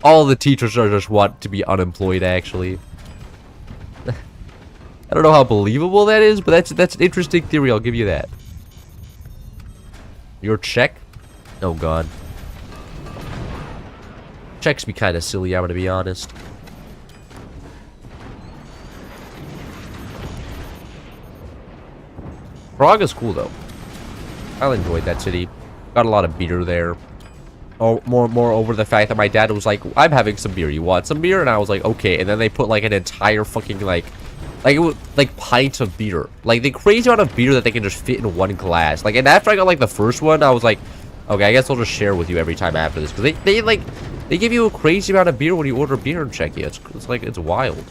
Speaker 1: All the teachers just want to be unemployed, actually. I don't know how believable that is, but that's an interesting theory, I'll give you that. Your check? Oh god. Checks be kind of silly, I'm gonna be honest. Prague is cool though. I enjoyed that city. Got a lot of beer there. Oh, moreover the fact that my dad was like, I'm having some beer. You want some beer? And I was like, okay. And then they put like an entire fucking like pints of beer. Like the crazy amount of beer that they can just fit in one glass. Like, and after I got like the first one, I was like, okay, I guess I'll just share with you every time after this. Because they give you a crazy amount of beer when you order beer in Czechia. It's like, it's wild.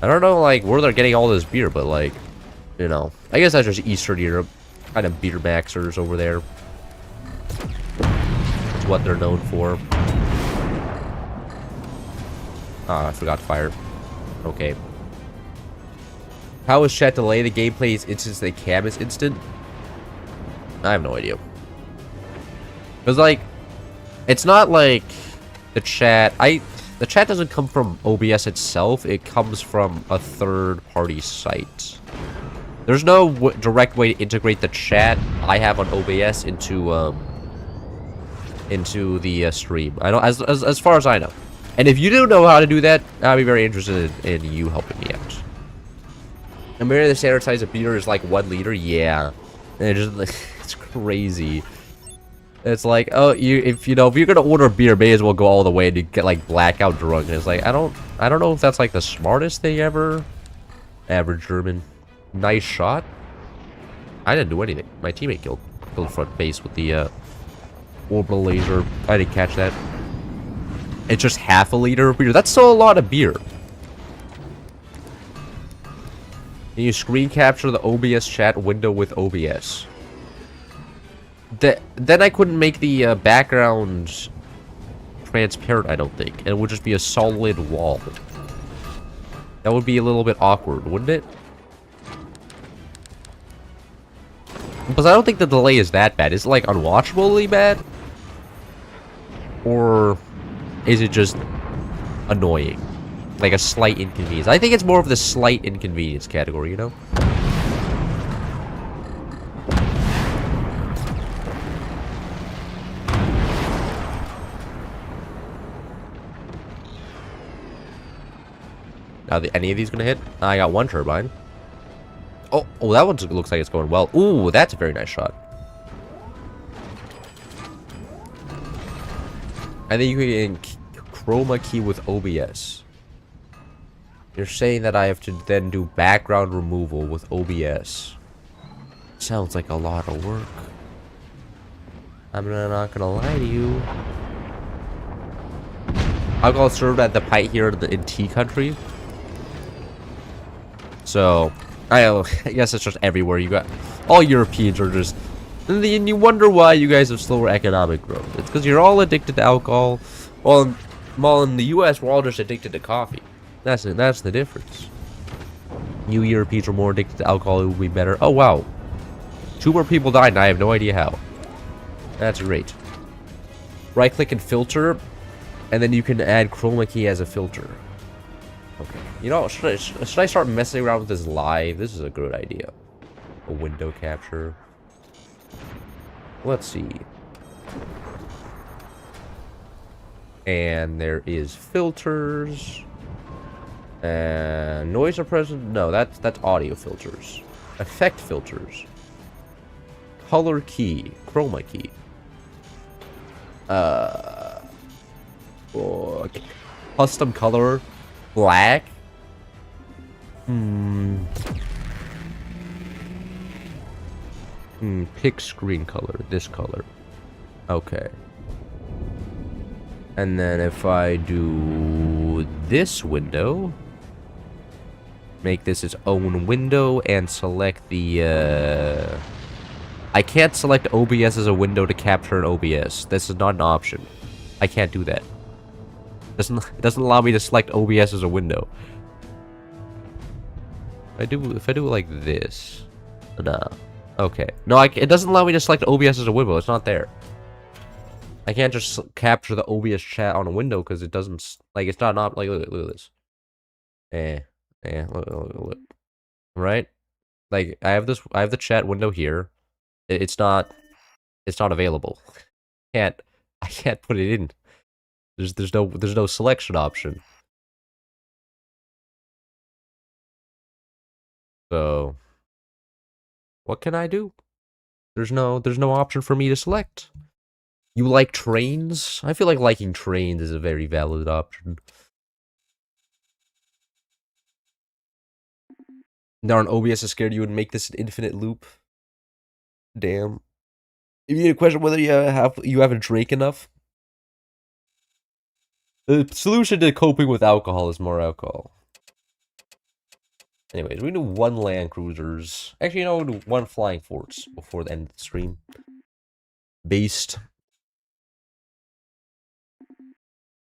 Speaker 1: I don't know like where they're getting all this beer, but like, you know, I guess that's just Eastern Europe. Kind of beer maxers over there. That's what they're known for. Ah, I forgot fire. Okay. How is chat delay? The gameplay is instant, the cam is instant? I have no idea. Because, like, it's not like the chat... The chat doesn't come from OBS itself. It comes from a third-party site. There's no direct way to integrate the chat I have on OBS into the stream. I know, as far as I know. And if you do know how to do that, I'd be very interested in you helping me out. And maybe the standard size of beer is like 1 liter. Yeah, and it's crazy. It's like, oh, if you're gonna order beer, may as well go all the way to get like blackout drunk. And it's like, I don't know if that's like the smartest thing ever. Average German, nice shot. I didn't do anything. My teammate killed front base with the orbital laser. I didn't catch that. It's just half a liter of beer. That's still a lot of beer. Can you screen capture the OBS chat window with OBS? Then I couldn't make the background transparent, I don't think. And it would just be a solid wall. That would be a little bit awkward, wouldn't it? Because I don't think the delay is that bad. Is it like unwatchably bad? Or is it just annoying? Like a slight inconvenience. I think it's more of the slight inconvenience category, you know? Now, any of these gonna hit? I got one turbine. Oh, that one looks like it's going well. Ooh, that's a very nice shot. I think you can chroma key with OBS. You're saying that I have to then do background removal with OBS. Sounds like a lot of work. I'm not gonna lie to you. Alcohol served at the pint here in tea country. So, I guess it's just everywhere. You got all Europeans are just, and you wonder why you guys have slower economic growth. It's because you're all addicted to alcohol. While in the U.S., we're all just addicted to coffee. That's the difference. You Europeans are more addicted to alcohol. It would be better. Oh wow, 2 more people died, and I have no idea how. That's great. Right click and filter, and then you can add chroma key as a filter. Okay. You know, should I start messing around with this live? This is a good idea. A window capture. Let's see. And there is filters. And noise suppression. No, that's audio filters. Effect filters. Color key. Chroma key. Okay. Custom color. Black. Pick screen color. This color. Okay. And then if I do this window, make this its own window and select the, I can't select OBS as a window to capture an OBS. This is not an option. I can't do that. It doesn't allow me to select OBS as a window. If I do it like this. Nah. Okay. No, it doesn't allow me to select OBS as a window. It's not there. I can't just capture the OBS chat on a window because it doesn't, like, it's not like, look at this. Look. Right? Like, I have the chat window here. It's not available. I can't put it in. There's no selection option. So, what can I do? There's no option for me to select. You like trains? I feel like liking trains is a very valid option. Darn, OBS is scared you would make this an infinite loop. Damn. If you need a question whether you haven't drank enough. The solution to coping with alcohol is more alcohol. Anyways, we do 1 Land Cruisers. Actually, we'll do 1 Flying Forts before the end of the stream. Based.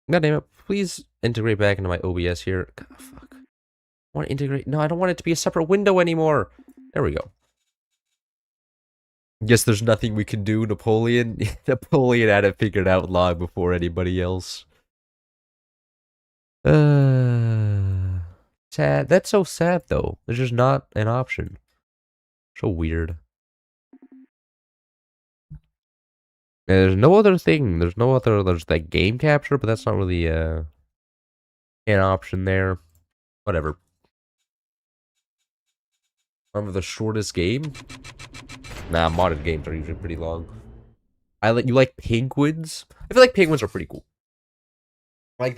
Speaker 1: God damn it, please integrate back into my OBS here. God, fuck. I want to integrate. No, I don't want it to be a separate window anymore. There we go. Guess there's nothing we can do, Napoleon. Napoleon had it figured out long before anybody else. Sad. That's so sad, though. There's just not an option. So weird. There's no other thing. There's like game capture, but that's not really an option there. Whatever. Remember the shortest game? Nah, modded games are usually pretty long. You like penguins? I feel like penguins are pretty cool. Like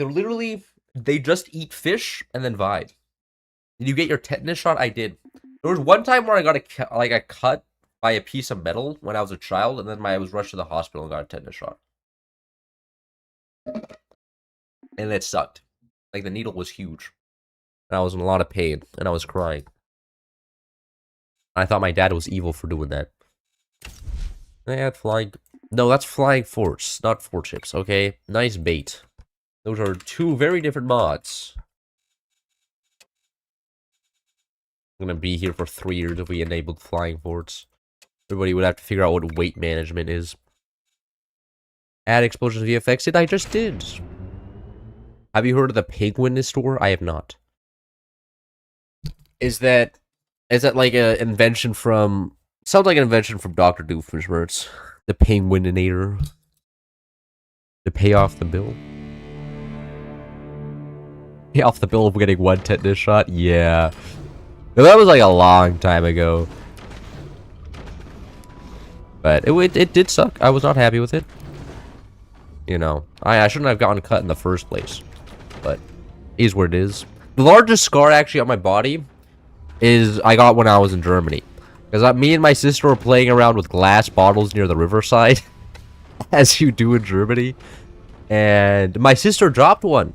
Speaker 1: they just eat fish and then vibe. Did you get your tetanus shot? I did. There was one time where I got a cut by a piece of metal when I was a child, and then I was rushed to the hospital and got a tetanus shot. And it sucked. Like, the needle was huge. And I was in a lot of pain, and I was crying. I thought my dad was evil for doing that. No, that's flying forts, not fort chips, okay? Nice bait. Those are 2 very different mods. I'm gonna be here for 3 years if we enabled flying forts. Everybody would have to figure out what weight management is. Add explosions VFX. I just did. Have you heard of the penguin store? I have not. Is that like an invention from... Sounds like an invention from Dr. Doofenshmirtz. The penguininator. To pay off the bill. Pay off the bill of getting 1 tetanus shot? Yeah. No, that was like a long time ago. But it did suck. I was not happy with it. I shouldn't have gotten cut in the first place. But it is what it is. The largest scar actually on my body is I got when I was in Germany. Because me and my sister were playing around with glass bottles near the riverside. As you do in Germany. And my sister dropped one.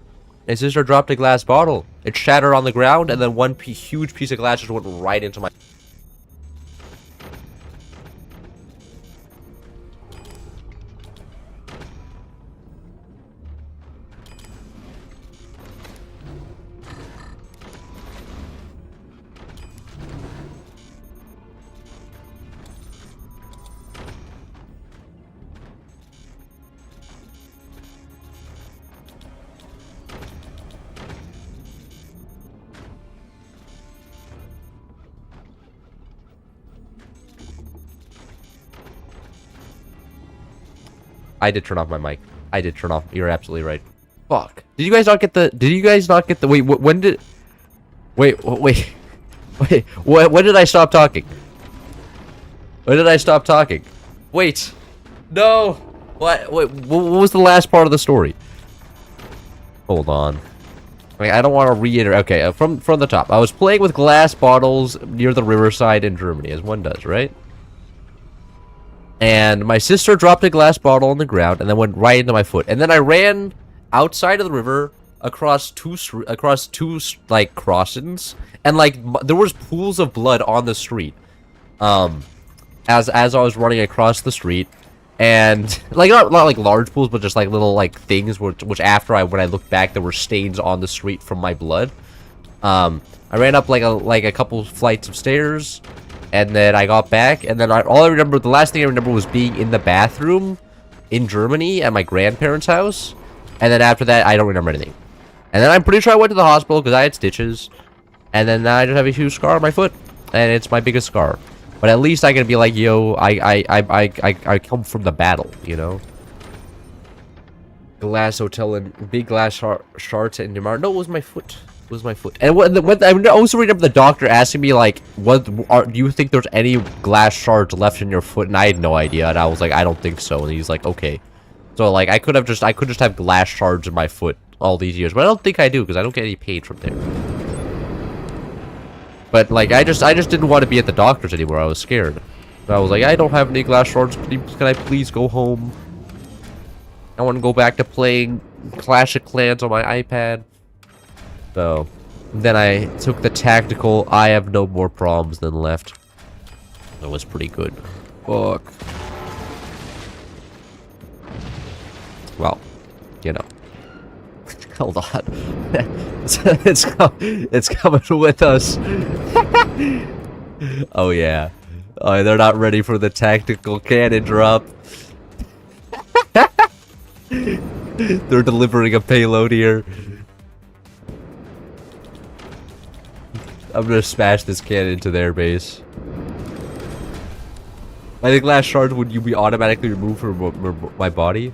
Speaker 1: My sister dropped a glass bottle. It shattered on the ground, and then one huge piece of glass just went right into my... I did turn off my mic. I did turn off. You're absolutely right. Fuck. Did you guys not get the... Wait, when did... Wait. When did I stop talking? When did I stop talking? Wait. No. What was the last part of the story? Hold on. I don't want to reiterate. Okay, from the top. I was playing with glass bottles near the riverside in Germany, as one does, right? And my sister dropped a glass bottle on the ground and then went right into my foot. And then I ran outside of the river across two like crossings, and like there was pools of blood on the street. As I was running across the street, and like not like large pools, but just like little like things which after when I looked back, there were stains on the street from my blood. I ran up like a couple flights of stairs, and then I got back, and then the last thing I remember was being in the bathroom in Germany at my grandparents' house, and then after that I don't remember anything. And then I'm pretty sure I went to the hospital because I had stitches, and then now I just have a huge scar on my foot, and it's my biggest scar. But at least I can be like, yo, I come from the battle, you know? Glass hotel and big glass shards in Demar. No, it was my foot. It was my foot. And I also remember the doctor asking me, like, do you think there's any glass shards left in your foot? And I had no idea. And I was like, I don't think so. And he's like, okay. So, like, I could just have glass shards in my foot all these years. But I don't think I do, because I don't get any paid from there. But, like, I just didn't want to be at the doctor's anymore. I was scared. So I was like, I don't have any glass shards. Can I please go home? I want to go back to playing Clash of Clans on my iPad. So, then I took the tactical, I have no more problems than left. That was pretty good. Fuck. Well, you know. Hold on. it's coming with us. Oh, yeah. Oh, they're not ready for the tactical cannon drop. They're delivering a payload here. I'm gonna smash this cannon into their base. I think glass shards would you be automatically removed from my body?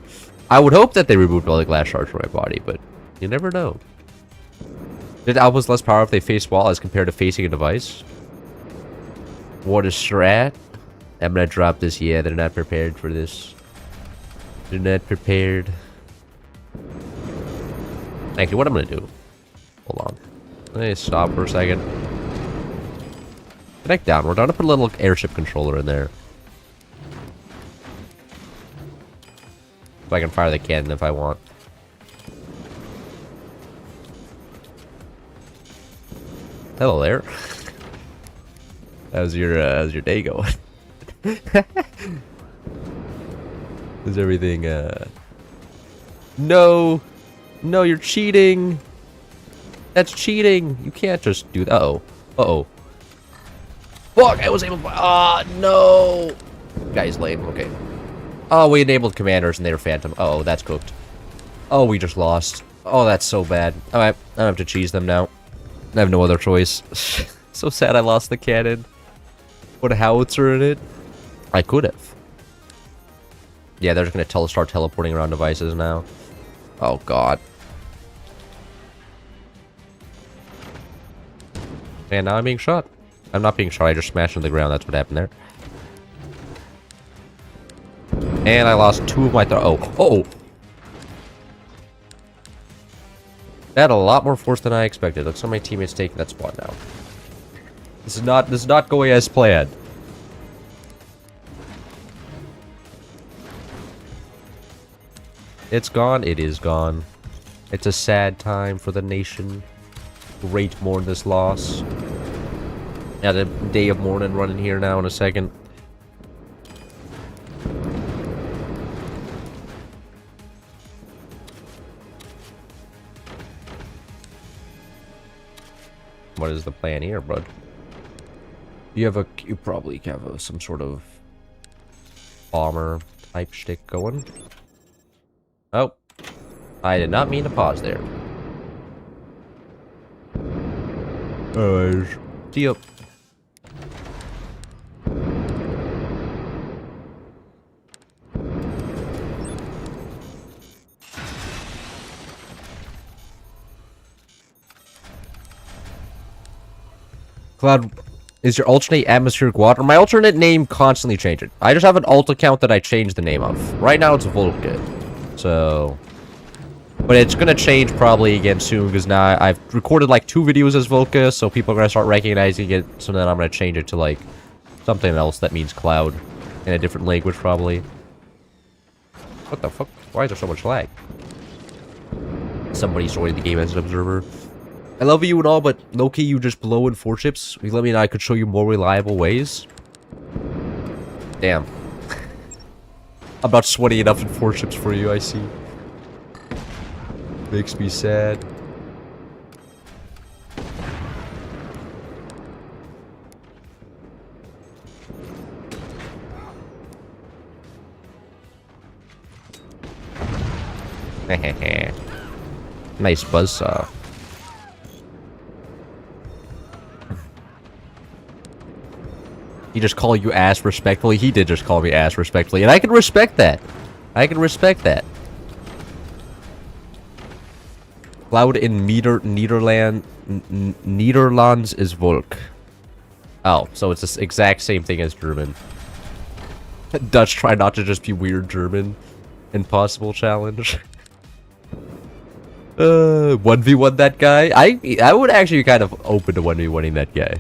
Speaker 1: I would hope that they removed all the glass shards from my body, but you never know. Did albums less power if they face wall as compared to facing a device? What a strat. I'm gonna drop this. Yeah, they're not prepared for this. They're not prepared. Actually, what I'm gonna do. Hold on. Let me stop for a second. Connect downward. I'm gonna put a little airship controller in there. So I can fire the cannon if I want. Hello there. How's your day going? Is everything No! No, you're cheating! That's cheating! You can't just do that. Uh-oh. Uh-oh. Fuck! I was able to... Ah, no! Guy's lame. Okay. Oh, we enabled commanders and they were phantom. Uh oh, that's cooked. Oh, we just lost. Oh, that's so bad. Alright, I have to cheese them now. I have no other choice. So sad I lost the cannon. Put a howitzer in it. I could have. Yeah, they're just gonna start teleporting around devices now. Oh god. And now I'm being shot. I'm not being shot, I just smashed into the ground. That's what happened there. And I lost two of my oh. That had a lot more force than I expected. Looks like my teammates taking that spot now. This is not going as planned. It's gone. It is gone. It's a sad time for the nation. Great mourn this loss. Got a day of mourning running here now in a second. What is the plan here, bud? You probably have some sort of bomber type shtick going. Oh, I did not mean to pause there. See ya. Is your alternate atmospheric water? My alternate name constantly changes. I just have an alt account that I change the name of. Right now it's Volca. So... But it's gonna change probably again soon, because now I've recorded like 2 videos as Volca, so people are gonna start recognizing it, so then I'm gonna change it to like something else that means cloud. In a different language, probably. What the fuck? Why is there so much lag? Somebody's joining the game as an observer. I love you and all, but low-key you just blow in 4 chips. You let me know I could show you more reliable ways. Damn. I'm not sweaty enough in 4 chips for you, I see. Makes me sad. Nice buzzsaw. He just called you ass respectfully. He did just call me ass respectfully, and I can respect that. I can respect that. Cloud in Nederlands is Volk. Oh, so it's the exact same thing as German. Dutch try not to just be weird German. Impossible challenge. 1v1 that guy? I would actually be kind of open to 1v1ing that guy.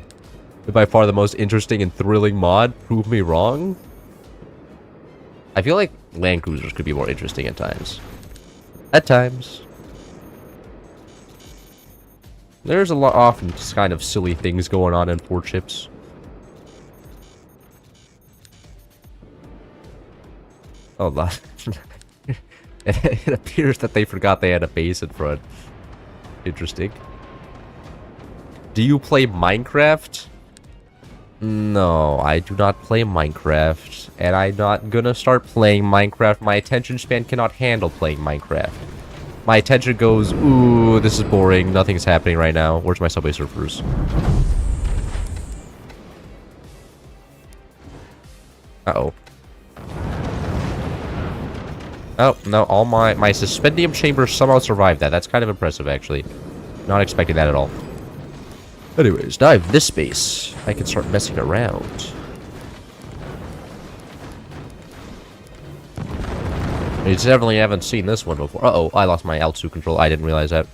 Speaker 1: By far the most interesting and thrilling mod. Prove me wrong. I feel like Land Cruisers could be more interesting at times. At times. There's a lot often just kind of silly things going on in 4 chips. Oh, that. It appears that they forgot they had a base in front. Interesting. Do you play Minecraft? No, I do not play Minecraft. And I'm not gonna start playing Minecraft. My attention span cannot handle playing Minecraft. My attention goes, ooh, this is boring. Nothing's happening right now. Where's my Subway Surfers? Uh-oh. Oh, no, all my suspendium chambers somehow survived that. That's kind of impressive, actually. Not expecting that at all. Anyways, now I have this space. I can start messing around. You definitely haven't seen this one before. Uh-oh, I lost my L2 control. I didn't realize that.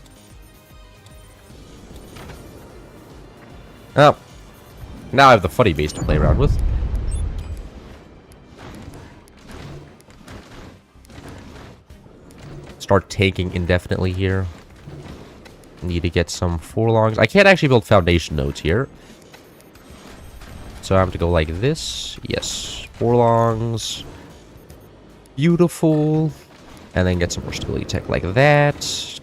Speaker 1: Oh. Now I have the funny base to play around with. Start taking indefinitely here. Need to get some forelongs. I can't actually build foundation nodes here. So I have to go like this. Yes. Forelongs. Beautiful. And then get some more stability tech like that.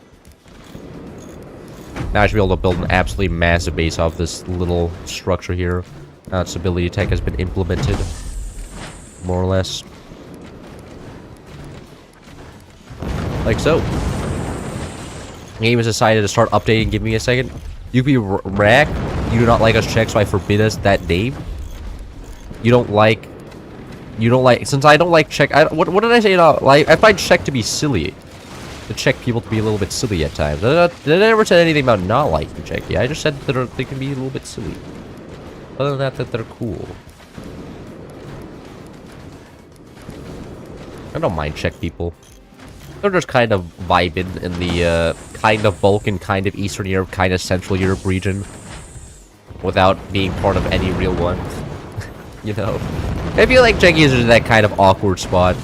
Speaker 1: Now I should be able to build an absolutely massive base off this little structure here. Now stability tech has been implemented. More or less. Like so. The game has decided to start updating. Give me a second. You be rack. You do not like us Czech, so I forbid us that name. You don't like. Since I don't like Czech. What did I say? Like I find Czech to be silly. The Czech people to be a little bit silly at times. I never said anything about not liking Czech. Yeah, I just said that they can be a little bit silly. Other than that, they're cool. I don't mind Czech people. They're just kind of vibing in the kind of Balkan, kind of Eastern Europe, kind of Central Europe region. Without being part of any real one. You know? I feel like Czechia is in that kind of awkward spot.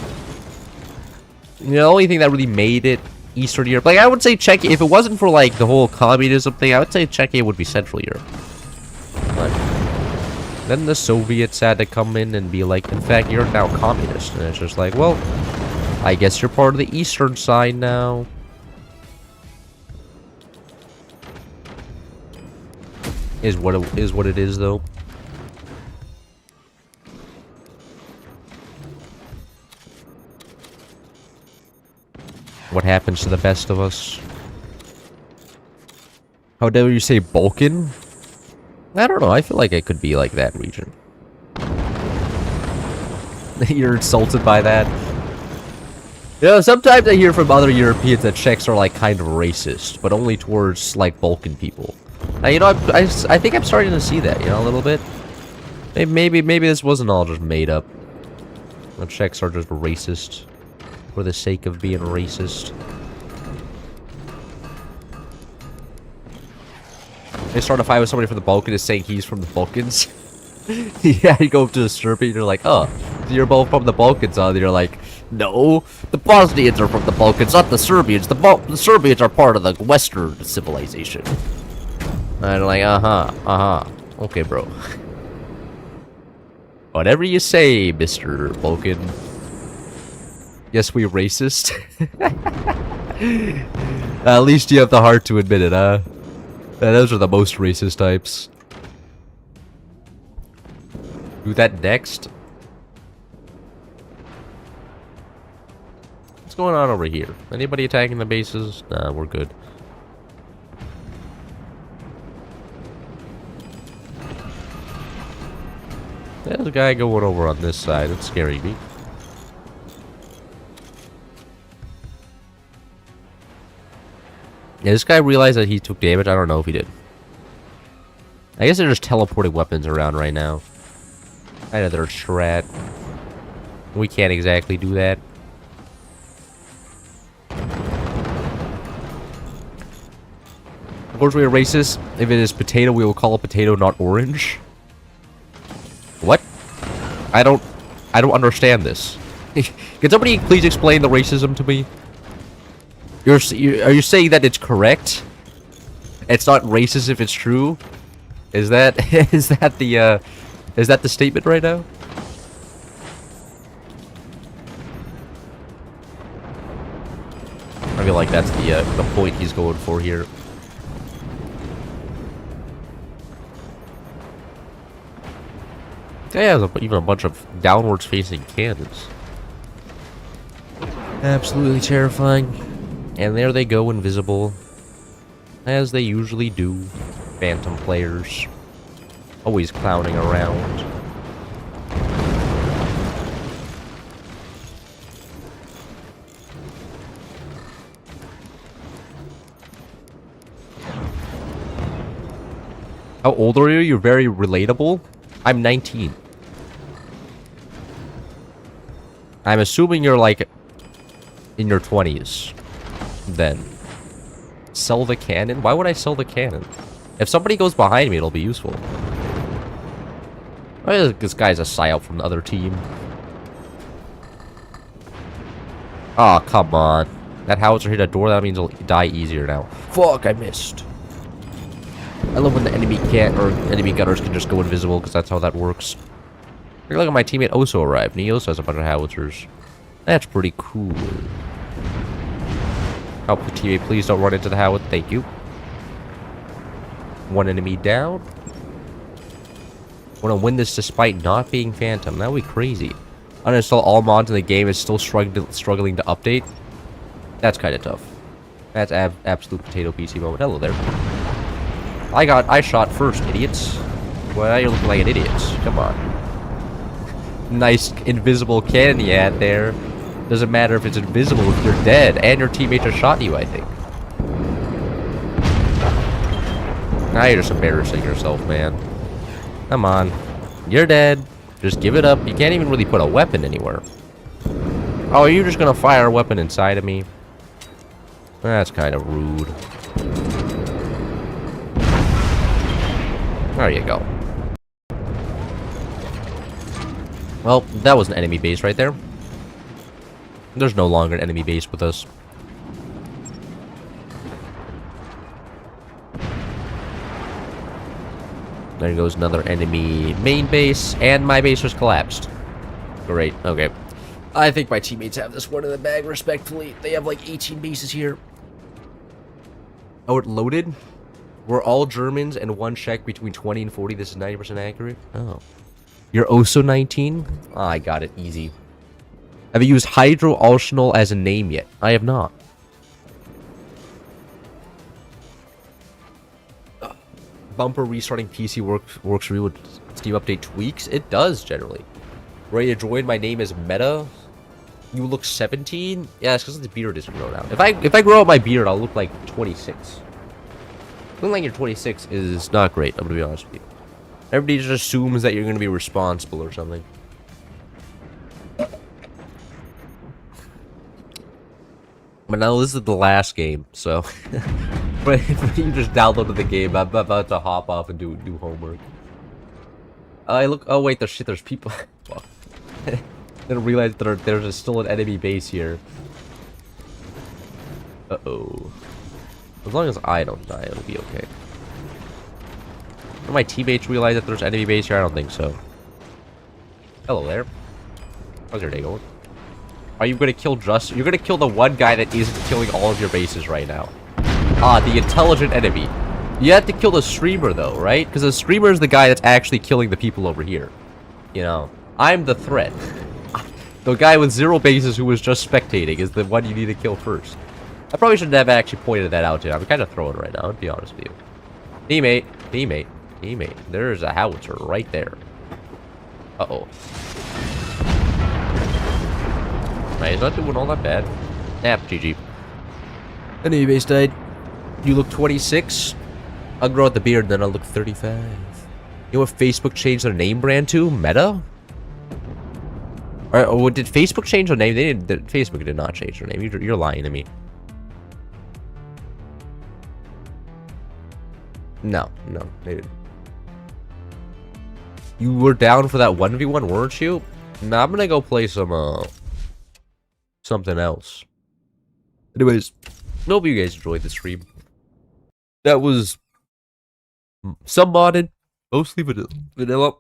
Speaker 1: You know, the only thing that really made it Eastern Europe... Like, I would say Czechia, if it wasn't for, like, the whole communism thing, I would say Czechia would be Central Europe. But then the Soviets had to come in and be like, in fact, you're now communist. And it's just like, well... I guess you're part of the eastern side now. Is what it is, though. What happens to the best of us? How dare you say Balkan? I don't know. I feel like it could be like that region. You're insulted by that? You know, sometimes I hear from other Europeans that Czechs are, like, kind of racist, but only towards, like, Balkan people. Now, you know, I think I'm starting to see that, you know, a little bit. Maybe this wasn't all just made up. The Czechs are just racist for the sake of being racist. They start a fight with somebody from the Balkans saying he's from the Balkans. Yeah, you go up to the Serbian, you're like, oh, you're both from the Balkans, huh? And you're like, no, the Bosnians are from the Balkans, not the Serbians. The Serbians are part of the Western civilization. And I'm like, okay, bro. Whatever you say, Mr. Balkan. Yes, we racist. At least you have the heart to admit it, huh? Those are the most racist types. Do that next. What's going on over here? Anybody attacking the bases? Nah, we're good. There's a guy going over on this side. It's scaring me. Yeah, this guy realized that he took damage. I don't know if he did. I guess they're just teleporting weapons around right now. Either they're strat. We can't exactly do that. Of course, we are racist. If it is potato, we will call it potato, not orange. What? I don't understand this. Can somebody please explain the racism to me? Are you saying that it's correct? It's not racist if it's true? Is that the statement right now? I feel like that's the point he's going for here. Yeah, there's even a bunch of downwards facing cannons. Absolutely terrifying. And there they go, invisible. As they usually do. Phantom players. Always clowning around. How old are you? You're very relatable. I'm 19. I'm assuming you're like in your 20s. Then. Sell the cannon? Why would I sell the cannon? If somebody goes behind me, it'll be useful. Oh, this guy's a psyop from the other team. Oh, come on. That howitzer hit a door, that means it'll die easier now. Fuck, I missed. I love when the enemy enemy gunners can just go invisible, because that's how that works. Look at my teammate Oso arrived, and he also has a bunch of howitzers. That's pretty cool. Help the teammate, please don't run into the howitzer. Thank you. One enemy down. Want to win this despite not being Phantom. That would be crazy. Uninstall all mods in the game is still struggling to update. That's kind of tough. That's absolute potato PC moment. Hello there. I shot first, idiots. Well, now you're looking like an idiot. Come on. Nice invisible cannon you had there. Doesn't matter if it's invisible if you're dead. And your teammate just shot you, I think. Now you're just embarrassing yourself, man. Come on. You're dead. Just give it up. You can't even really put a weapon anywhere. Oh, are you just gonna fire a weapon inside of me? That's kind of rude. There you go. Well, that was an enemy base right there. There's no longer an enemy base with us. There goes another enemy main base, and my base just collapsed. Great, okay. I think my teammates have this one in the bag, respectfully. They have like 18 bases here. Oh, it loaded? We're all Germans and one Czech between 20 and 40. This is 90% accurate? Oh. You're also 19? Oh, I got it. Easy. Have you used Hydro Arsenal as a name yet? I have not. Bumper restarting PC works for you with Steam Update tweaks? It does, generally. Ready to join? My name is Meta. You look 17? Yeah, it's because the beard isn't grown out. If I grow out my beard, I'll look like 26. Looking like you're 26 is not great, I'm gonna be honest with you. Everybody just assumes that you're gonna be responsible or something. But now this is the last game, so... But you just downloaded the game, I'm about to hop off and do homework. I look... Oh wait, there's people... Well, didn't realize there's still an enemy base here. Uh-oh. As long as I don't die, it'll be okay. Do my teammates realize that there's enemy base here? I don't think so. Hello there. How's your day going? Are you gonna kill You're gonna kill the one guy that isn't killing all of your bases right now. Ah, the intelligent enemy. You have to kill the streamer though, right? Because the streamer is the guy that's actually killing the people over here. You know, I'm the threat. The guy with 0 bases who was just spectating is the one you need to kill first. I probably shouldn't have actually pointed that out to you. I'm kind of throwing right now, to be honest with you. Teammate, teammate, teammate. There's a howitzer right there. Uh-oh. Right, he's not doing all that bad. Nap, GG. Enemy base died. You look 26. I'll grow out the beard, then I'll look 35. You know what Facebook changed their name brand to? Meta? Or did Facebook change their name? They didn't. Facebook did not change their name. You're lying to me. No, they didn't. You were down for that 1v1, weren't you? Nah, I'm gonna go play some, something else. Anyways, hope you guys enjoyed the stream. That was some modded, mostly vanilla.